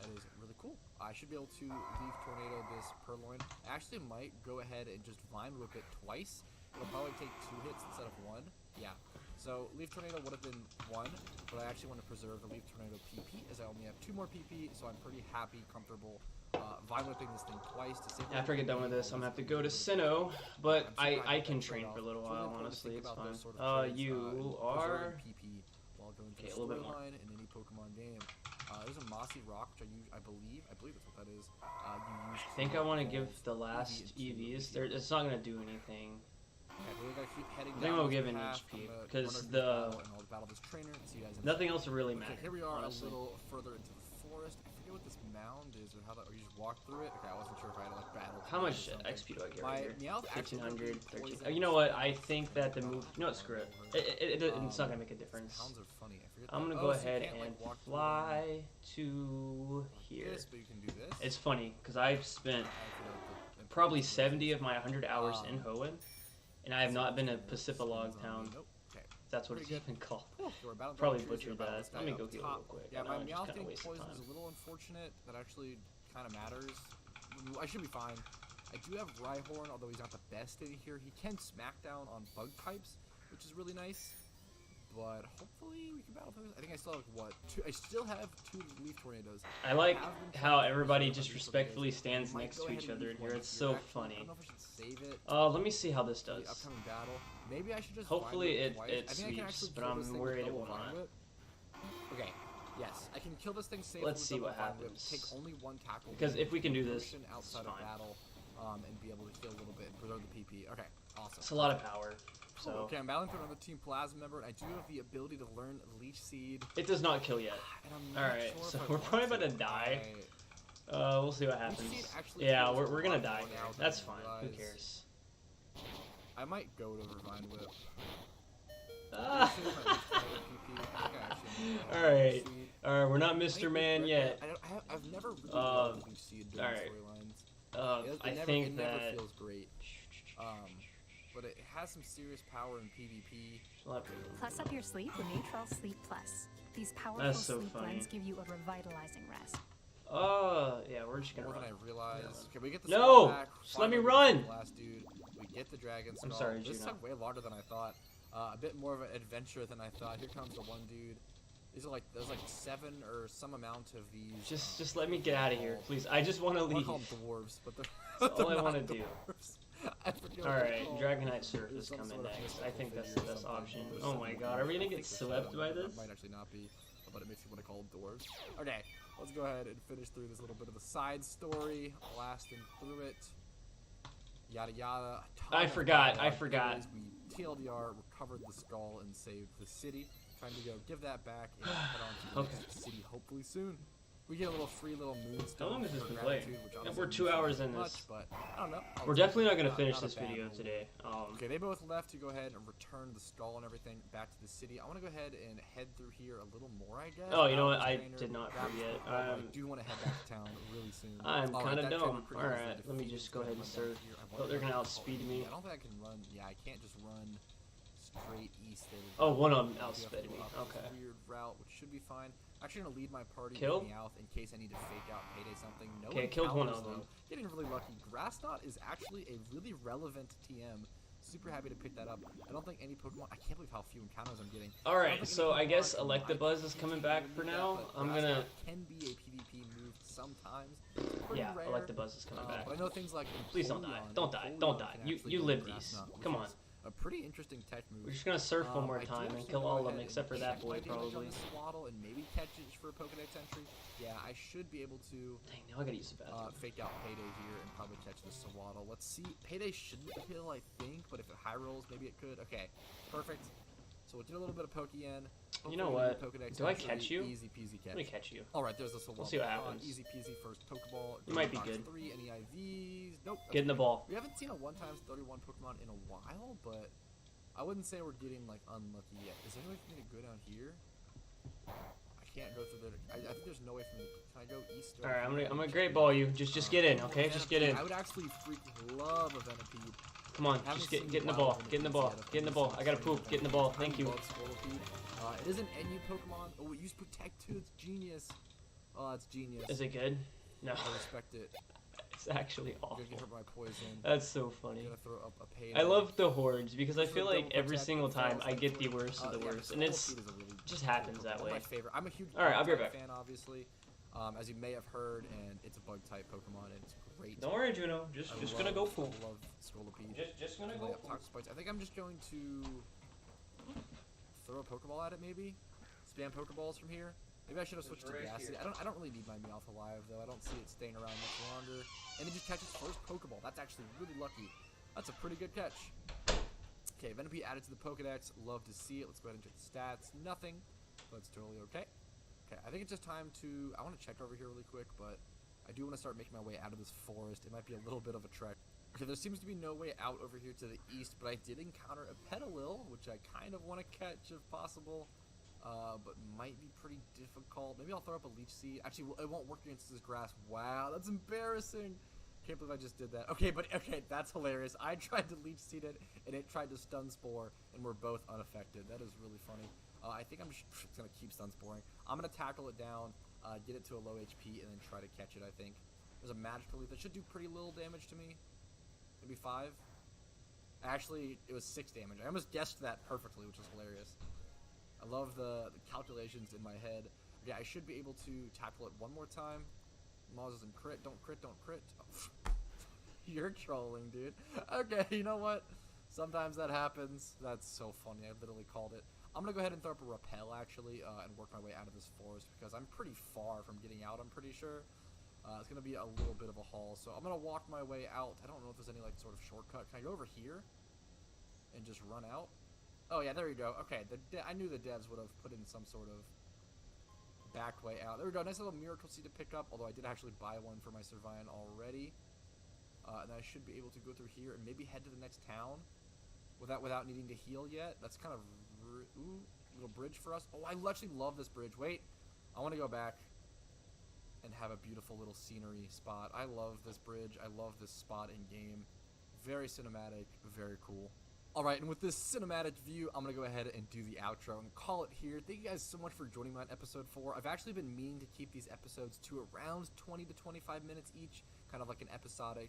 A: that is really cool. I should be able to Leaf Tornado this Purloin. I actually might go ahead and just Vine Whip it twice. It'll probably take 2 hits instead of 1. Yeah. So Leaf Tornado would have been 1, but I actually want to preserve the Leaf Tornado PP as I only have 2 more PP, so I'm pretty happy, comfortable Vine Whipping this thing twice to save.
B: After I get done with this, I'm gonna have to go to Sinnoh, but I can train for a little while. Honestly, it's fine. You are okay. A little bit more.
A: In any Pokemon game. There's a Mossy Rock, which I believe that's what that is.
B: I think I want to give the last EVs. It's not gonna do anything. I think I'll give an HP because nothing else will really matter.
A: Okay, here we are
B: honestly.
A: A little further into the forest. I forget what this mound is or how that. Or you just walk through it. Okay, I wasn't sure if I had to like battle.
B: How much XP do I get right here? 1500, 13. Oh, you know what? I think that the move. You know what? Screw it. It's not gonna make a difference.
A: Sounds are funny. I forget
B: I'm gonna go ahead and fly to here.
A: But you can do this.
B: It's funny because I've spent probably 70 of my 100 hours in Hoenn. And I have not been to Pacifalog Town. That's what it's even called. Probably butchered that. Let me go heal real quick.
A: Yeah, my Meowth getting poisoned is a little unfortunate. That actually kind of matters. I should be fine. I do have Rhyhorn, although he's not the best in here. He can smack down on bug types, which is really nice. But hopefully we can battle through this. I think I still have what? I still have 2 Leaf Tornadoes.
B: I like how everybody just respectfully stands next to each other in here. It's so funny.
A: I don't know if I should save it.
B: Let me see how this does.
A: The upcoming battle. Maybe I should just.
B: Hopefully it sweeps, but I'm worried it will not.
A: Okay. Yes, I can kill this thing safely.
B: Let's see what happens.
A: Take only 1 tackle.
B: Because if we can do this,
A: outside of battle, and be able to heal a little bit and preserve the PP. Okay, awesome.
B: It's a lot of power. So.
A: Okay, I'm battling for another Team Plasma member, and I do have the ability to learn Leech Seed.
B: It does not kill yet. Alright, so we're probably about to die. We'll see what happens. Yeah, we're gonna die here. That's fine. Who cares?
A: I might go to Vine Whip.
B: Alright. Alright, we're not Mr. Man yet.
A: I've never really loved Leech Seed during storylines.
B: I think that...
A: It never feels great. but it has some serious power in PvP.
C: Plus up your sleep with Neutral Sleep Plus. These powerful sleep blends give you a revitalizing rest.
B: Yeah, we're just gonna
A: run. More than I realized. Okay, we get the back.
B: Just let me run!
A: Last dude. We get the dragon skull.
B: I'm sorry,
A: this took way longer than I thought. A bit more of an adventure than I thought. Here comes the one dude. These are there's 7 or some amount of these.
B: Just let me get out of here, please. I just want to leave.
A: I call them dwarves, but
B: that's all I want to do. Alright,
A: called.
B: Dragonite Surf is coming next. I think that's the best option. Oh my god, are we gonna get swept by this?
A: Might actually not be, but it makes me want to call them dwarves. Okay, let's go ahead and finish through this little bit of a side story. Blasting through it. Yada yada.
B: I forgot.
A: We TLDR, recovered the skull, and saved the city. Trying to go give that back and head on to the city hopefully soon. We get a little free little moonstone.
B: How long has this been playing? We're 2 hours in this.
A: But I don't know.
B: We're definitely not going to finish this video today.
A: Okay, they both left to go ahead and return the skull and everything back to the city. I want to go ahead and head through here a little more, I guess.
B: Oh, you know what? I did not forget.
A: I do want to head back to town really soon.
B: I'm kind of dumb. Alright, let me just go ahead and surf. Oh, they're going to outspeed me.
A: I don't think I can run. Yeah, I can't just run straight east.
B: Oh, one of them outsped me. Okay.
A: Weird route, which should be fine. Actually, gonna lead my party
B: Kill?
A: out in case I need to fake out Payday something. No
B: okay, killed one of them.
A: Getting really lucky. Grass Knot is actually a really relevant TM. Super happy to pick that up. I don't think any Pokemon. I can't believe how few encounters I'm getting.
B: All right, so I guess Electabuzz is coming back for now. I'm gonna.
A: Can be a PvP move sometimes.
B: Yeah, Electabuzz is coming back.
A: But I know things like.
B: Please don't die. Don't die. Don't die. You live these. Come on.
A: A pretty interesting tech move.
B: We're just gonna surf one more time and kill all of them except for that boy, probably.
A: Swaddle and maybe catch it for a Pokedex entry. Yeah, I should be able to.
B: Dang, now I gotta use the bathroom.
A: Fake out Payday here and probably catch the Swaddle. Let's see. Payday shouldn't kill, I think, but if it high rolls, maybe it could. Okay, perfect. So we'll do a little bit of Pokemon.
B: You know what? Do I catch you?
A: Easy peasy catch.
B: Let me catch you.
A: All right, there's the Swaddle.
B: We'll see what happens.
A: Easy peasy first Pokeball.
B: You might be good.
A: 3 any IVs. Nope.
B: Get in the ball.
A: We haven't seen a 1x31 Pokemon in a while, but I wouldn't say we're getting unlucky yet. Is there any way for me to go down here? I can't go through there. I think there's no way for me to. Can I go east?
B: All right, I'm gonna great ball you. Just get in, okay? Just get in.
A: I would actually freaking love a Venipede.
B: Come on, just get in the ball. Get in the ball. Get in the ball. I gotta poop. Get in the ball. Thank you.
A: It is an NU Pokemon. Oh, it used Protect too. It's genius. Oh, it's genius.
B: Is it good? No.
A: I respect it.
B: It's actually awful.
A: My poison.
B: That's so funny.
A: Throw up a
B: I love the hordes because I feel like every single time I get the worst of the worst, and it's just happens that way.
A: My favorite. I'm a huge
B: I'll be right back.
A: fan, obviously. As you may have heard, and it's a bug type Pokemon, and it's great.
B: Don't worry, Juno. Just gonna go poop.
A: I love Scolipede.
B: Just gonna go poop.
A: I think I'm just going to throw a Pokeball at it, maybe. Spam Pokeballs from here. Maybe I should have switched to Ghastly. I don't really need my Meowth alive though. I don't see it staying around much longer. And it just catches first Pokeball. That's actually really lucky. That's a pretty good catch. Okay, Venipede added to the Pokedex. Love to see it. Let's go ahead and check the stats. Nothing, but it's totally okay. Okay, I think it's just time to. I want to check over here really quick, but I do want to start making my way out of this forest. It might be a little bit of a trek. Okay, there seems to be no way out over here to the east, but I did encounter a Petalil, which I kind of want to catch if possible. But might be pretty difficult. Maybe I'll throw up a Leech Seed. Actually, it won't work against this grass. Wow, that's embarrassing. Can't believe I just did that. Okay, that's hilarious. I tried to Leech Seed it, and it tried to Stun Spore, and we're both unaffected. That is really funny. I think I'm just gonna keep Stun Sporing. I'm gonna tackle it down, get it to a low HP, and then try to catch it. I think there's a Magical Leaf that should do pretty little damage to me. Maybe 5. Actually, it was 6 damage. I almost guessed that perfectly, which is hilarious. I love the calculations in my head. Okay, I should be able to tackle it one more time. Moz doesn't crit. Don't crit. Don't crit. Oh. You're trolling, dude. Okay, you know what? Sometimes that happens. That's so funny. I literally called it. I'm going to go ahead and throw up a Repel, actually, and work my way out of this forest because I'm pretty far from getting out, I'm pretty sure. It's going to be a little bit of a haul. So I'm going to walk my way out. I don't know if there's any, sort of shortcut. Can I go over here and just run out? Oh, yeah, there you go. Okay, I knew the devs would have put in some sort of back way out. There we go. Nice little Miracle Seed to pick up, although I did actually buy one for my Servine already. And I should be able to go through here and maybe head to the next town without needing to heal yet. That's kind of... Ooh, little bridge for us. Oh, I actually love this bridge. Wait, I want to go back and have a beautiful little scenery spot. I love this bridge. I love this spot in game. very cinematic, very cool. Alright, and with this cinematic view, I'm going to go ahead and do the outro and call it here. Thank you guys so much for joining me on episode 4. I've actually been meaning to keep these episodes to around 20 to 25 minutes each, kind of like an episodic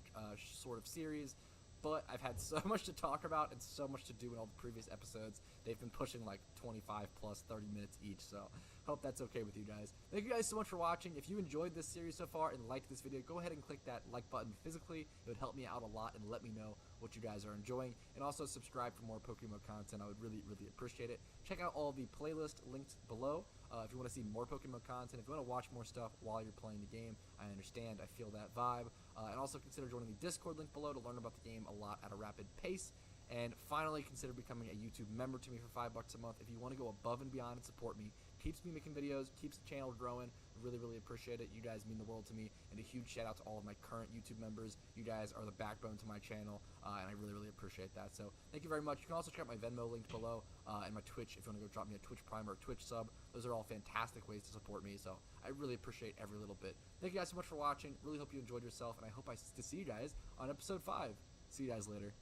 A: sort of series. But I've had so much to talk about and so much to do in all the previous episodes. They've been pushing like 25 plus 30 minutes each, so hope that's okay with you guys. Thank you guys so much for watching. If you enjoyed this series so far and liked this video, go ahead and click that like button physically. It would help me out a lot and let me know what you guys are enjoying. And also subscribe for more PokeMMO content. I would really, really appreciate it. Check out all the playlist linked below if you want to see more PokeMMO content. If you want to watch more stuff while you're playing the game, I understand. I feel that vibe. And also consider joining the Discord link below to learn about the game a lot at a rapid pace. And finally, consider becoming a YouTube member to me for $5 a month. If you want to go above and beyond and support me, keeps me making videos, keeps the channel growing. Really, really appreciate it. You guys mean the world to me. And a huge shout out to all of my current YouTube members. You guys are the backbone to my channel, and I really, really appreciate that. So thank you very much. You can also check out my Venmo linked below and my Twitch if you want to go drop me a Twitch Prime or a Twitch sub. Those are all fantastic ways to support me, so I really appreciate every little bit. Thank you guys so much for watching. Really hope you enjoyed yourself, and I hope to see you guys on episode 5. See you guys later.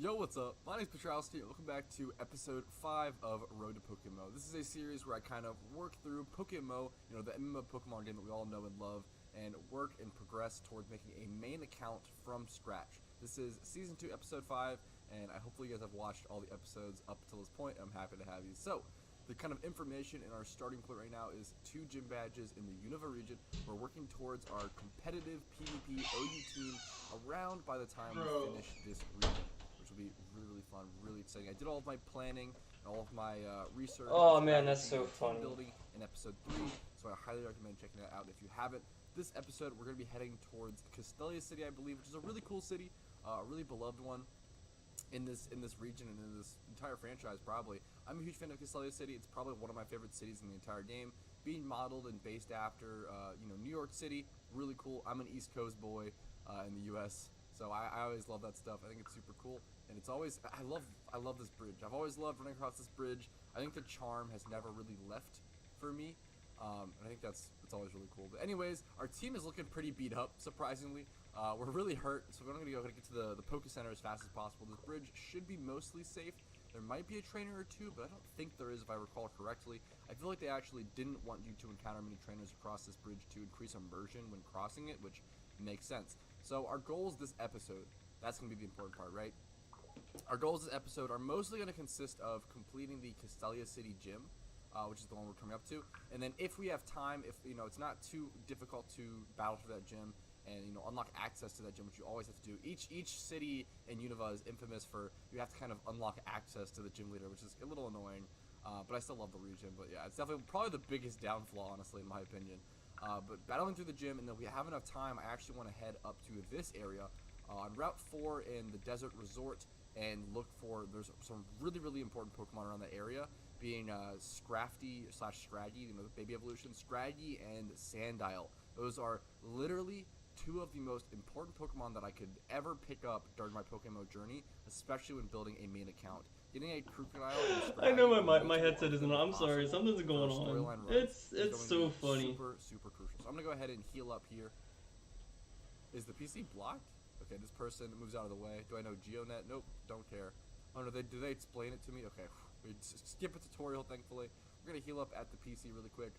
A: Yo, what's up? My name's Petrowski. Welcome back to episode 5 of Road to PokeMMO. This is a series where I kind of work through PokeMMO, you know, the MMO Pokemon game that we all know and love, and work and progress towards making a main account from scratch. This is Season 2, Episode 5, and I hopefully you guys have watched all the episodes up until this point. I'm happy to have you. So, the kind of information in our starting point right now is 2 gym badges in the Unova region. We're working towards our competitive PvP OU team around by the time we finish this region. Will be really, really fun, really exciting. I did all of my planning, all of my research.
B: Oh man, that's so fun.
A: Building in episode 3, so I highly recommend checking that out if you haven't. This episode, we're going to be heading towards Castelia City, I believe, which is a really cool city, a really beloved one in this region and in this entire franchise, probably. I'm a huge fan of Castelia City. It's probably one of my favorite cities in the entire game. Being modeled and based after, New York City, really cool. I'm an East Coast boy in the U.S., so I always love that stuff. I think it's super cool. And it's always, I love this bridge. I've always loved running across this bridge. I think the charm has never really left for me. And I think it's always really cool. But anyways, our team is looking pretty beat up, surprisingly. We're really hurt, so we're going to go ahead and get to the Poke Center as fast as possible. This bridge should be mostly safe. There might be a trainer or two, but I don't think there is if I recall correctly. I feel like they actually didn't want you to encounter many trainers across this bridge to increase immersion when crossing it, which makes sense. So our goals this episode, that's going to be the important part, right? Our goals this episode are mostly going to consist of completing the Castelia City gym, which is the one we're coming up to. And then if we have time, if it's not too difficult to battle for that gym and unlock access to that gym, which you always have to do. Each city in Unova is infamous for you have to kind of unlock access to the gym leader, which is a little annoying. But I still love the region. But yeah, it's definitely probably the biggest downfall, honestly, in my opinion. But battling through the gym, and then if we have enough time, I actually want to head up to this area on Route 4 in the Desert Resort and look for, there's some really, really important Pokemon around that area, being Scrafty/Scraggy, the baby evolution, Scraggy and Sandile. Those are literally 2 of the most important Pokemon that I could ever pick up during my PokeMMO journey, especially when building a main account. Getting a Crocodile and Scraggy,
B: I know my headset isn't on. I'm sorry, something's going on. It's so funny.
A: Super, super crucial. So I'm going to go ahead and heal up here. Is the PC blocked? Okay, this person moves out of the way. Do I know GeoNet? Nope, don't care. Oh no, do they explain it to me? Okay, we skip a tutorial, thankfully. We're going to heal up at the PC really quick.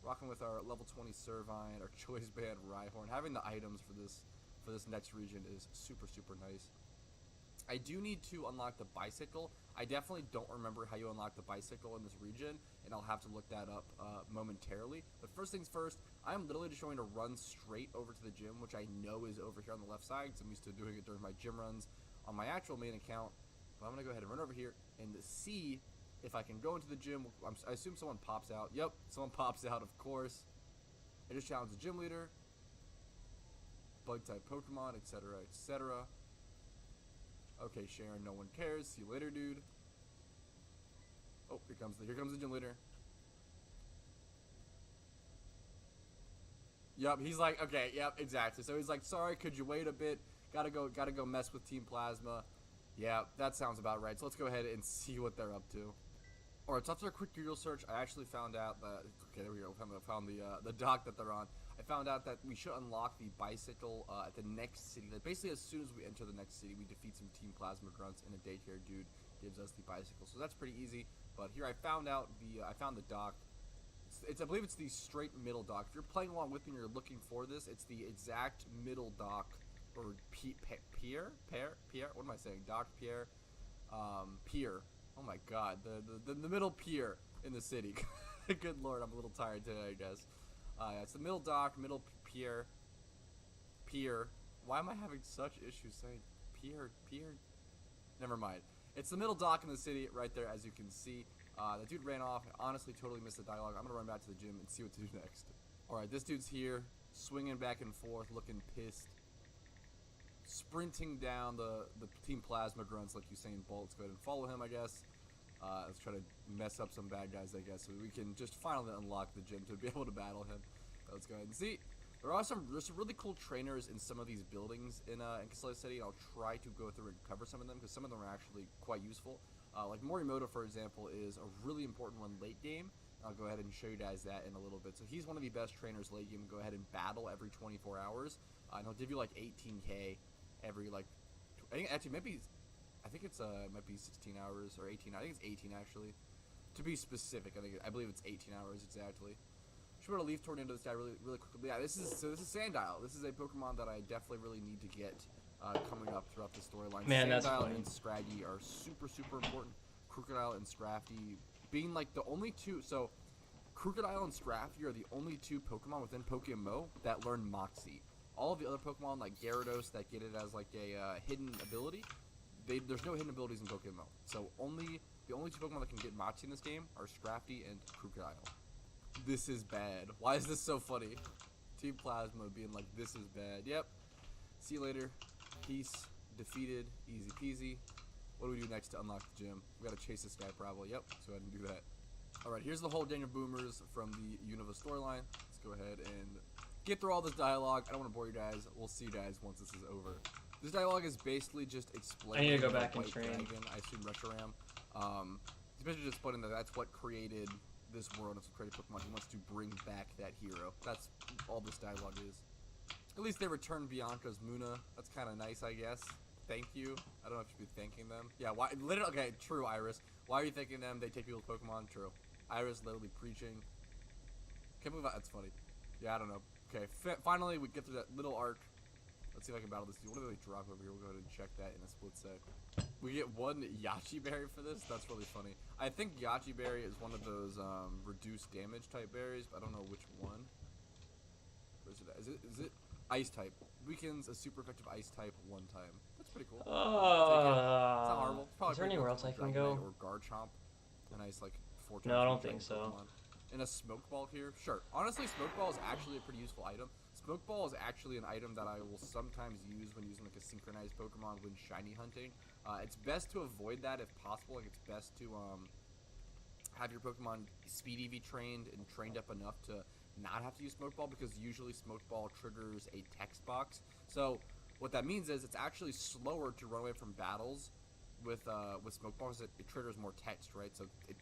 A: Rocking with our level 20 Servine, our Choice Band Rhyhorn. Having the items for this next region is super, super nice. I do need to unlock the bicycle. I definitely don't remember how you unlock the bicycle in this region, and I'll have to look that up momentarily. But first things first, I'm literally just going to run straight over to the gym, which I know is over here on the left side, because I'm used to doing it during my gym runs on my actual main account. But I'm going to go ahead and run over here and see if I can go into the gym. I assume someone pops out. Yep, someone pops out, of course. I just challenged the gym leader, bug-type Pokemon, etc., etc. Okay, Sharon, no one cares. See you later, dude. Oh, here comes the gym leader. Yep, he's like, okay, yep, exactly. So he's like, sorry, could you wait a bit? Gotta go mess with Team Plasma. Yeah, that sounds about right. So let's go ahead and see what they're up to. Alright, so after a quick Google search, I actually found out that, okay, there we go, found the dock that they're on. I found out that we should unlock the bicycle at the next city. Like, basically, as soon as we enter the next city, we defeat some Team Plasma Grunts, and a daycare dude gives us the bicycle. So that's pretty easy. But here I found out I found the dock. I believe it's the straight middle dock. If you're playing along with me and you're looking for this, it's the exact middle dock, or pier? What am I saying? Dock, pier, pier. Oh my god, the middle pier in the city. Good lord, I'm a little tired today, I guess. Yeah, it's the middle dock, middle pier. Why am I having such issues saying pier? Never mind. It's the middle dock in the city, right there, as you can see. The dude ran off. I honestly totally missed the dialogue. I'm gonna run back to the gym and see what to do next. Alright, this dude's here, swinging back and forth, looking pissed. Sprinting down the Team Plasma Grunts like Usain Bolt. Let's go ahead and follow him, I guess. Let's try to mess up some bad guys, I guess, so we can just finally unlock the gym to be able to battle him. Let's go ahead and see. There's some really cool trainers in some of these buildings in Castello City, and I'll try to go through and cover some of them, because some of them are actually quite useful. Like Morimoto, for example, is a really important one late game. I'll go ahead and show you guys that in a little bit. So he's one of the best trainers late game. Go ahead and battle every 24 hours. And he'll give you like 18k every like, I think actually maybe, I think it's might be 16 hours or 18. I think it's 18 actually. To be specific, I believe it's 18 hours exactly. Should be able to leaf toward into this guy really quickly. Yeah, this is Sandile. This is a Pokemon that I definitely really need to get coming up throughout the storyline.
B: Man, that's
A: Sandile
B: funny.
A: and Scraggy are super important. Crocodile and Scrafty being like the only two. So Crocodile and Scrafty are the only two Pokemon within PokeMMO that learn Moxie. All of the other Pokemon like Gyarados that get it as like a hidden ability, there's no hidden abilities in PokeMMO. So the only two Pokemon that can get Moxie in this game are Scrafty and Crocodile. This is bad. Why is this so funny? Team Plasma being like, this is bad. Yep. See you later. Peace. Defeated. Easy peasy. What do we do next to unlock the gym? We gotta chase this guy probably. Yep. Let's go ahead and do that. Alright, here's the whole Daniel Boomers from the Unova storyline. Let's go ahead and get through all this dialogue. I don't want to bore you guys. We'll see you guys once this is over. This dialogue is basically just explaining.
B: I need to go back and train.
A: Dragon, I assume Reshiram. It's basically just explaining that that's what created this world. It's what created Pokemon. He wants to bring back that hero. That's all this dialogue is. At least they returned Bianca's Muna. That's kind of nice, I guess. Thank you. I don't know if you should be thanking them. Yeah, why? Literally, okay, true, Iris. Why are you thanking them? They take people's Pokemon. True. Iris literally preaching. Can't believe that's funny. Yeah, I don't know. Okay, finally we get through that little arc. Let's see if I can battle this dude. What do they drop over here? We'll go ahead and check that in a split sec. We get one Yachi Berry for this. That's really funny. I think Yachi Berry is one of those reduced damage type berries, but I don't know which one. Where is it at? Is it ice type? Weakens a super effective ice type one time. That's pretty cool. It's not horrible. It's
B: is there anywhere else I can go?
A: Or Garchomp. A nice like 4 times.
B: No, I don't think so.
A: And a Smoke Ball here? Sure. Honestly, Smoke Ball is actually a pretty useful item. Smoke Ball is actually an item that I will sometimes use when using like a synchronized Pokemon when shiny hunting. It's best to avoid that if possible. Like it's best to have your Pokemon Speed EV trained and trained up enough to not have to use Smoke Ball, because usually Smoke Ball triggers a text box. So what that means is it's actually slower to run away from battles with Smoke Ball, because it triggers more text, right? So it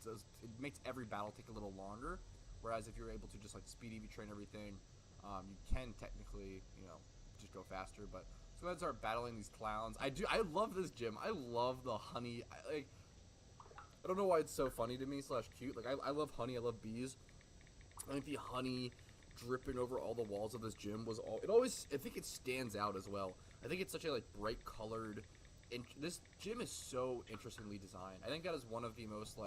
A: makes every battle take a little longer. Whereas if you're able to just like Speed EV train everything, you can technically, you know, just go faster. But so let's start battling these clowns. I love this gym. I love the honey. I don't know why it's so funny to me / cute. Like I love honey. I love bees. I think the honey dripping over all the walls of this gym was I think it stands out as well. I think it's such a like bright colored, and this gym is so interestingly designed. I think that is one of the most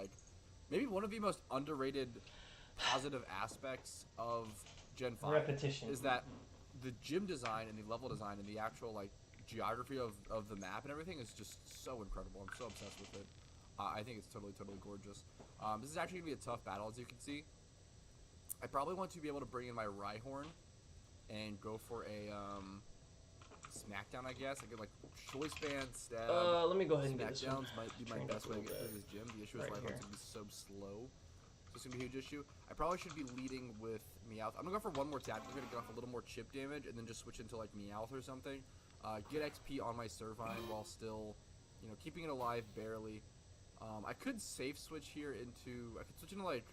A: maybe one of the most underrated positive aspects of Gen 5
B: repetition
A: is that the gym design and the level design and the actual like geography of the map and everything is just so incredible. I'm so obsessed with it. I think it's totally gorgeous. This is actually gonna be a tough battle, as you can see. I probably want to be able to bring in my Rhyhorn and go for a Smackdown, I guess. I could like Choice Band, Stab.
B: Let me go ahead and get this one.
A: Smackdowns might be my best way to get through this gym. The issue is Rhyhorn's gonna be so slow. So it's gonna be a huge issue. I probably should be leading with Meowth. I'm gonna go for one more tactic. I'm gonna get off a little more chip damage and then just switch into like Meowth or something. Get XP on my Servine while still, you know, keeping it alive barely. I could safe switch here into... I could switch into, like...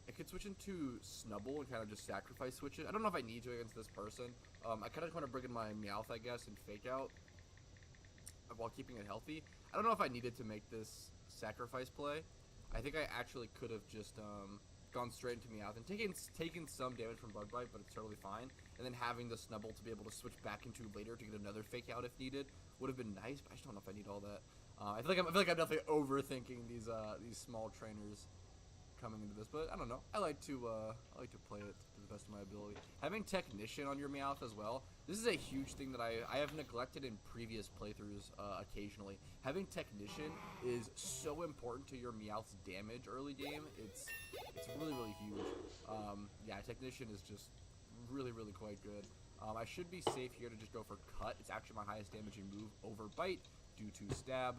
A: I could switch into Snubbull and kind of just sacrifice switch it. I don't know if I need to against this person. I kind of want to bring in my Meowth, I guess, and Fake Out while keeping it healthy. I don't know if I needed to make this sacrifice play. I think I actually could have just gone straight into Meowth and taken some damage from Bug Bite, but it's totally fine. And then having the Snubbull to be able to switch back into later to get another Fake Out if needed would have been nice, but I just don't know if I need all that. I feel like I'm definitely overthinking these small trainers coming into this, but I don't know. I like to play it to the best of my ability. Having Technician on your Meowth as well. This is a huge thing that I have neglected in previous playthroughs occasionally. Having Technician is so important to your Meowth's damage early game. It's really huge. Yeah, Technician is just really quite good. I should be safe here to just go for Cut. It's actually my highest damaging move over Bite due to Stab.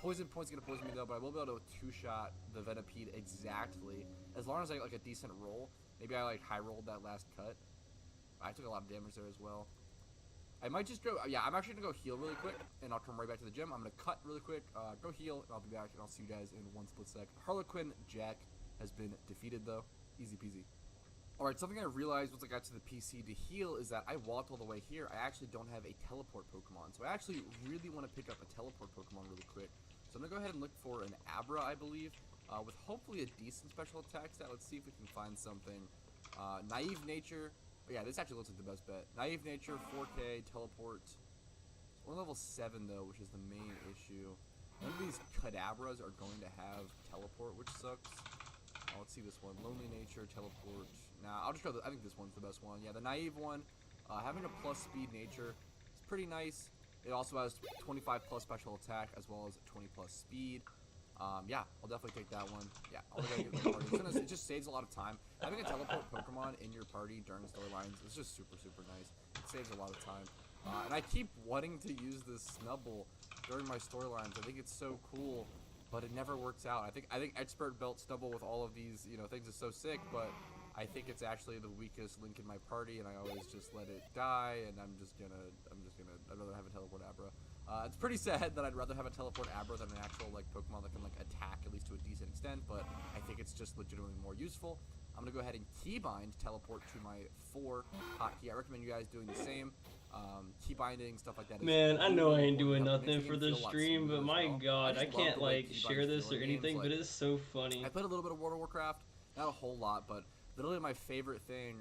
A: Poison Point's gonna poison me though, but I will be able to two-shot the Venipede exactly, as long as I get like a decent roll. Maybe I like high-rolled that last cut. I took a lot of damage there as well. I might just go, yeah, I'm actually gonna go heal really quick, and I'll come right back to the gym. I'm gonna cut really quick, go heal, and I'll be back, and I'll see you guys in one split sec. Harlequin Jack has been defeated though, easy peasy. Alright, something I realized once I got to the PC to heal is that I walked all the way here. I actually don't have a teleport Pokemon, so I actually really want to pick up a teleport Pokemon really quick. So I'm going to go ahead and look for an Abra, I believe, with hopefully a decent special attack stat. Let's see if we can find something. Naive Nature. Oh, yeah, this actually looks like the best bet. Naive Nature, 4K, teleport. We're level 7, though, which is the main issue. None of these Kadabras are going to have teleport, which sucks. Let's see this one. Lonely Nature, teleport. Nah, I'll just go. I think this one's the best one. Yeah, the Naive one. Having a plus speed nature is pretty nice. It also has 25 plus special attack as well as 20 plus speed. Yeah, I'll definitely take that one. Yeah, I'll get the party. It just saves a lot of time. Having a teleport Pokemon in your party during storylines is just super nice. It saves a lot of time. And I keep wanting to use this Snubbull during my storylines. I think it's so cool, but it never works out. I think Expert Belt Snubbull with all of these, things is so sick, but I think it's actually the weakest link in my party, and I always just let it die, and I'd rather have a teleport Abra. It's pretty sad that I'd rather have a teleport Abra than an actual, Pokemon that can, attack at least to a decent extent, but I think it's just legitimately more useful. I'm gonna go ahead and Keybind teleport to my 4 hotkey. I recommend you guys doing the same. Keybinding, stuff like that.
B: Man, I know I ain't doing nothing for the stream, but my god, I can't, share this or anything, but it's so funny.
A: I played a little bit of World of Warcraft, not a whole lot, but literally my favorite thing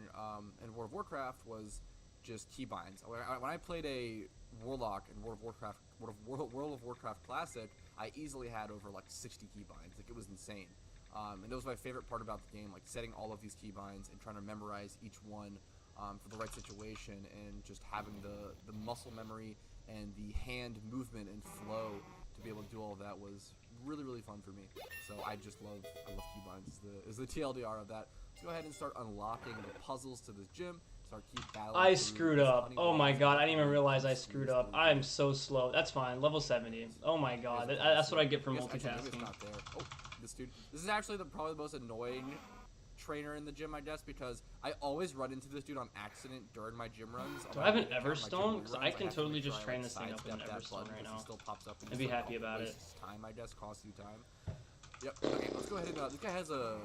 A: in World of Warcraft was just keybinds. When I played a Warlock in World of Warcraft Classic, I easily had over 60 keybinds. It was insane. And that was my favorite part about the game, setting all of these keybinds and trying to memorize each one for the right situation, and just having the muscle memory and the hand movement and flow to be able to do all of that was really fun for me. So I love keybinds is the TLDR of that. Let's go ahead and start unlocking the puzzles to this gym. Keep battling.
B: I screwed up. Oh my god, I didn't even realize I screwed up. I'm so slow. That's fine. Level 70. Oh my god, that's what I get for multitasking.
A: Not there. Oh, this dude. This is actually probably the most annoying trainer in the gym, I guess, because I always run into this dude on accident during my gym runs.
B: Do I have an Everstone? Because I can totally just train this thing up with an Everstone right now. I'd be happy about it.
A: Time, I guess, costs you time. Yep. Okay, let's go ahead and this guy has a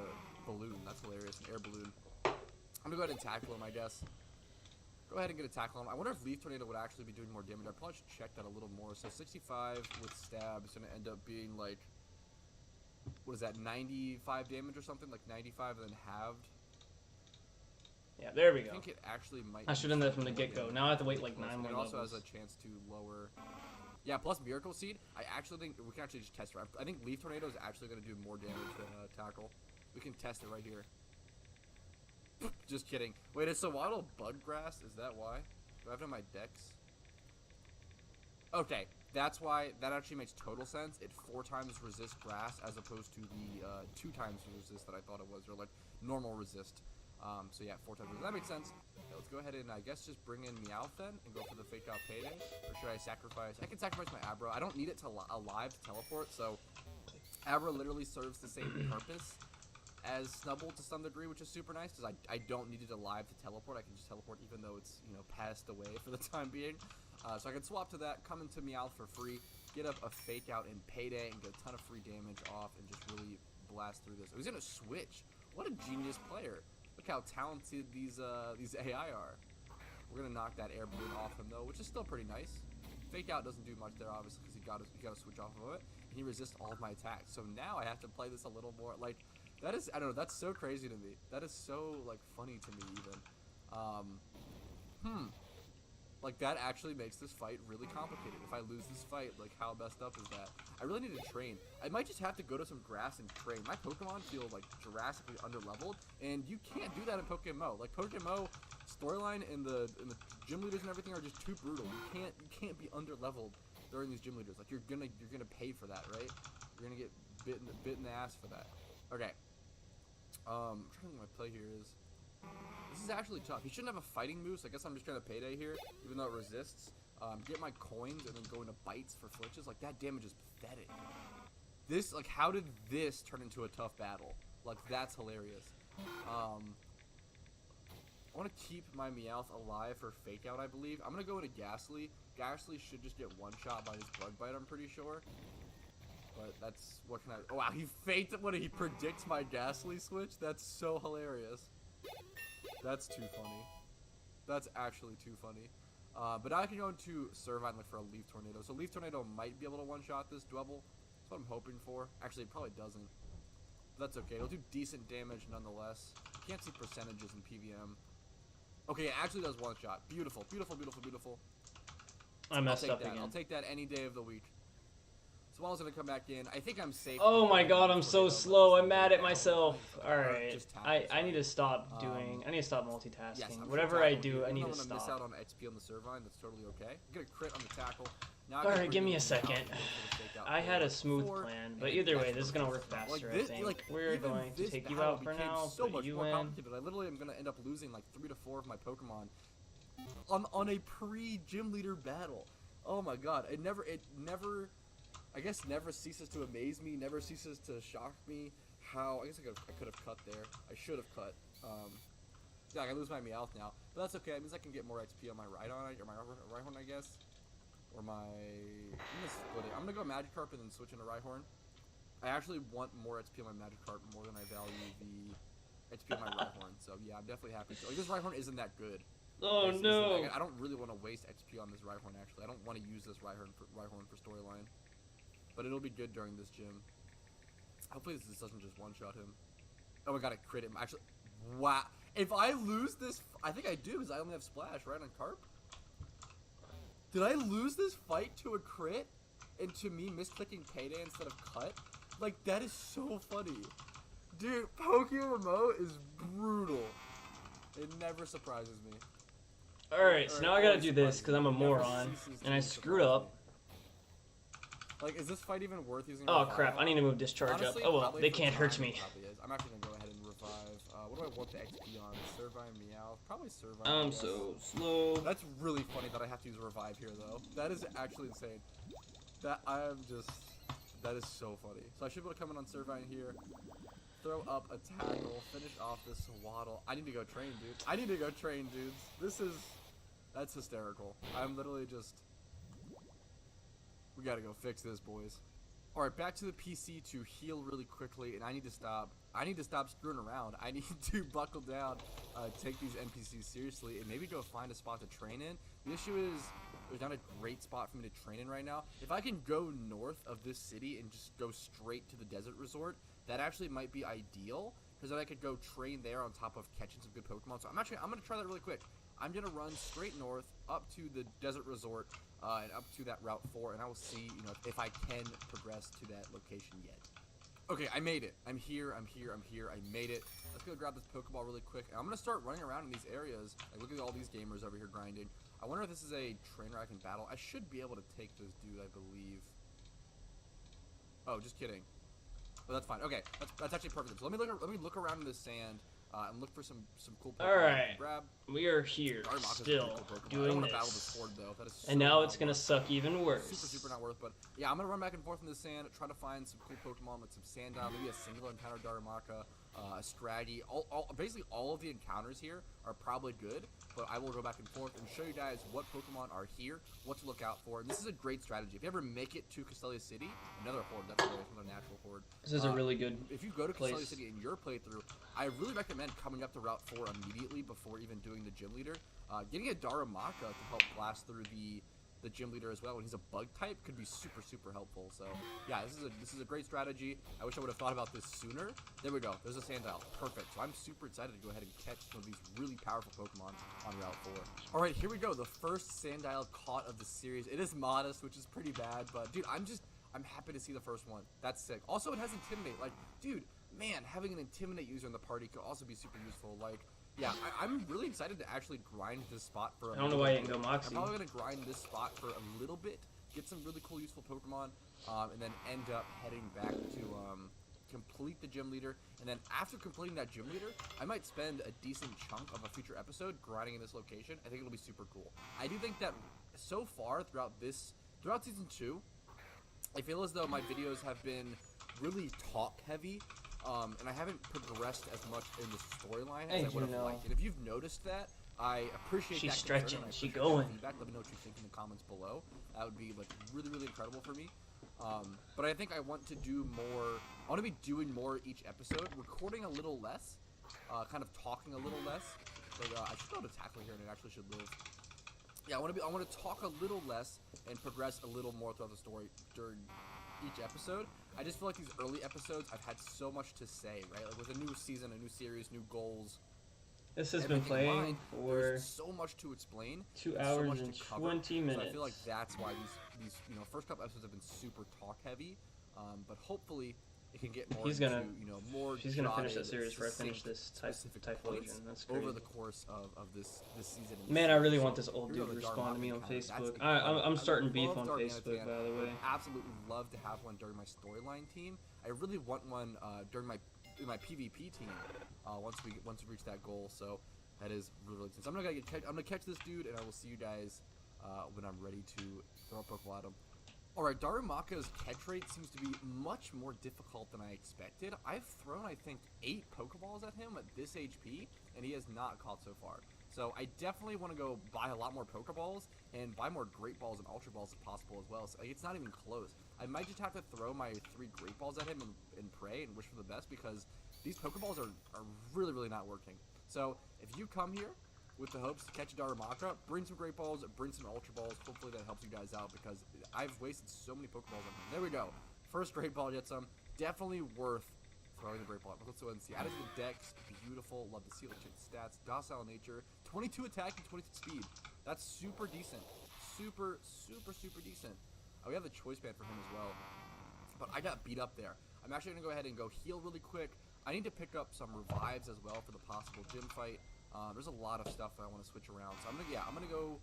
A: balloon. That's hilarious. An air balloon. I'm gonna go ahead and tackle him, I guess. Go ahead and get a tackle on him. I wonder if Leaf Tornado would actually be doing more damage. I probably should check that a little more. So 65 with stab is gonna end up being what is that, 95 damage or something? 95 and then halved.
B: Yeah, there we go.
A: I think it actually might.
B: I should have done that from the get-go. Now I have to wait 9 more levels.
A: It also has a chance to lower. Yeah, plus Miracle Seed. I actually think we can actually just test it. I think Leaf Tornado is actually going to do more damage than Tackle. We can test it right here. Just kidding. Wait, is Sawaddle Bug Grass? Is that why? Do I have it on my decks? Okay, that's why. That actually makes total sense. It 4 times resist grass as opposed to the 2 times resist that I thought it was, or normal resist. So yeah, 4 times resist. That makes sense. Okay, let's go ahead and I guess just bring in Meowth then and go for the Fake Out Payday. Or should I sacrifice? I can sacrifice my Abra. I don't need it to alive to teleport, so Abra literally serves the same purpose as Snubbull to some degree, which is super nice, because I don't need it alive to teleport. I can just teleport even though it's, passed away for the time being. So I can swap to that, come into Meowth for free, get up a fake out in Payday and get a ton of free damage off and just really blast through this. Oh, he's gonna switch. What a genius player. Look how talented these AI are. We're gonna knock that air balloon off him though, which is still pretty nice. Fake out doesn't do much there obviously because he got to switch off of it, and he resists all of my attacks. So now I have to play this a little more like that is, I don't know, that's so crazy to me. That is so like funny to me even. Like that actually makes this fight really complicated. If I lose this fight, like how messed up is that? I really need to train. I might just have to go to some grass and train. My Pokemon feel like drastically underleveled, and you can't do that in PokeMMO. Like PokeMMO storyline and the gym leaders and everything are just too brutal. You can't be underleveled during these gym leaders. Like you're gonna pay for that, right? You're gonna get bit in the ass for that. Okay. I'm trying to think what my play here is. This is actually tough. He shouldn't have a fighting move, so I guess I'm just trying to Payday here, even though it resists. Get my coins and then go into bites for flinches. Like, that damage is pathetic. This, like, how did this turn into a tough battle? Like, that's hilarious. I want to keep my Meowth alive for Fake Out, I believe. I'm going to go into Ghastly. Ghastly should just get one shot by his Bug Bite, I'm pretty sure. But that's, what can I... Oh, wow, he faked it when he predicts my Ghastly switch? That's so hilarious. That's too funny. That's actually too funny. But now I can go into Servine and look for a Leaf Tornado. So Leaf Tornado might be able to one-shot this Dwebble. That's what I'm hoping for. Actually, it probably doesn't. But that's okay. It'll do decent damage nonetheless. Can't see percentages in PVM. Okay, it actually does one-shot. Beautiful, beautiful, beautiful, beautiful.
B: I messed up again.
A: I'll take that any day of the week. Swallow's gonna come back in. I think I'm safe.
B: Oh my god, I'm so slow. I'm mad at myself. Alright. I need to stop doing... I need to stop multitasking. Yes, whatever I do, I need to stop.
A: Miss out on XP on the Servine. That's totally okay. Get a crit on the tackle.
B: Alright, give me a second. I had a smooth plan, but either way, this is gonna work faster, I think. We're going to take you out for now, put you in.
A: I literally am gonna end up losing like 3 to 4 of my Pokemon on a pre-gym leader battle. Oh my god. It never... I guess never ceases to amaze me, never ceases to shock me how... I guess I could have cut there. I should have cut. Yeah, I lose my Meowth now. But that's okay. It means I can get more XP on my Rhydon, or my Rhyhorn, I guess. Or my... I'm going to split it. I'm going to go Magikarp and then switch into Rhyhorn. I actually want more XP on my Magikarp more than I value the XP on my Rhyhorn. So yeah, I'm definitely happy. Like, this Rhyhorn isn't that good.
B: Oh no!
A: I don't really want to waste XP on this Rhyhorn, actually. I don't want to use this Rhyhorn for storyline. But it'll be good during this gym. Hopefully this doesn't just one-shot him. Oh, I gotta crit him. Actually, wow. If I lose this, I think I do, because I only have Splash, right, on Carp? Did I lose this fight to a crit? And to me misclicking Payday instead of Cut? Like, that is so funny. Dude, PokeMMO is brutal. It never surprises me.
B: Alright, so now I gotta do this, because I'm a moron. And I screwed up.
A: Like, is this fight even worth using?
B: Oh crap! I need to move Discharge
A: Honestly,
B: up. Oh well, they can't hurt me.
A: I'm actually gonna go ahead and revive. What do I want the XP on? Servine, Meowth, probably Servine.
B: I'm so slow.
A: That's really funny that I have to use Revive here, though. That is actually insane. That is so funny. So I should be able to come in on Servine here, throw up a tackle, finish off this Waddle. I need to go train, dude. I need to go train, dudes. That's hysterical. I'm literally just. We gotta go fix this, boys. Alright, back to the PC to heal really quickly, and I need to stop screwing around. I need to buckle down, take these NPCs seriously, and maybe go find a spot to train in. The issue is, there's not a great spot for me to train in right now. If I can go north of this city and just go straight to the desert resort, that actually might be ideal, because then I could go train there on top of catching some good Pokemon. So I'm gonna try that really quick. I'm gonna run straight north up to the desert resort and up to that Route 4, and I will see, if I can progress to that location yet. Okay, I made it. I'm here. I made it. Let's go grab this Pokeball really quick, and I'm gonna start running around in these areas. Like, look at all these gamers over here grinding. I wonder if this is a trainer I can battle. I should be able to take this dude, I believe. Oh, just kidding. Oh, that's fine. Okay, that's actually perfect. So let me look around in the sand. and look for some cool Pokemon
B: Alright,
A: to grab.
B: we are here still doing this.
A: Horde, though. That is so
B: and now it's going to suck even worse.
A: Super not worth, but yeah, I'm going to run back and forth in the sand, try to find some cool Pokemon like some Sandile, maybe a single encounter Darumaka, a Scraggy. Basically all of the encounters here are probably good, but I will go back and forth and show you guys what Pokemon are here, what to look out for. And this is a great strategy. If you ever make it to Castelia City, another Horde, that's another natural Horde.
B: This is a really good
A: If you go to Castelia City in your playthrough, I really recommend coming up to Route 4 immediately before even doing the gym leader. Getting a Darumaka to help blast through the gym leader as well when he's a bug type could be super helpful. So yeah, this is a great strategy. I wish I would have thought about this sooner. There we go. There's a Sandile. Perfect. So I'm super excited to go ahead and catch some of these really powerful Pokemon on Route 4. All right, here we go. The first Sandile caught of the series. It is modest, which is pretty bad, but dude, I'm happy to see the first one. That's sick. Also, it has Intimidate. Like, dude, man, having an Intimidate user in the party could also be super useful. Like, yeah, I'm really excited to actually grind this spot for a little bit.
B: I don't know why you didn't go Moxie.
A: I'm probably going to grind this spot for a little bit, get some really cool, useful Pokemon, and then end up heading back to complete the gym leader. And then after completing that gym leader, I might spend a decent chunk of a future episode grinding in this location. I think it'll be super cool. I do think that so far throughout Season 2, I feel as though my videos have been really talk-heavy. And I haven't progressed as much in the storyline as I would have liked. And if you've noticed that, I appreciate that.
B: She's stretching.
A: She's
B: going.
A: Feedback. Let me know what you think in the comments below. That would be like really incredible for me. But I think I want to do more. I want to be doing more each episode, recording a little less, kind of talking a little less. But I should be able to tackle here, and it actually should live. Yeah, I want to talk a little less and progress a little more throughout the story during each episode. I just feel like these early episodes, I've had so much to say, right? Like with a new season, a new series, new goals.
B: This has been playing for
A: so much to explain.
B: 2 hours and 20 minutes.
A: So I feel like that's why these first couple episodes have been super talk heavy. But hopefully it can get more more.
B: She's gonna finish that series before I finish this Typhlosion. That's crazy.
A: Over the course of this season.
B: Man, I really want this old dude to respond to me on Facebook. I'm starting beef on Facebook, by the way.
A: I absolutely love to have one during my storyline team. I really want one during my PvP team. Once we reach that goal. So that is really intense. I'm gonna catch this dude, and I will see you guys when I'm ready to throw a Pokeball at him. Alright, Darumaka's catch rate seems to be much more difficult than I expected. I've thrown, I think, 8 Pokeballs at him at this HP, and he has not caught so far. So I definitely want to go buy a lot more Pokeballs, and buy more Great Balls and Ultra Balls if possible as well. So it's not even close. I might just have to throw my 3 Great Balls at him and pray and wish for the best, because these Pokeballs are really not working. So if you come here with the hopes to catch a Darumaka, bring some Great Balls, bring some Ultra Balls. Hopefully that helps you guys out, because I've wasted so many Pokeballs on him. There we go. First Great Ball gets some. Definitely worth throwing the Great Ball. Let's go ahead and see. Added to the Dex. Beautiful. Love to see it. Check the stats. Docile nature. 22 attack and 22 speed. That's super decent. Super decent. Oh, we have the Choice Band for him as well. But I got beat up there. I'm actually going to go ahead and go heal really quick. I need to pick up some revives as well for the possible gym fight. There's a lot of stuff that I want to switch around. So I'm gonna go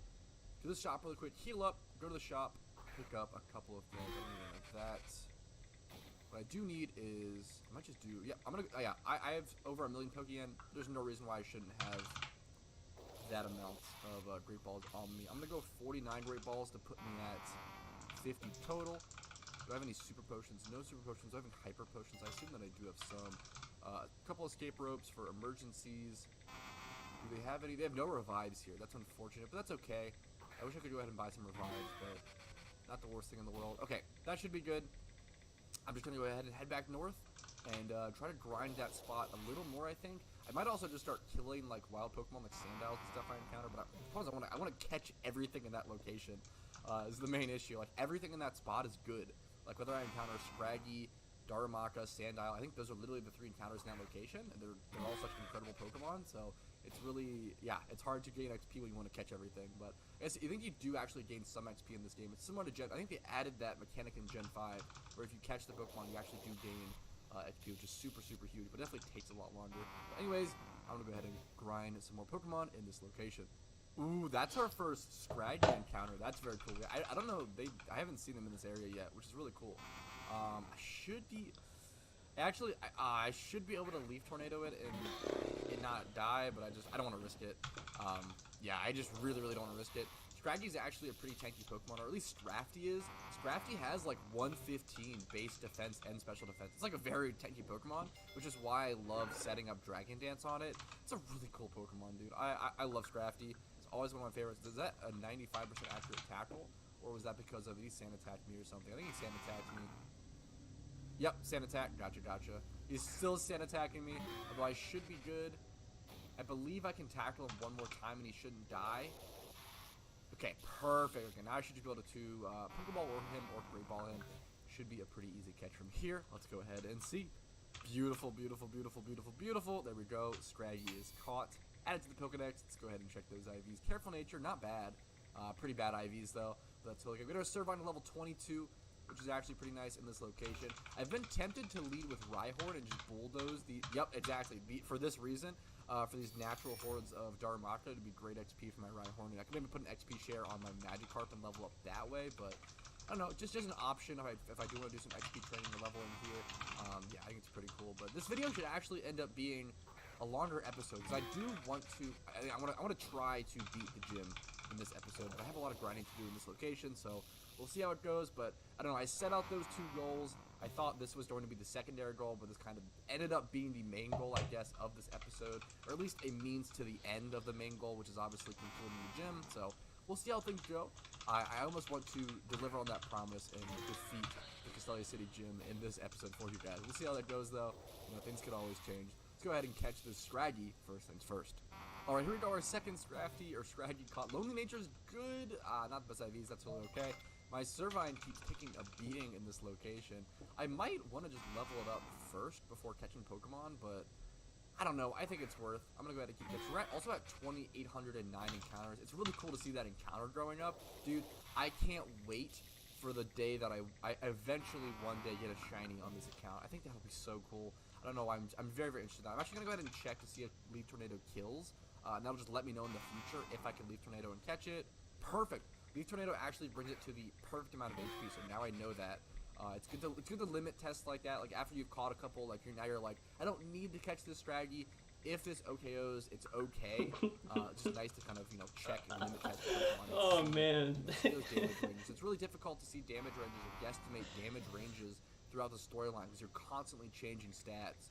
A: to the shop really quick, heal up, go to the shop, pick up a couple of things. I don't even like that. What I do need is, I might just do, I have over 1 million Pokeyen. There's no reason why I shouldn't have that amount of Great Balls on me. I'm gonna go 49 Great Balls to put me at 50 total. Do I have any Super Potions? No Super Potions. Do I have any Hyper Potions? I assume that I do have some. A couple Escape Ropes for emergencies. Do they have any? They have no revives here. That's unfortunate, but that's okay. I wish I could go ahead and buy some revives, but not the worst thing in the world. Okay, that should be good. I'm just going to go ahead and head back north and try to grind that spot a little more, I think. I might also just start killing like wild Pokemon, like Sandiles and stuff I encounter, but I want to catch everything in that location is the main issue. Like, everything in that spot is good. Like, whether I encounter Scraggy, Darumaka, Sandile, I think those are literally the 3 encounters in that location, and they're all such incredible Pokemon, so it's really, it's hard to gain XP when you want to catch everything, but I think you do actually gain some XP in this game. It's similar to I think they added that mechanic in Gen 5, where if you catch the Pokemon, you actually do gain XP, which is super huge, but definitely takes a lot longer. But anyways, I'm going to go ahead and grind some more Pokemon in this location. Ooh, that's our first Scraggy encounter. That's very cool. I don't know, I haven't seen them in this area yet, which is really cool. I should be... Actually, I should be able to Leaf Tornado it and not die, but I don't want to risk it. Yeah, I just really don't want to risk it. Scraggy is actually a pretty tanky Pokemon, or at least Scrafty is. Scrafty has like 115 base defense and special defense. It's like a very tanky Pokemon, which is why I love setting up Dragon Dance on it. It's a really cool Pokemon, dude. I love Scrafty. It's always one of my favorites. Is that a 95% accurate tackle? Or was that because of he sand attacked me or something? I think he sand attacked me. Yep, sand attack. Gotcha. He's still sand attacking me, although I should be good. I believe I can tackle him one more time and he shouldn't die. Okay, perfect. Okay, now I should just be able to Pokeball him or Great Ball him. Should be a pretty easy catch from here. Let's go ahead and see. Beautiful. There we go. Scraggy is caught. Added to the Pokedex. Let's go ahead and check those IVs. Careful Nature, not bad. Pretty bad IVs though. But that's really good. We're going to Servine to level 22, which is actually pretty nice in this location. I've been tempted to lead with Rhyhorn and just bulldoze the... Yep, exactly. For this reason. For these natural hordes of Darumaka to be great XP for my Rhyhorn. I could maybe put an XP share on my Magikarp and level up that way, but I don't know, just an option if I do want to do some XP training and leveling here. Yeah, I think it's pretty cool. But this video should actually end up being a longer episode because I do want to. I want to try to beat the gym in this episode, but I have a lot of grinding to do in this location, so we'll see how it goes. But I don't know. I set out those 2 goals. I thought this was going to be the secondary goal, but this kind of ended up being the main goal, I guess, of this episode, or at least a means to the end of the main goal, which is obviously concluding the gym. So we'll see how things go. I almost want to deliver on that promise and defeat the Castelia City Gym in this episode for you guys. We'll see how that goes, though. You know, things could always change. Let's go ahead and catch this Scraggy first things first. All right, here we go. Our second Scraggy caught. Lonely Nature's good. Not the best IVs. That's totally okay. My Servine keeps taking a beating in this location. I might want to just level it up first before catching Pokemon, but I don't know. I think it's worth. I'm going to go ahead and keep catching. We're also at 2,809 encounters. It's really cool to see that encounter growing up. Dude, I can't wait for the day that I eventually one day get a shiny on this account. I think that would be so cool. I don't know. I'm very interested in that. I'm actually going to go ahead and check to see if Leaf Tornado kills. And that'll just let me know in the future if I can Leaf Tornado and catch it. Perfect. Leaf Tornado actually brings it to the perfect amount of HP, so now I know that. It's good to limit tests like that. Like after you've caught a couple, like now you're like, I don't need to catch this Scraggy. If this OKOs, it's okay. It's just nice to kind of check and limit test.
B: Oh man.
A: Those damage ranges. It's really difficult to see damage ranges or guesstimate damage ranges throughout the storyline because you're constantly changing stats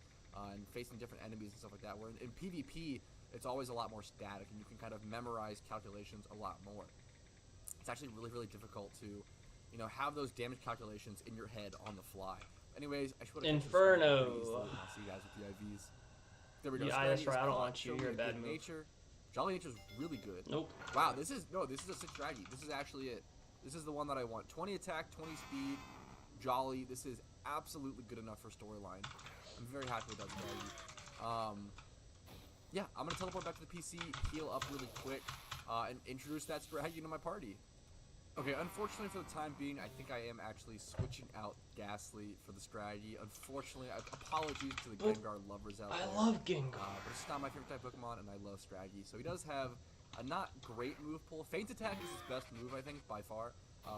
A: and facing different enemies and stuff like that. Where in PvP, it's always a lot more static and you can kind of memorize calculations a lot more. It's actually really difficult to, have those damage calculations in your head on the fly. Anyways, I should
B: Inferno.
A: I'll see you guys with the IVs. There we go.
B: Yeah, that's right. I don't want you. You're a bad move.
A: Jolly Nature's really good.
B: Nope.
A: Wow, this is a 6 Scraggy. This is actually it. This is the one that I want. 20 attack, 20 speed, Jolly. This is absolutely good enough for storyline. I'm very happy with that Scraggy. Yeah, I'm gonna teleport back to the PC, heal up really quick, and introduce that Scraggy to my party. Okay, unfortunately for the time being, I think I am actually switching out Ghastly for the Scraggy. Unfortunately, apologies to the Gengar lovers out there.
B: I love Gengar.
A: But it's not my favorite type Pokemon, and I love Scraggy. So he does have a not great move pool. Feint Attack is his best move, I think, by far.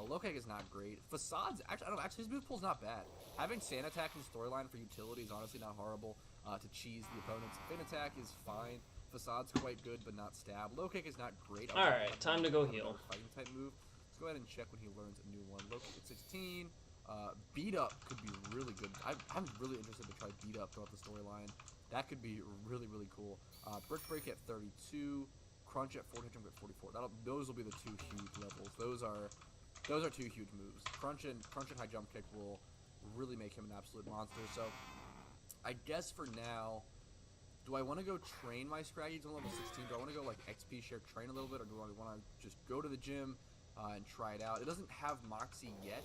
A: Lokek is not great. Facades, actually his move pool's not bad. Having Sand Attack in storyline for utility is honestly not horrible to cheese the opponents. Feint Attack is fine. Facade's quite good, but not stab. Lokek is not great.
B: Alright, time to go heal.
A: Fighting type move. Let's go ahead and check when he learns a new one. Lokek at 16. Beat Up could be really good. I'm really interested to try Beat Up throughout the storyline. That could be really cool. Brick Break at 32. Crunch at 400 at 44. Those will be the 2 huge levels. Those are 2 huge moves. Crunch and High Jump Kick will really make him an absolute monster. So I guess for now, do I want to go train my Scraggy to level 16? Do I want to go like XP share train a little bit, or do I want to just go to the gym and try it out? It doesn't have Moxie yet.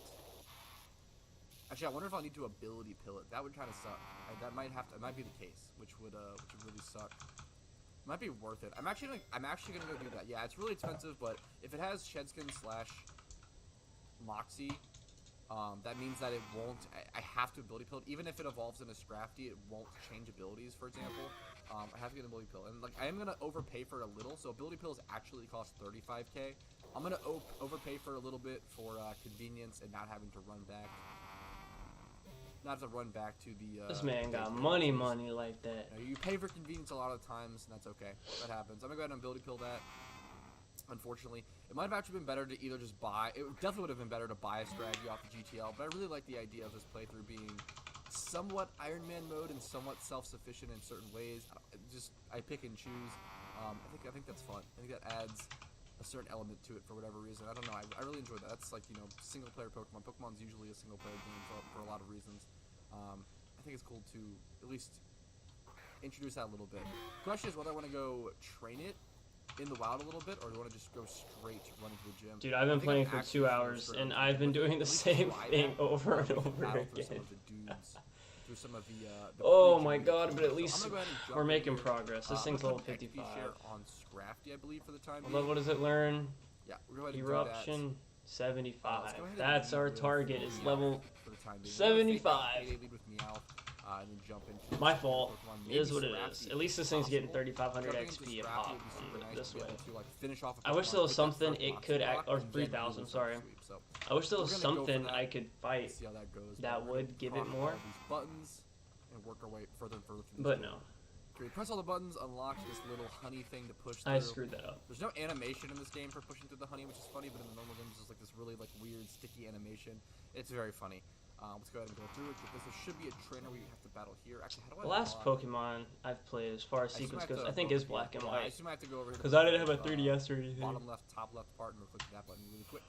A: Actually, I wonder if I'll need to ability pill it. That would kind of suck. That might be the case, which would really suck. Might be worth it. I'm actually gonna go do that. Yeah, it's really expensive, but if it has Shedskin / Moxie, that means that it won't. I have to ability pill it. Even if it evolves into Scrafty, it won't change abilities. For example, I have to get an ability pill, and like I am gonna overpay for it a little. So ability pills actually cost 35k. I'm gonna overpay for a little bit for convenience and not having to run back. not have to run back to the.
B: This man got money like that.
A: You pay for convenience a lot of times, and that's okay. That happens. I'm gonna go ahead and ability pill that. Unfortunately, it might have actually been better to either just buy. It definitely would have been better to buy a strategy off the GTL, but I really like the idea of this playthrough being somewhat Iron Man mode and somewhat self-sufficient in certain ways. I pick and choose. I think that's fun. I think that adds a certain element to it for whatever reason. I don't know. I really enjoy that. That's like, you know, single-player Pokemon. Pokemon's usually a single-player game for a lot of reasons. I think it's cool to at least introduce that a little bit. The question is whether I want to go train it in the wild a little bit, or do you want to just go straight run into the gym?
B: Dude, I've been playing for 2 hours, and I've been doing the same thing over and over again.
A: Some of the
B: oh my god, but at least we're making progress. This thing's level 55.
A: On Scrafty, I believe, for the time being.
B: Well, what does it learn?
A: Yeah, we're going to
B: Eruption 75. That's our target, is level 75.
A: And then jump into
B: my fault. It is what it is. At least this thing's getting 3,500 XP a pop this way. I wish there was something it could act, or 3,000, sorry. I wish there was something I could fight that would give it more. But no.
A: You press all the buttons, unlocks this little honey thing to push through.
B: I screwed that up.
A: There's no animation in this game for pushing through the honey, which is funny, but in the normal games, there's like this really weird, sticky animation. It's very funny. Let's go ahead and go through it, because there should be a trainer where you have to battle here. Actually, how do I
B: the last Pokemon I've played, as far as sequence goes, I think is Black and White.
A: I assume I have to go over here.
B: Because I didn't have a 3DS or anything.
A: Bottom left, top left part, and we'll click that button really quick.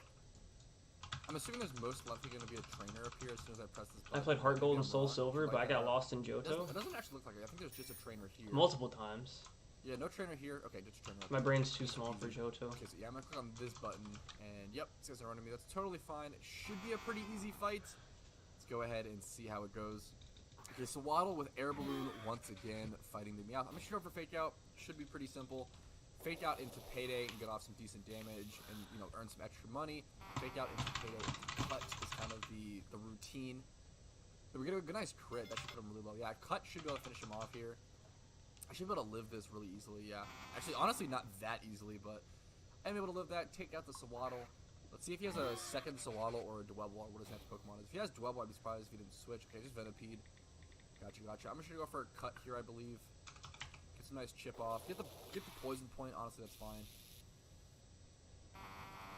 A: I'm assuming there's most likely going to be a trainer up here as soon as I press this button.
B: I played Heart Gold and Soul Silver, but I got lost in Johto.
A: It doesn't actually look like it. I think there's just a trainer here.
B: Multiple times.
A: Yeah, no trainer here. Okay, just a trainer.
B: My brain's too small for Johto.
A: Okay, so yeah, I'm going to click on this button, and yep, this guy's running me. That's totally fine. It should be a pretty easy fight. Go ahead and see how it goes. Okay, so Waddle with Air Balloon once again fighting the Meowth. I'm gonna shoot over Fake Out. Should be pretty simple. Fake Out into Payday and get off some decent damage and, you know, earn some extra money. Fake Out into Payday into Cut is kind of the routine. But we get a good nice crit. That should put him really low. Yeah, Cut should be able to finish him off here. I should be able to live this really easily. Yeah, actually, honestly, not that easily, but I'm able to live that. Take out the Sawaddle. Let's see if he has a second Sawaddle or a Dwebble, or what his next Pokemon is. If he has Dwebble, I'd be surprised if he didn't switch. Okay, just Venipede. Gotcha. I'm just gonna go for a Cut here, I believe. Get some nice chip off. Get the poison point. Honestly, that's fine.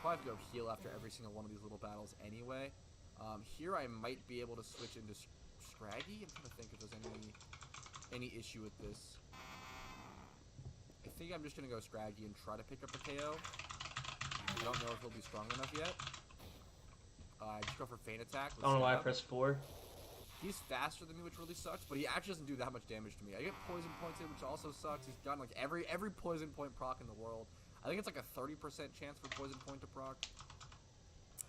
A: Probably have to go heal after every single one of these little battles anyway. Here I might be able to switch into Scraggy. I'm trying to think if there's any issue with this. I think I'm just gonna go Scraggy and try to pick up a KO. I don't know if he'll be strong enough yet. I just go for Feint Attack.
B: I don't know why I pressed 4.
A: He's faster than me, which really sucks, but he actually doesn't do that much damage to me. I get poison points in, which also sucks. He's gotten like every poison point proc in the world. I think it's like a 30% chance for poison point to proc.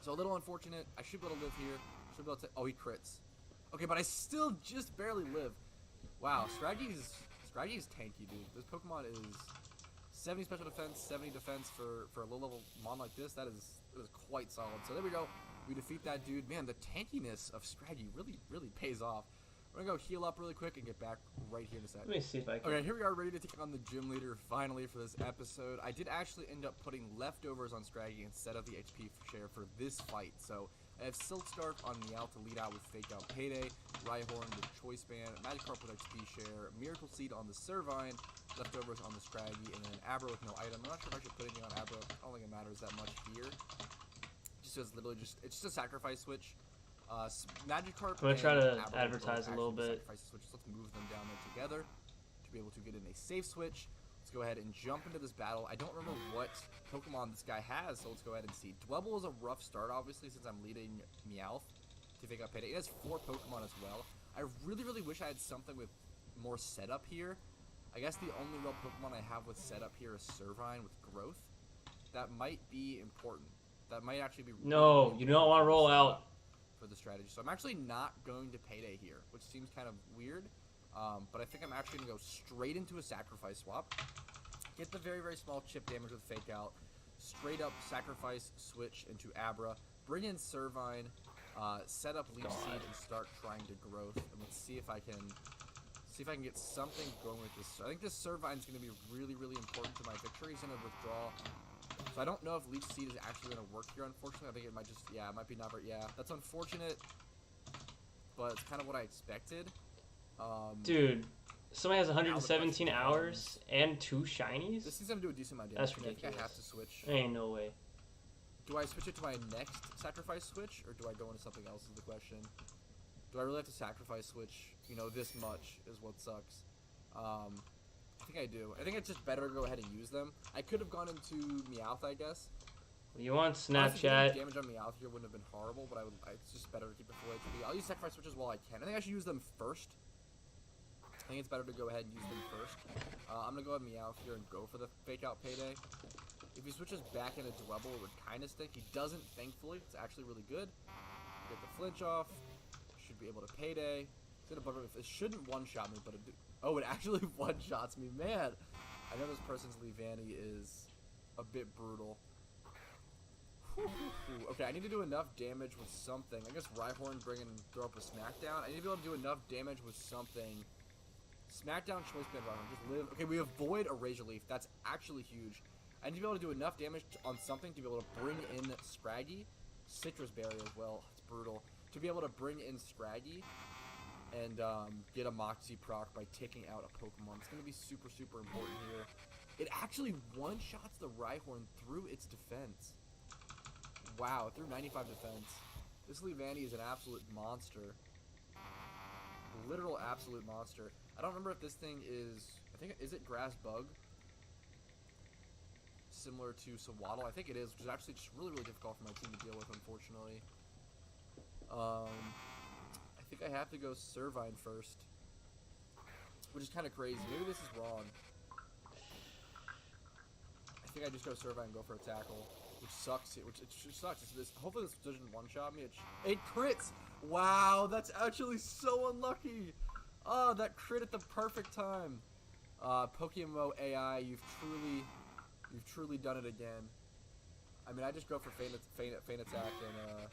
A: So a little unfortunate. I should be able to live here. Should be able to. Oh, he crits. Okay, but I still just barely live. Wow, Scraggy's tanky, dude. This Pokemon is 70 special defense, 70 defense for a low-level mon like this. That is quite solid. So there we go. We defeat that dude. Man, the tankiness of Scraggy really pays off. We're going to go heal up really quick and get back right here in a second.
B: Let me see if I can.
A: Okay, here we are ready to take on the gym leader finally for this episode. I did actually end up putting leftovers on Scraggy instead of the HP share for this fight. So I have Silk Scarf on Meowth to lead out with Fake Out Payday, Rhyhorn with Choice Band, Magikarp with XP share, Miracle Seed on the Servine, leftovers on the Scraggy, and then Abra with no item. I'm not sure if I should put anything on Abra. I don't think it matters that much here. Just as literally it's just a sacrifice switch. Magikarp.
B: I'm gonna try to advertise a little bit.
A: Let's move them down there together to be able to get in a safe switch. Let's go ahead and jump into this battle. I don't remember what Pokemon this guy has, so let's go ahead and see. Dwebble is a rough start, obviously, since I'm leading Meowth to Fake Out Payday. It has 4 Pokemon as well. I really wish I had something with more setup here. I guess the only real Pokemon I have with setup here is Servine with Growth. That might be important. That might actually be
B: no, you don't want to roll out
A: for the strategy. So I'm actually not going to Payday here, which seems kind of weird. But I think I'm actually going to go straight into a sacrifice swap. Get the very small chip damage with Fake Out. Straight up sacrifice switch into Abra. Bring in Servine. Set up Leaf Seed and start trying to Growth. And let's see if I can get something going with this. I think this Servine is going to be really important to my victory. He's going to withdraw. So I don't know if Leaf Seed is actually going to work here, unfortunately. I think it might just, yeah, it might be not, yeah, that's unfortunate. but it's kind of what I expected.
B: Dude, somebody has 117 hours and 2 shinies?
A: This seems to do a decent amount of damage.
B: That's ridiculous.
A: I think I have to switch.
B: Ain't no way.
A: Do I switch it to my next sacrifice switch, or do I go into something else is the question. Do I really have to sacrifice switch, you know, this much is what sucks. I think I do. I think it's just better to go ahead and use them. I could have gone into Meowth, I guess.
B: You want Snapchat?
A: Honestly, damage on Meowth here wouldn't have been horrible, but it's just better to keep it full HP. I'll use sacrifice switches while I can. I think I should use them first. I think it's better to go ahead and use them first. I'm going to go ahead and Meowth here and go for the fake out payday. If he switches back into Dwebble, it would kind of stink. He doesn't, thankfully. It's actually really good. Get the flinch off. Should be able to payday. It shouldn't one-shot me, but it actually one-shots me. Man, I know this person's Leavanny is a bit brutal. Okay, I need to do enough damage with something. I guess Rhyhorn throw up a Smackdown. I need to be able to do enough damage with something. Smackdown, Choice Band, Rhyhorn. Just live. Okay, we avoid a Razor Leaf. That's actually huge. I need to be able to do enough damage on something to be able to bring in Scraggy. Citrus Berry as well. It's brutal. To be able to bring in Scraggy and get a Moxie proc by taking out a Pokemon. It's going to be super, super important here. It actually one-shots the Rhyhorn through its defense. Wow, through 95 defense. This Leavanny is an absolute monster. Literal absolute monster. I don't remember if this thing is... is it Grass Bug? Similar to Sawaddle? I think it is, which is actually just really, really difficult for my team to deal with, unfortunately. I think I have to go Servine first. Which is kind of crazy. Maybe this is wrong. I think I just go Servine and go for a tackle. Which sucks. It sucks. Hopefully this doesn't one-shot me. It crits! Wow, that's actually so unlucky! Oh, that crit at the perfect time. PokeMMO AI, you've truly done it again. I mean, I just go for feint attack and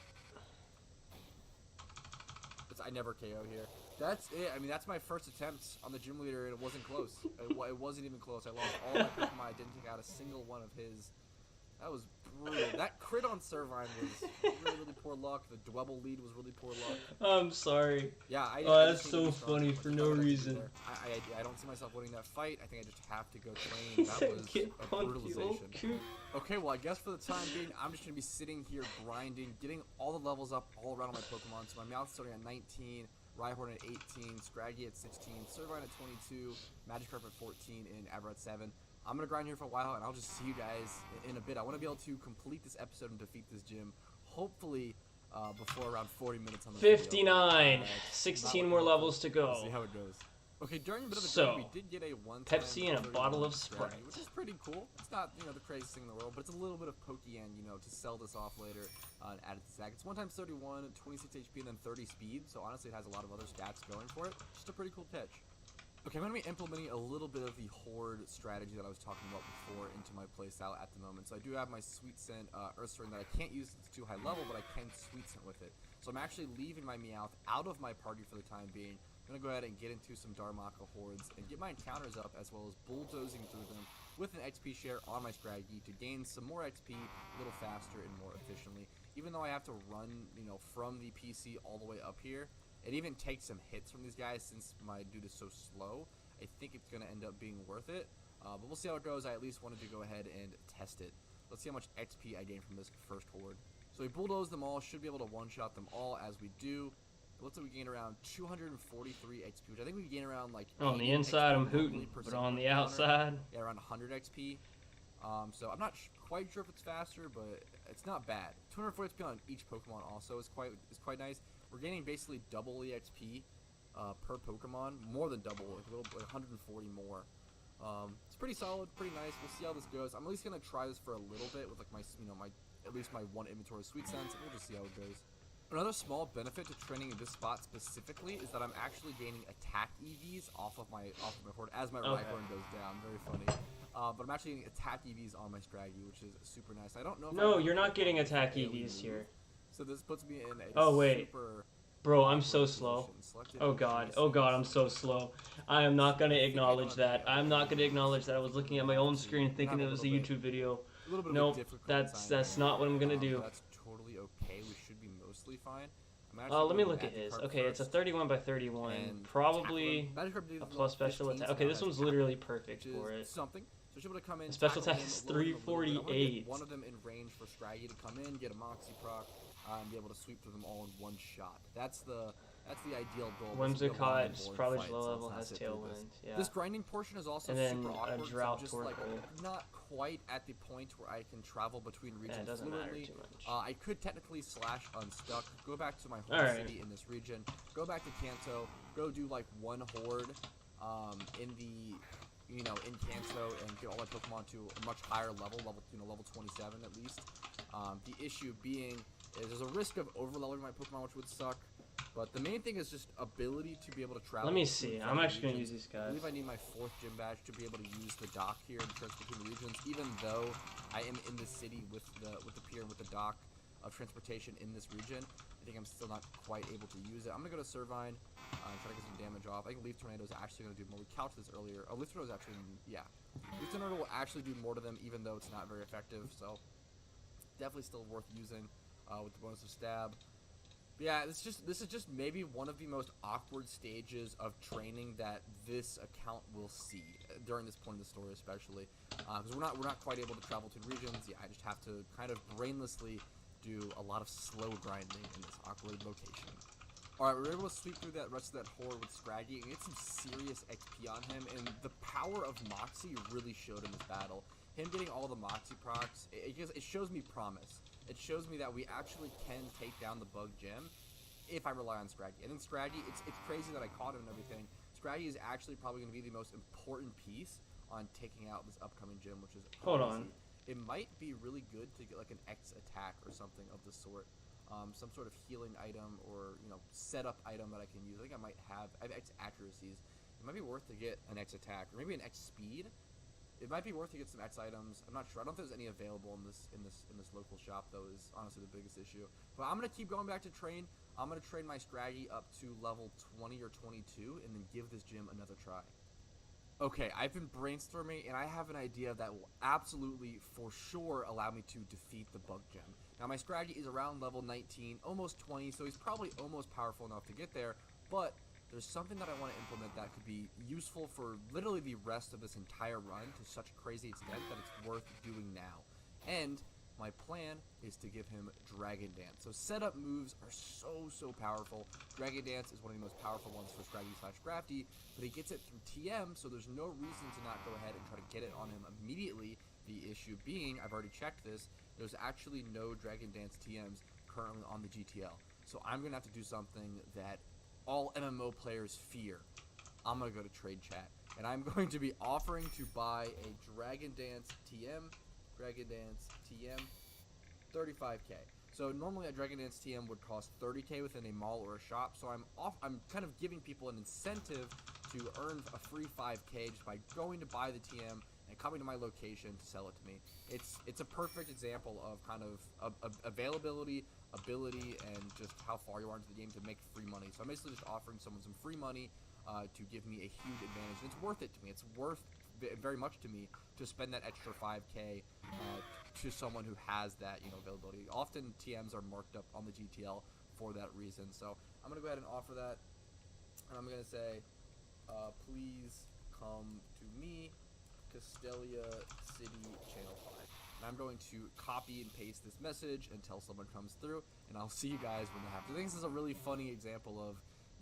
A: I never KO here. That's it. I mean, that's my first attempt on the gym leader, and it wasn't close. It wasn't even close. I lost all my Pokemon. I didn't take out a single one of his. That was brutal. That crit on Servine was really, really poor luck. The Dwebble lead was really poor luck.
B: I'm sorry.
A: Yeah,
B: that's so funny for no reason.
A: I don't see myself winning that fight. I think I just have to go train. That was a brutalization. Okay, well, I guess for the time being, I'm just going to be sitting here grinding, getting all the levels up all around on my Pokemon. So my Meowth's starting at 19, Rhyhorn at 18, Scraggy at 16, Servine at 22, Magikarp at 14, and Abra at 7. I'm going to grind here for a while, and I'll just see you guys in a bit. I want to be able to complete this episode and defeat this gym, hopefully before around 40 minutes on the
B: 59. 16 more levels to go.
A: We'll see how it goes. Okay, during a bit of the game, we did get a one-time
B: Pepsi and a bottle of Sprite,
A: which is pretty cool. It's not, you know, the craziest thing in the world, but it's a little bit of Pokeyen, you know, to sell this off later and add it to Zach. It's 1 times 31, 26 HP, and then 30 speed, so honestly it has a lot of other stats going for it. Just a pretty cool pitch. Okay, I'm going to be implementing a little bit of the Horde strategy that I was talking about before into my playstyle at the moment. So I do have my Sweet Scent Earth Sword that I can't use since it's too high level, but I can Sweet Scent with it. So I'm actually leaving my Meowth out of my party for the time being. I'm going to go ahead and get into some Darmaka Hordes and get my encounters up, as well as bulldozing through them with an XP share on my Scraggy to gain some more XP a little faster and more efficiently. Even though I have to run, you know, from the PC all the way up here, it even takes some hits from these guys since my dude is so slow. I think it's going to end up being worth it. But we'll see how it goes. I at least wanted to go ahead and test it. Let's see how much XP I gain from this first horde. So we bulldoze them all. Should be able to one-shot them all as we do. It looks like we gain around 243 XP, which I think we gain around like...
B: On the inside, I'm hooting, but on the outside...
A: Yeah, around 100 XP. So I'm not quite sure if it's faster, but it's not bad. 240 XP on each Pokemon also is quite nice. We're gaining basically double the XP per Pokemon, more than double, like 140 more. It's pretty solid, pretty nice. We'll see how this goes. I'm at least gonna try this for a little bit with like my, you know, at least my one inventory of Sweet Scents, and we'll just see how it goes. Another small benefit to training in this spot specifically is that I'm actually gaining attack EVs off of my horde as my Rhyhorn goes down. Very funny. But I'm actually getting attack EVs on my Scraggy, which is super nice. I don't know if
B: No, you're not getting attack EVs here.
A: So this puts me in a super...
B: Bro, I'm so slow. Oh god, I'm so slow. I am not gonna acknowledge that. I'm not gonna acknowledge that. I was looking at my own screen thinking it was a YouTube video. Nope, that's not what I'm gonna do.
A: That's totally okay. We should be mostly fine. I'm
B: Let me look at hhis. Okay, it's a 31 by 31. Probably a plus special attack. Okay, this one's literally perfect for it.
A: Something. So she's able to come in.
B: Special attack is 348.
A: One of them in range for Scraggy to come in, get a Moxie proc, and be able to sweep through them all in one shot. That's the ideal goal.
B: Whimsicott, just probably low level, has Tailwind. Yeah.
A: This grinding portion is also super awkward. A drought just like not quite at the point where I can travel between regions.
B: Yeah, it doesn't matter too much.
A: I could technically slash unstuck, go back to my home city in this region, go back to Kanto, go do like one horde in the in Kanto and get all my Pokemon to a much higher level 27 at least. The issue being is there's a risk of overleveling my Pokemon, which would suck. But the main thing is just ability to be able to travel.
B: Let me see. I'm actually going to use these guys.
A: I believe I need my 4th gym badge to be able to use the dock here and transfer between the regions, even though I am in the city with the pier and with the dock of transportation in this region. I think I'm still not quite able to use it. I'm going to go to Servine and try to get some damage off. I think Leaf Tornado is actually going to do more. We couched this earlier. Oh, Leaf Tornado is actually, yeah. Leaf Tornado will actually do more to them, even though it's not very effective. So definitely still worth using with the bonus of Stab. Yeah, this is just maybe one of the most awkward stages of training that this account will see during this point in the story, especially because we're not quite able to travel to regions. Yeah, I just have to kind of brainlessly do a lot of slow grinding in this awkward location. All right, we're able to sweep through that rest of that horde with Scraggy and get some serious XP on him, and the power of Moxie really showed in this battle. Him getting all the Moxie procs, it shows me promise. It shows me that we actually can take down the bug gym if I rely on Scraggy. I think Scraggy, it's crazy that I caught him and everything. Scraggy is actually probably going to be the most important piece on taking out this upcoming gym, which is crazy.
B: Hold on.
A: It might be really good to get like an X attack or something of the sort. Some sort of healing item or setup item that I can use. I think I might have. I have X accuracies. It might be worth to get an X attack or maybe an X speed. It might be worth to get some X items. I'm not sure. I don't think there's any available in this local shop though. Is honestly the biggest issue. But I'm gonna keep going back to train. I'm gonna train my Scraggy up to level 20 or 22, and then give this gym another try. Okay, I've been brainstorming, and I have an idea that will absolutely, for sure, allow me to defeat the bug gym. Now my Scraggy is around level 19, almost 20, so he's probably almost powerful enough to get there. But there's something that I want to implement that could be useful for literally the rest of this entire run to such a crazy extent that it's worth doing now. And my plan is to give him Dragon Dance. So setup moves are so powerful. Dragon Dance is one of the most powerful ones for Scraggy/Grafty, but he gets it through TM, so there's no reason to not go ahead and try to get it on him immediately. The issue being, I've already checked this, there's actually no Dragon Dance TMs currently on the GTL. So I'm going to have to do something that all MMO players fear. I'm going to go to Trade Chat, and I'm going to be offering to buy a Dragon Dance TM, 35k. So normally a Dragon Dance TM would cost 30k within a mall or a shop, so I'm kind of giving people an incentive to earn a free 5k just by going to buy the TM and coming to my location to sell it to me. It's a perfect example of kind of availability, ability, and just how far you are into the game to make free money. So I'm basically just offering someone some free money to give me a huge advantage, and it's worth it to me. It's worth very much to me to spend that extra 5k to someone who has that availability. Often TMs are marked up on the GTL for that reason. So I'm gonna go ahead and offer that, and I'm gonna say, please come to me, Castelia City Channel 5. And I'm going to copy and paste this message until someone comes through, and I'll see you guys when they happen. I think this is a really funny example of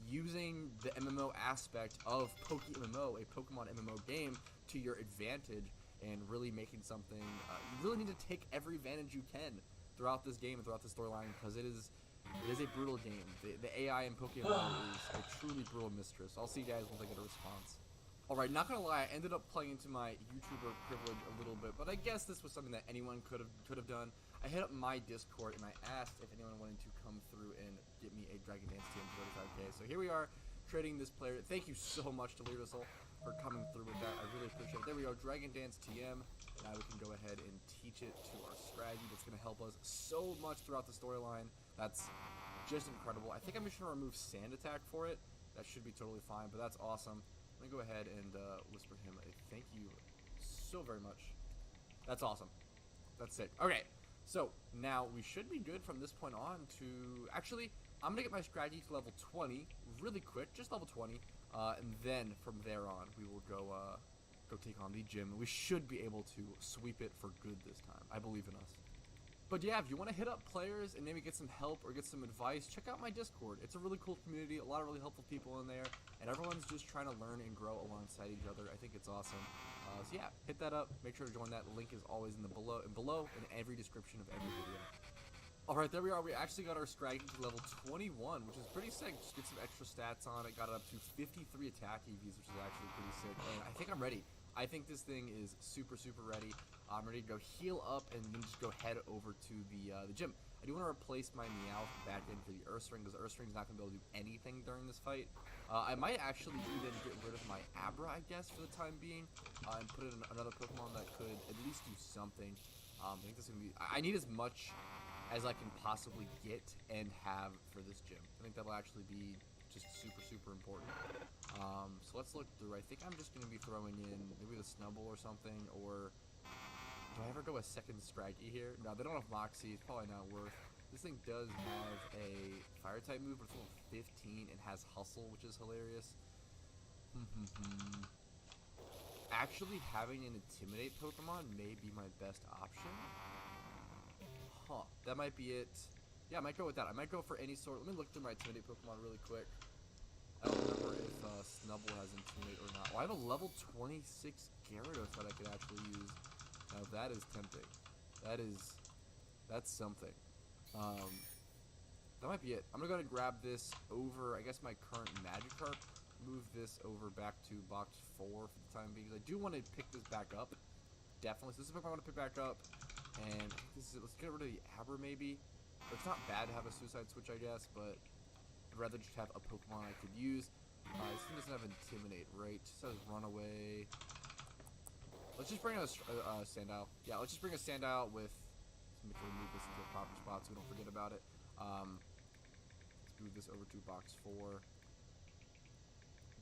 A: using the MMO aspect of PokeMMO, a Pokemon MMO game, to your advantage, and really making something. You really need to take every advantage you can throughout this game and throughout the storyline, because it is a brutal game. The AI in Pokemon is a truly brutal mistress. I'll see you guys once I get a response. Alright, not gonna lie, I ended up playing into my YouTuber privilege a little bit, but I guess this was something that anyone could have done. I hit up my Discord and I asked if anyone wanted to come through and get me a Dragon Dance TM 35k. So here we are, trading this player. Thank you so much to Leerisol for coming through with that. I really appreciate it. There we go, Dragon Dance TM. Now we can go ahead and teach it to our Scraggy. That's gonna help us so much throughout the storyline. That's just incredible. I think I'm just gonna remove Sand Attack for it. That should be totally fine, but that's awesome. I'm going to go ahead and whisper him a thank you so very much. That's awesome. That's it. Okay, so now we should be good from this point on to... Actually, I'm going to get my Scraggy to level 20 really quick, just level 20. And then from there on, we will go take on the gym. We should be able to sweep it for good this time. I believe in us. But yeah, if you want to hit up players and maybe get some help or get some advice, check out my Discord. It's a really cool community, a lot of really helpful people in there, and everyone's just trying to learn and grow alongside each other. I think it's awesome. So yeah, hit that up. Make sure to join that. The link is always in the below in every description of every video. Alright, there we are. We actually got our Scraggy to level 21, which is pretty sick. Just get some extra stats on it. Got it up to 53 attack EVs, which is actually pretty sick. And I think I'm ready. I think this thing is super ready. I'm ready to go heal up and then just go head over to the gym. I do want to replace my Meowth back in for the Ursaring, because the Ursaring's not going to be able to do anything during this fight. I might actually even get rid of my Abra, I guess, for the time being, and put in another Pokemon that could at least do something. I think this is going to be... I need as much as I can possibly get and have for this gym. I think that'll actually be just super important. So let's look through. I think I'm just going to be throwing in maybe the Snubbull or something, or do I ever go a second Scraggy here? No, they don't have Moxie. It's probably not worth. This thing does have a fire type move, but it's level 15 and has Hustle, which is hilarious. Actually, having an Intimidate Pokemon may be my best option. Huh, that might be it. Yeah, I might go with that. I might go for any sort. Let me look through my Intimidate Pokemon really quick. I don't remember if Snubbull has Intimidate or not. Oh, I have a level 26 Gyarados that I could actually use. Now that is tempting. That's something. That might be it. I'm gonna go ahead and grab this over, I guess, my current Magikarp. Move this over back to box 4 for the time being. I do want to pick this back up. Definitely. So this is a Pokemon I want to pick back up. And this is it. Let's get rid of the Abra maybe. It's not bad to have a Suicide Switch, I guess, but I'd rather just have a Pokemon I could use. This thing doesn't have Intimidate, right? It says Runaway. Let's just bring a Sandile. Yeah, let's just bring a Sandile with... Let's move this into a proper spot so we don't forget about it. Let's move this over to box 4.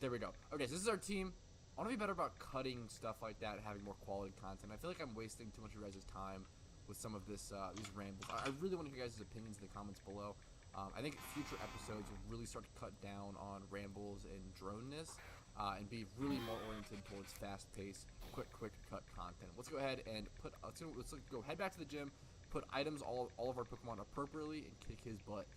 A: There we go. Okay, so this is our team. I want to be better about cutting stuff like that and having more quality content. I feel like I'm wasting too much of your guys' time with some of this these rambles. I really want to hear your guys' opinions in the comments below. I think future episodes will really start to cut down on rambles and droneness and be really more oriented towards fast-paced, quick cut content. Let's go ahead and let's go head back to the gym, put items all of our Pokemon appropriately, and kick his butt.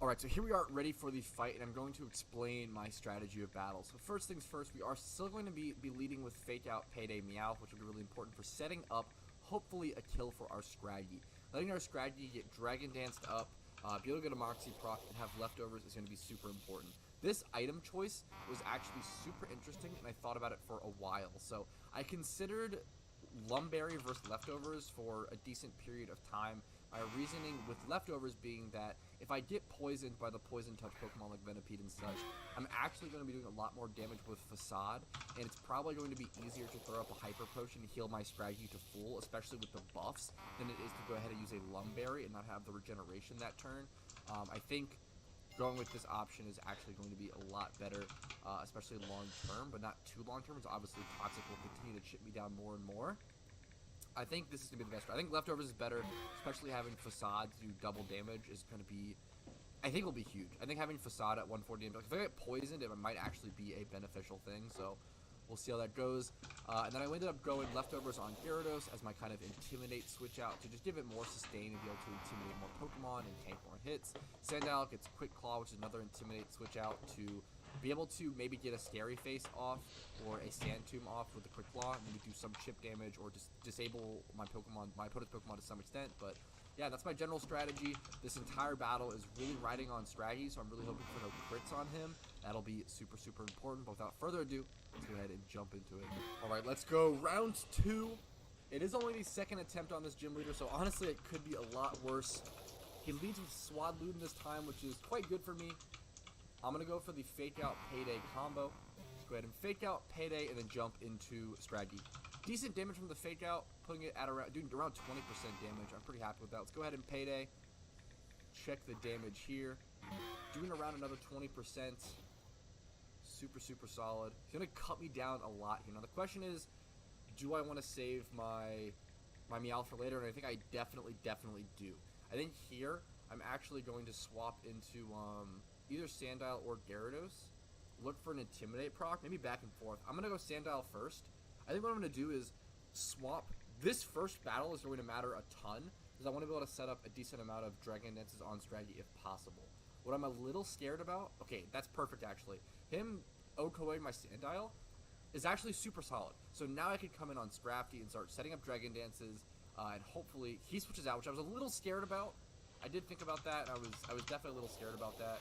A: Alright, so here we are ready for the fight, and I'm going to explain my strategy of battle. So first things first, we are still going to be leading with Fake Out Payday Meowth, which will be really important for setting up, hopefully, a kill for our Scraggy. Letting our Scraggy get Dragon Danced up, be able to get a Moxie proc, and have leftovers is going to be super important. This item choice was actually super interesting, and I thought about it for a while. So I considered Lumberry versus leftovers for a decent period of time. My reasoning with leftovers being that if I get poisoned by the poison touch Pokemon like Venipede and such, I'm actually going to be doing a lot more damage with Facade, and it's probably going to be easier to throw up a Hyper Potion to heal my Scraggy to full, especially with the buffs, than it is to go ahead and use a Lumberry and not have the regeneration that turn. I think going with this option is actually going to be a lot better, especially long term, but not too long term, because obviously Toxic will continue to chip me down more and more. I think this is going to be the best. I think Leftovers is better, especially having Facade to do double damage is going to be, I think will be huge. I think having Facade at 140 damage, if I get poisoned, it might actually be a beneficial thing, so we'll see how that goes. And then I ended up going Leftovers on Gyarados as my kind of Intimidate switch out to just give it more sustain and be able to intimidate more Pokemon and tank more hits. Sandile gets Quick Claw, which is another Intimidate switch out to be able to maybe get a Scary Face off or a Sand Tomb off with a Quick Claw and maybe do some chip damage or just disable my opponent's Pokemon to some extent. But yeah, that's my general strategy. This entire battle is really riding on Scraggy, so I'm really hoping for no crits on him. That'll be super important. But without further ado, let's go ahead and jump into it. Alright, let's go. Round 2. It is only the second attempt on this gym leader, so honestly it could be a lot worse. He leads with Swadloon this time, which is quite good for me. I'm going to go for the Fake Out Payday combo. Let's go ahead and Fake Out Payday and then jump into Scraggy. Decent damage from the Fake Out, putting it at doing around 20% damage. I'm pretty happy with that. Let's go ahead and Payday. Check the damage here. Doing around another 20%. Super solid. He's going to cut me down a lot here. Now the question is, do I want to save my Meowth for later? And I think I definitely do. I think here, I'm actually going to swap into either Sandile or Gyarados. Look for an Intimidate proc, maybe back and forth. I'm going to go Sandile first. I think what I'm going to do is swap. This first battle is going to matter a ton, because I want to be able to set up a decent amount of Dragon Dances on strategy if possible. What I'm a little scared about, okay, that's perfect actually. Him OHKOing my Sandile is actually super solid. So now I could come in on Scrafty and start setting up Dragon Dances, and hopefully he switches out, which I was a little scared about. I did think about that, and I was definitely a little scared about that.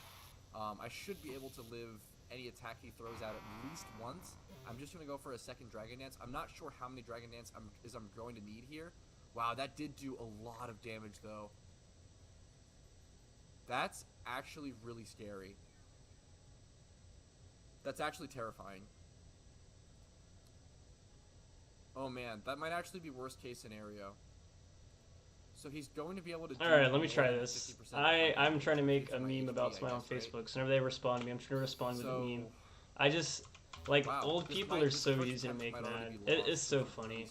A: I should be able to live any attack he throws out at least once. I'm just going to go for a second Dragon Dance. I'm not sure how many Dragon Dance I'm going to need here. Wow, that did do a lot of damage, though. That's actually really scary. That's actually terrifying. Oh, man. That might actually be worst case scenario. So he's going to be able to do...
B: Alright, let me try this. I'm trying to make a meme about Smile on Facebook, so whenever they respond to me, I'm trying to respond with a meme. I just... Like, wow, old people are so easy to make mad. It is so funny.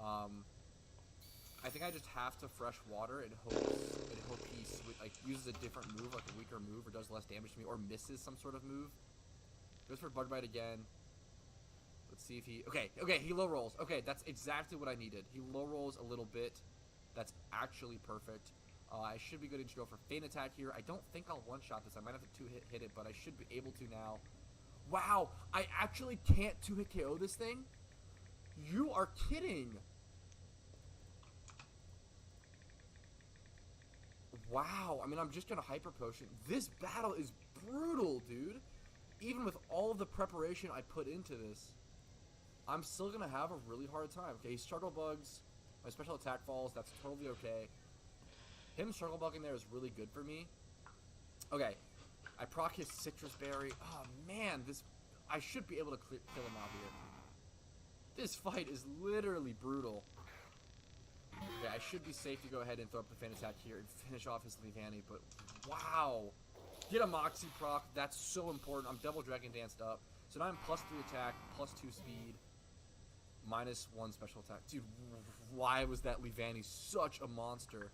A: I think I just have to fresh water and hope he uses a different move, like a weaker move, or does less damage to me, or misses some sort of move. Goes for Bug Bite again. Let's see if he... Okay, he low rolls. Okay, that's exactly what I needed. He low rolls a little bit. That's actually perfect. I should be good to go for Feint Attack here. I don't think I'll one-shot this. I might have to two-hit it, but I should be able to now. Wow, I actually can't two-hit KO this thing? You are kidding. Wow, I mean, I'm just going to Hyper Potion. This battle is brutal, dude. Even with all of the preparation I put into this, I'm still going to have a really hard time. Okay, he Struggle Bugs. My special attack falls. That's totally okay. Him Struggle Bugging there is really good for me. Okay. I proc his Citrus Berry. Oh, man. I should be able to kill him out here. This fight is literally brutal. Okay, I should be safe to go ahead and throw up the Feint Attack here and finish off his Leavanny, but wow. Get a Moxie proc. That's so important. I'm double Dragon Danced up. So now I'm +3 attack, +2 speed, -1 special attack. Dude, why was that Leavanny such a monster?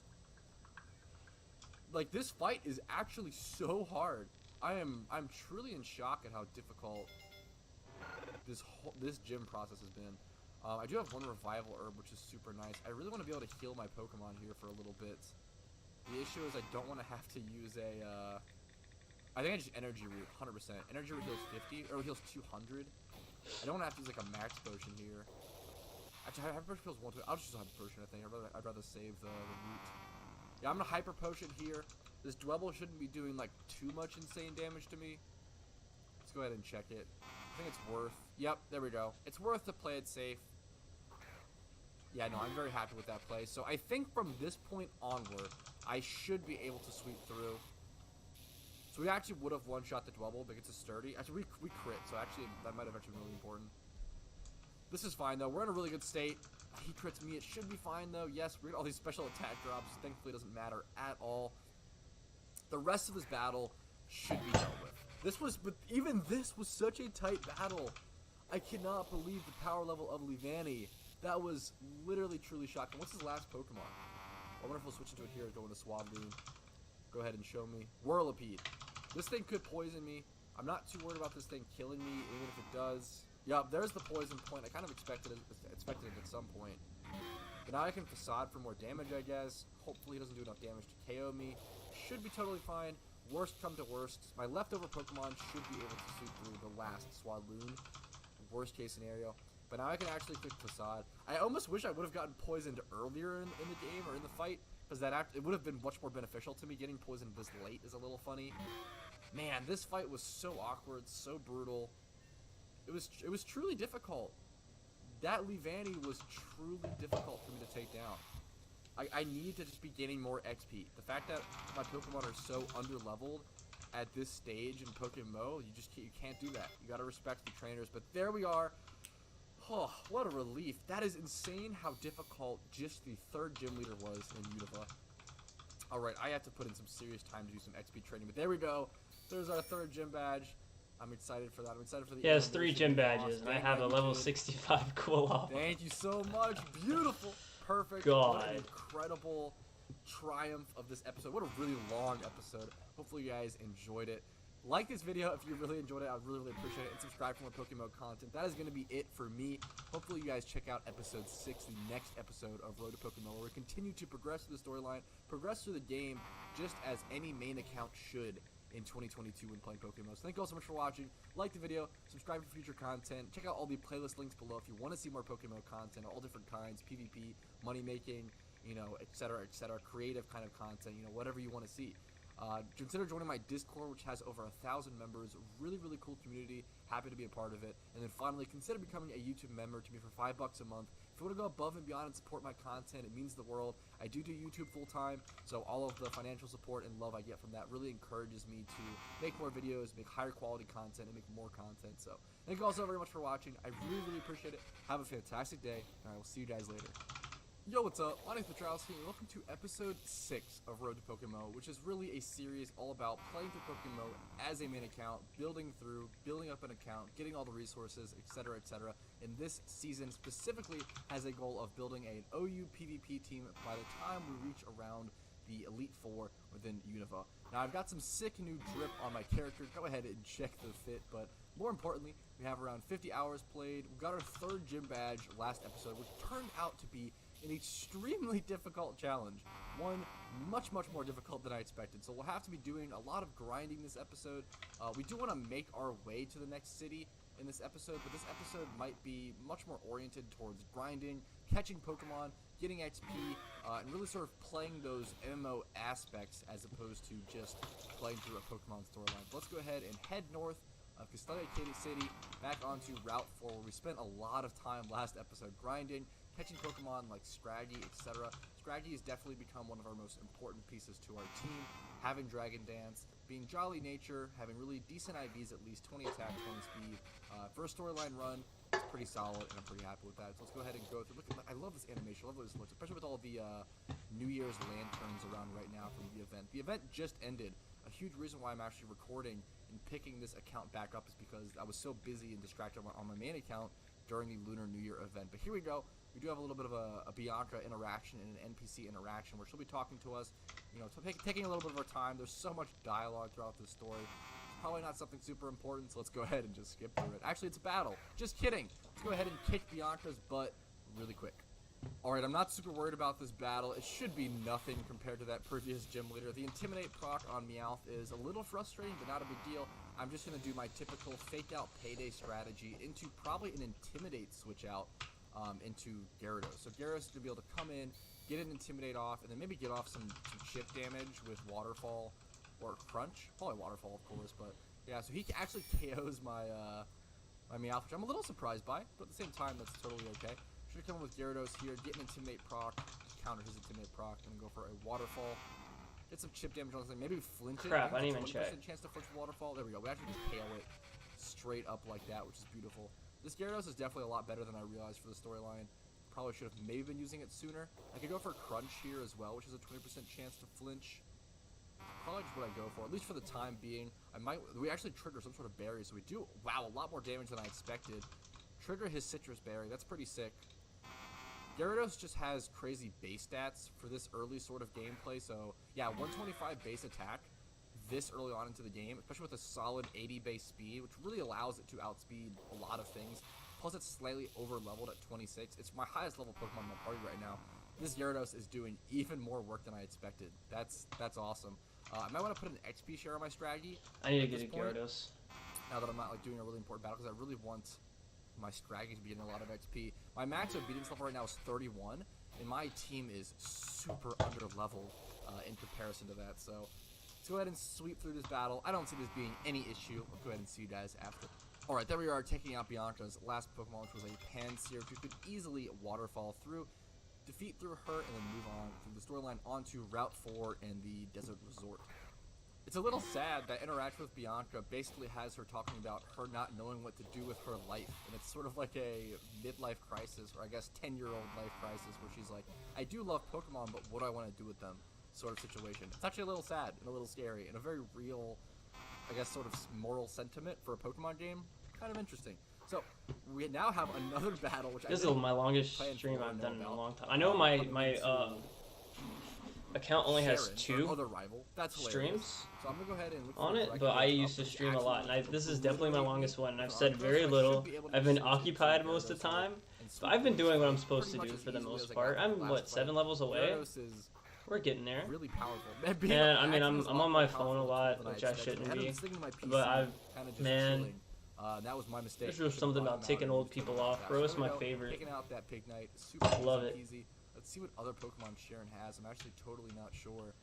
A: Like, this fight is actually so hard. I'm truly in shock at how difficult this gym process has been. I do have one Revival Herb, which is super nice. I really want to be able to heal my Pokemon here for a little bit. The issue is I don't want to have to use a... I think I just Energy Root, 100%. Energy Root heals 50, or heals 200. I don't want to have to use like a Max Potion here. Actually, Hyper Potion heals 120. I'll just use a Hyper Potion, I think. I'd rather save the root. Yeah, I'm going to Hyper Potion here. This Dwebble shouldn't be doing like too much insane damage to me. Let's go ahead and check it. I think it's worth... Yep, there we go. It's worth to play it safe. Yeah, no, I'm very happy with that play. So I think from this point onward, I should be able to sweep through. So we actually would have one-shot the Dwebble, but it's a sturdy. Actually, we crit, so actually that might have actually been really important. This is fine, though. We're in a really good state. He crits me. It should be fine, though. Yes, we're getting all these special attack drops. Thankfully, it doesn't matter at all. The rest of this battle should be dealt with. But even this was such a tight battle. I cannot believe the power level of Leavanny. That was literally truly shocking. What's his last Pokemon? I wonder if we'll switch into it here and go into Swabloon. Go ahead and show me. Whirlipede. This thing could poison me. I'm not too worried about this thing killing me, even if it does. Yup, there's the poison point. I kind of expected it at some point. But now I can Facade for more damage, I guess. Hopefully he doesn't do enough damage to KO me. Should be totally fine. Worst come to worst, my leftover Pokemon should be able to sweep through the last Swabloon. Worst case scenario. But now I can actually click Facade. I almost wish I would have gotten poisoned earlier in the game or in the fight, because it would have been much more beneficial to me. Getting poisoned this late is a little funny. Man, this fight was so awkward, so brutal. It was truly difficult. That Leavanny was truly difficult for me to take down. I need to just be getting more XP. The fact that my Pokemon are so underleveled at this stage in PokeMMO, you can't do that. You gotta respect the trainers. But there we are. Oh, what a relief. That is insane how difficult just the third gym leader was in Unova. Alright, I have to put in some serious time to do some XP training. But there we go. There's our third gym badge. I'm excited for that. I'm excited for the...
B: Yeah, it's 3 gym badges, and I have a level 65 cool off.
A: Thank you so much. Beautiful. Perfect.
B: God.
A: What an incredible triumph of this episode. What a really long episode. Hopefully you guys enjoyed it. Like this video if you really enjoyed it. I would really, really appreciate it. And subscribe for more PokeMMO content. That is going to be it for me. Hopefully you guys check out episode 6, the next episode of Road to PokeMMO, where we continue to progress through the storyline, progress through the game, just as any main account should in 2022 when playing PokeMMO. So thank you all so much for watching. Like the video, subscribe for future content. Check out all the playlist links below if you want to see more PokeMMO content, all different kinds, PvP, money making, you know, etc., creative kind of content, you know, whatever you want to see. Consider joining my Discord, which has over 1,000 members. Really, really cool community. Happy to be a part of it. And then finally, consider becoming a YouTube member to me for $5 a month. If you want to go above and beyond and support my content, it means the world. I do YouTube full time, so all of the financial support and love I get from that really encourages me to make more videos, make higher quality content, and make more content. So thank you all so very much for watching. I really, really appreciate it. Have a fantastic day, and I will see you guys later. Yo, what's up? My name's Typhlosions here, and welcome to episode 6 of Road to PokeMMO, which is really a series all about playing through PokeMMO as a main account, building up an account, getting all the resources, etc., etc. And this season specifically has a goal of building an OU PvP team by the time we reach around the Elite Four within Unova. Now, I've got some sick new drip on my character. Go ahead and check the fit, but more importantly, we have around 50 hours played. We got our 3rd gym badge last episode, which turned out to be an extremely difficult challenge. One much more difficult than I expected. So we'll have to be doing a lot of grinding this episode. We do want to make our way to the next city in this episode, but this episode might be much more oriented towards grinding, catching Pokemon, getting XP, and really sort of playing those MMO aspects as opposed to just playing through a Pokemon storyline. Let's go ahead and head north of Castelia City back onto Route 4, where we spent a lot of time last episode grinding, catching Pokemon like Scraggy, etc. Scraggy has definitely become one of our most important pieces to our team. Having Dragon Dance, being Jolly Nature, having really decent IVs, at least 20 attack, 20 speed. First storyline run, it's pretty solid, and I'm pretty happy with that. So let's go ahead and go through. Look at, I love this animation. I love how this looks, especially with all the New Year's lanterns around right now from the event. The event just ended. A huge reason why I'm actually recording and picking this account back up is because I was so busy and distracted on my main account during the Lunar New Year event. But here we go. We do have a little bit of a Bianca interaction and an NPC interaction where she'll be talking to us, you know, taking a little bit of our time. There's so much dialogue throughout this story. It's probably not something super important, so let's go ahead and just skip through it. Actually, it's a battle. Just kidding. Let's go ahead and kick Bianca's butt really quick. Alright, I'm not super worried about this battle. It should be nothing compared to that previous gym leader. The Intimidate proc on Meowth is a little frustrating, but not a big deal. I'm just going to do my typical fake out payday strategy into probably an Intimidate switch out into Gyarados. So Gyarados is going to be able to come in, get an Intimidate off, and then maybe get off some chip damage with Waterfall or Crunch. Probably Waterfall, of course, but yeah, so he actually KOs my Meowth, which I'm a little surprised by, but at the same time, that's totally okay. Should come in with Gyarados here, get an Intimidate proc, counter his Intimidate proc, and go for a Waterfall. Get some chip damage on this thing, maybe flinch it.
B: Crap, I didn't even check.
A: Chance to flinch with Waterfall. There we go. We actually just KO it straight up like that, which is beautiful. This Gyarados is definitely a lot better than I realized for the storyline. Probably should have maybe been using it sooner. I could go for Crunch here as well, which is a 20% chance to flinch. Probably just what I go for, at least for the time being. We actually trigger some sort of berry, so we do, wow, a lot more damage than I expected. Trigger his Citrus Berry, that's pretty sick. Gyarados just has crazy base stats for this early sort of gameplay, so yeah, 125 base attack this early on into the game, especially with a solid 80 base speed, which really allows it to outspeed a lot of things. Plus, it's slightly over-leveled at 26. It's my highest level Pokemon in my party right now. This Gyarados is doing even more work than I expected. That's awesome. I might want to put an XP share on my Scraggy.
B: I need to get a Gyarados.
A: Now that I'm not like doing a really important battle, because I really want my Scraggy to be getting a lot of XP. My max obedience level right now is 31, and my team is super under-leveled in comparison to that. So let's go ahead and sweep through this battle. I don't see this being any issue. Let's go ahead and see you guys after. Alright, there we are, taking out Bianca's last Pokemon, which was a Pansear, which we could easily Waterfall through, defeat through her, and then move on through the storyline onto Route 4 and the Desert Resort. It's a little sad that interaction with Bianca basically has her talking about her not knowing what to do with her life, and it's sort of like a midlife crisis, or I guess 10-year-old life crisis, where she's like, I do love Pokemon, but what do I want to do with them, sort of situation. It's actually a little sad and a little scary, and a very real, I guess, sort of moral sentiment for a Pokemon game. Kind of interesting. So, we now have another battle, which
B: this is my longest stream I've done in a long time. I know my account only has
A: Sharon,
B: 2
A: other rival. That's
B: streams
A: so I'm gonna go ahead and look
B: on it, but I used to stream a lot, and this is definitely my longest one. And I've said very little. I've been occupied most of the time, but I've been doing what I'm supposed to do for the most part. I'm what, 7 levels away? We're getting there.
A: Really powerful.
B: And I mean, I'm on my phone a lot, which I shouldn't be. But man,
A: that was my mistake.
B: There's just something about taking old people off, bro. It's my favorite.
A: Picking out that Pig Knight, super
B: love it.
A: easy. Let's see what other Pokemon Sharon has. I'm actually totally not sure.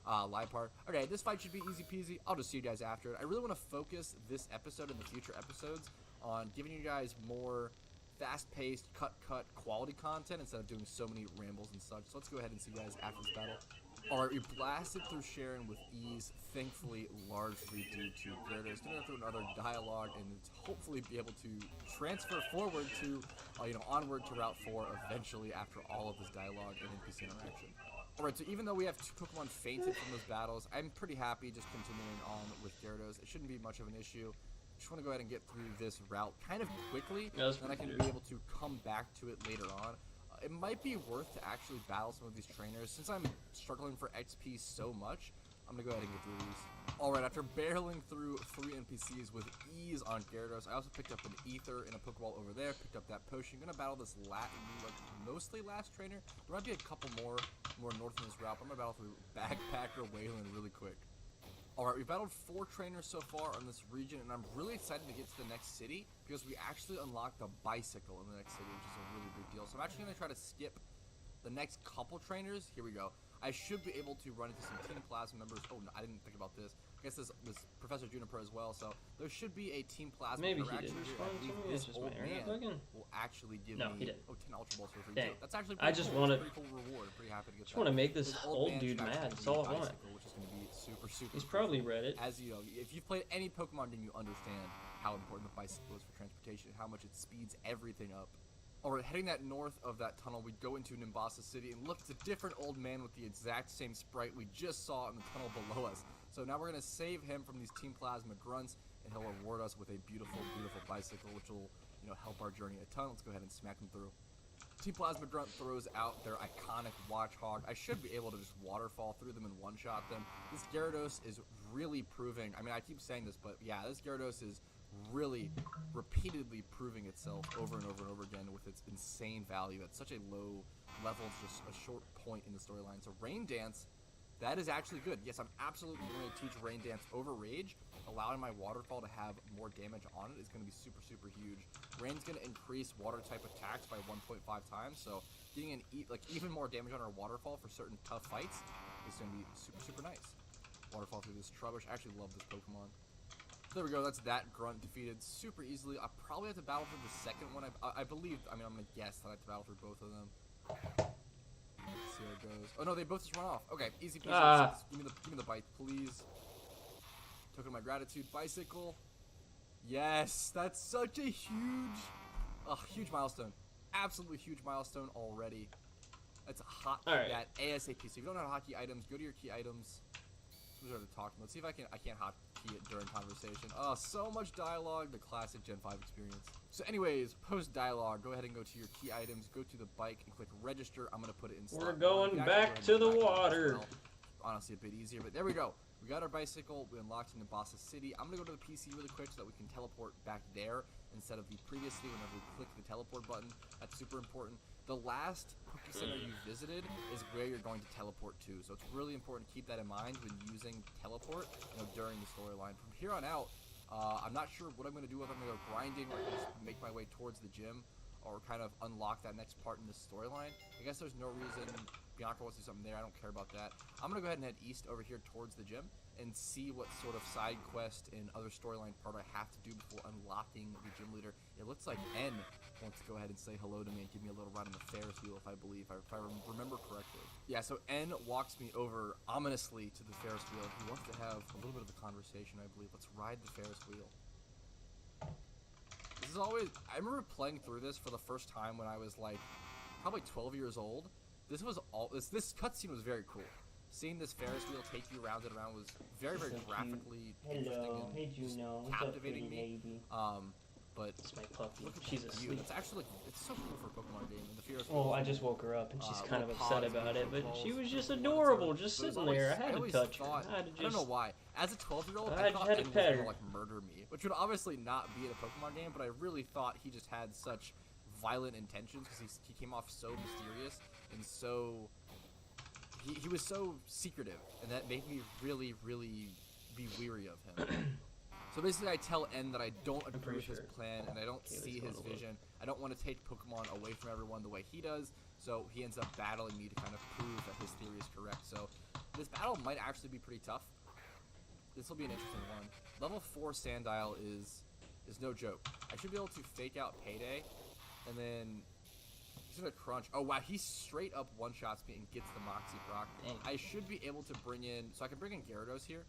A: Liepard. Okay, this fight should be easy peasy. I'll just see you guys after it. I really want to focus this episode and the future episodes on giving you guys more fast-paced, cut quality content instead of doing so many rambles and such. So let's go ahead and see you guys after this battle. Alright, we blasted through Sharon with ease, thankfully largely due to Gyarados. Gonna go through another dialogue and hopefully be able to transfer forward to, onward to Route 4 eventually after all of this dialogue and NPC interaction. Alright, so even though we have 2 Pokemon fainted from those battles, I'm pretty happy just continuing on with Gyarados. It shouldn't be much of an issue. Just want to go ahead and get through this route kind of quickly, and then I can be able to come back to it later on. It might be worth to actually battle some of these trainers. Since I'm struggling for XP so much, I'm going to go ahead and get through these. Alright, after barreling through 3 NPCs with ease on Gyarados, I also picked up an Ether in a Pokeball over there, picked up that potion. I'm going to battle this mostly last trainer. There might be a couple more north in this route, but I'm going to battle through Backpacker Waylon really quick. Alright, we've battled 4 trainers so far on this region, and I'm really excited to get to the next city, because we actually unlocked the bicycle in the next city, which is a really big deal. So I'm actually going to try to skip the next couple trainers. Here we go. I should be able to run into some Team Plasma members. Oh, no, I didn't think about this. I guess this Professor Juniper as well, so there should be a Team Plasma interaction here. I believe this old man will actually give me 10 Ultra Balls for free.
B: Dang.
A: That's actually
B: I just want to.
A: pretty cool reward. Pretty happy to get
B: just want to make this old dude mad. That's all I want.
A: Which is going to be super
B: He's probably read it.
A: As you know, if you've played any Pokemon game, you understand how important the bicycle is for transportation and how much it speeds everything up. Alright, heading that north of that tunnel, we go into Nimbasa City and look, it's a different old man with the exact same sprite we just saw in the tunnel below us. So now we're going to save him from these Team Plasma grunts, and he'll reward us with a beautiful, beautiful bicycle, which will, help our journey a ton. Let's go ahead and smack him through. Team Plasma Grunt throws out their iconic Watch Hog. I should be able to just waterfall through them and one-shot them. This Gyarados is really proving, I mean, I keep saying this, but yeah, this Gyarados is really repeatedly proving itself over and over and over again with its insane value at such a low level, just a short point in the storyline. So Rain Dance, that is actually good. Yes, I'm absolutely going to teach Rain Dance over Rage. Allowing my Waterfall to have more damage on it is going to be super, super huge. Rain's going to increase water type attacks by 1.5 times, so getting even more damage on our Waterfall for certain tough fights is going to be super, super nice. Waterfall through this Trubbish. I actually love this Pokemon. There we go, that's that Grunt defeated super easily. I probably have to battle through the second one. I believe, I'm going to guess that I have to battle through both of them. Let's see how it goes. Oh no, they both just run off. Okay, easy peasy. Give me the bite, please. Token of my gratitude, bicycle. Yes, that's such a huge milestone. Absolutely huge milestone already. That's a hotkey that ASAP. So if you don't know how to hotkey items, go to your key items. To talk. Let's see if I can't hotkey it during conversation. Oh, so much dialogue, the classic Gen 5 experience. So anyways, post dialogue, go ahead and go to your key items, go to the bike and click register. I'm gonna put it in slot.
B: We're going back to the water.
A: Honestly, a bit easier, but there we go. We got our bicycle, we unlocked in Nimbasa City. I'm gonna go to the PC really quick so that we can teleport back there instead of the previously whenever we click the teleport button. That's super important. The last Poke Center you visited is where you're going to teleport to, so it's really important to keep that in mind when using teleport during the storyline. From here on out, I'm not sure what I'm going to do, whether I'm going to go grinding or just make my way towards the gym or kind of unlock that next part in the storyline. I guess there's no reason Bianca wants to do something there. I don't care about that. I'm going to go ahead and head east over here towards the gym and see what sort of side quest and other storyline part I have to do before unlocking the gym leader. It looks like N wants to go ahead and say hello to me and give me a little ride on the Ferris wheel, if I remember correctly. Yeah, so N walks me over ominously to the Ferris wheel. He wants to have a little bit of a conversation, I believe. Let's ride the Ferris wheel. This is always, I remember playing through this for the first time when I was like probably 12 years old. This cutscene was very cool. Seeing this Ferris wheel take you round and around was very, very graphically interesting and captivating me. But
B: it's my puppy. She's asleep.
A: It's actually like, it's so cool for a Pokemon game. And the fear
B: oh, I just woke her up and she's kind of upset about it, but she was just adorable, just sitting there. I had to touch her. I
A: don't know why. As a 12-year-old, I thought N was gonna like murder me, which would obviously not be in a Pokemon game. But I really thought he just had such violent intentions because he came off so mysterious and so he was so secretive, and that made me really be weary of him. So basically, I tell N that I don't agree with his plan, and I don't see his vision. I don't want to take Pokemon away from everyone the way he does, so he ends up battling me to kind of prove that his theory is correct. So this battle might actually be pretty tough. This will be an interesting one. Level 4 Sandile is no joke. I should be able to fake out Payday, and then he's gonna crunch. Oh wow, he straight up one-shots me and gets the Moxie proc. I should be able to bring in, so I can bring in Gyarados here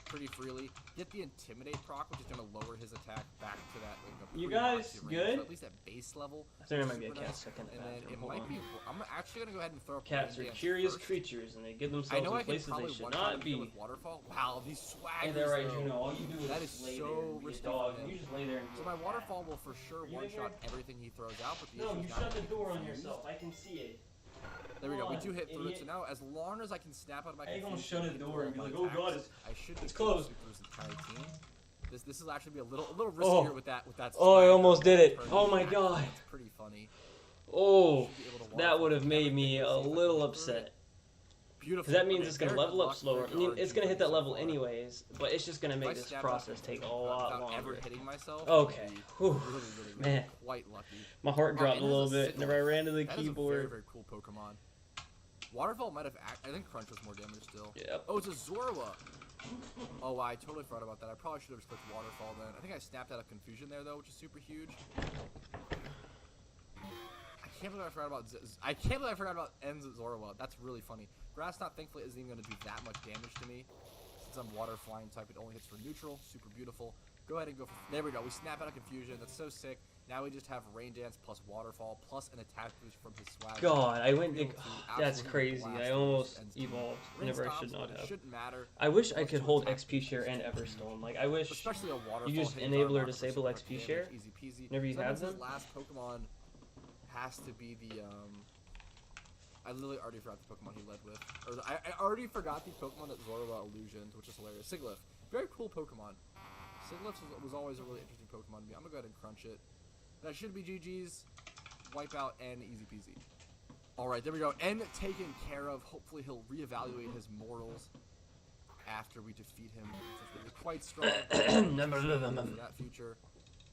A: pretty freely. Get the Intimidate proc, which is gonna lower his attack back to that. Like,
B: you guys good?
A: So at least at base level.
B: I think there might be a cat stuck in the bathroom.
A: And then it might be. I'm actually gonna go ahead and throw up.
B: Cats are curious creatures, and they give themselves in places they should not be.
A: With Waterfall. Wow, these swaggers.
B: Hey there, right, you know, all you do is
A: that is
B: lay
A: so
B: there and be a dog. You just lay there and
A: so my Waterfall will for sure one-shot everything he throws out, but the
B: no, you shut the door on yourself. I can see it.
A: There we go. We do hit through it. So now, as long as I can snap out of my
B: confusion, gonna shut a door and be like, "Oh God,
A: it's
B: closed."
A: Through his entire team. This will actually be a little riskier with that.
B: Oh, I almost did it. Oh my God.
A: It's pretty funny.
B: Oh, that would have made me a little upset.
A: Beautiful.
B: Because that means it's gonna level up slower. I mean, it's gonna hit that level anyways, but it's just gonna make this process take a lot longer.
A: Ever hitting myself.
B: Okay. Whew.
A: Really,
B: man.
A: Quite lucky.
B: My heart dropped a little bit whenever I ran to the keyboard.
A: That is a very cool Pokemon. Waterfall might have. I think Crunch was more damage still.
B: Yep.
A: Oh, it's a Zorua. Oh, I totally forgot about that. I probably should have just clicked Waterfall then. I think I snapped out of Confusion there though, which is super huge. I can't believe I forgot about N's Zorua. That's really funny. Grass Knot thankfully isn't even going to do that much damage to me. Since I'm Water Flying type, it only hits for neutral. Super beautiful. Go ahead and go for... There we go. We snap out of Confusion. That's so sick. Now we just have Rain Dance plus Waterfall plus an attack boost from his swag.
B: God, I went... That's crazy. I almost evolved whenever I should not have.
A: Shouldn't matter.
B: I wish I could hold XP share and Everstone. Like, I wish
A: especially a Waterfall
B: you just enable or disable XP share
A: easy peasy.
B: Whenever you have them.
A: Last Pokemon has to be the... I literally already forgot the Pokemon he led with. Or I already forgot the Pokemon that Zorua illusioned, which is hilarious. Sigilyph. Very cool Pokemon. Sigilyph was always a really interesting Pokemon to me. I'm gonna go ahead and crunch it. That should be GG's. Wipe out N, easy peasy. Alright, there we go. N taken care of. Hopefully he'll reevaluate his morals after we defeat him. He's quite strong. That future.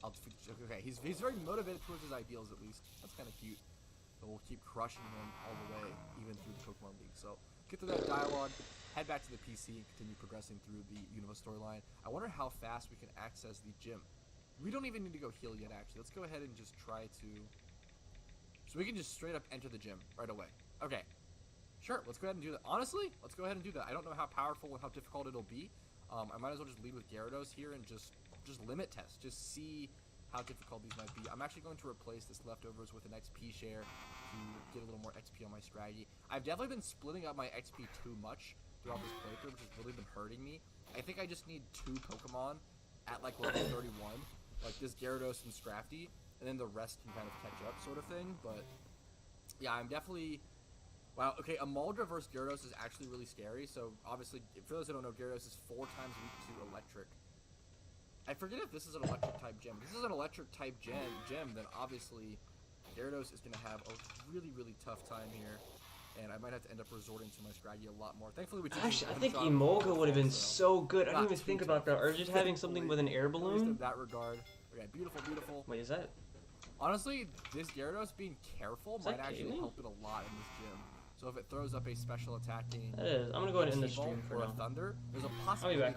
A: Okay, he's very motivated towards his ideals at least. That's kind of cute. But we'll keep crushing him all the way, even through the Pokemon League. So, get through that dialogue, head back to the PC, and continue progressing through the Unova storyline. I wonder how fast we can access the gym. We don't even need to go heal yet, actually. Let's go ahead and just try to... So we can just straight up enter the gym right away. Okay. Sure, let's go ahead and do that. Honestly, let's go ahead and do that. I don't know how powerful and how difficult it'll be. I might as well just lead with Gyarados here and just limit test. Just see how difficult these might be. I'm actually going to replace this leftovers with an XP share to get a little more XP on my strategy. I've definitely been splitting up my XP too much throughout this playthrough, which has really been hurting me. I think I just need 2 Pokemon at like level 31, like this Gyarados and Scrafty, and then the rest can kind of catch up sort of thing. But yeah, I'm definitely... Wow, okay, a Maldra versus Gyarados is actually really scary. So obviously, for those who don't know, Gyarados is 4 times weak to electric. I forget if this is an electric type gem. If this is an electric type gem, then obviously Gyarados is going to have a really tough time here. And I might have to end up resorting to my strategy a lot more. Thankfully, we
B: actually, I think Emolga would have been so good. I didn't even think about that. Or just having something with an air balloon.
A: In that regard. Okay, beautiful.
B: Wait, is that?
A: Honestly, this Gyarados being careful might actually help it a lot in this gym. So if it throws up a special attacking...
B: That is. I'm going to go ahead and end the stream for now.
A: Thunder, there's a possibility that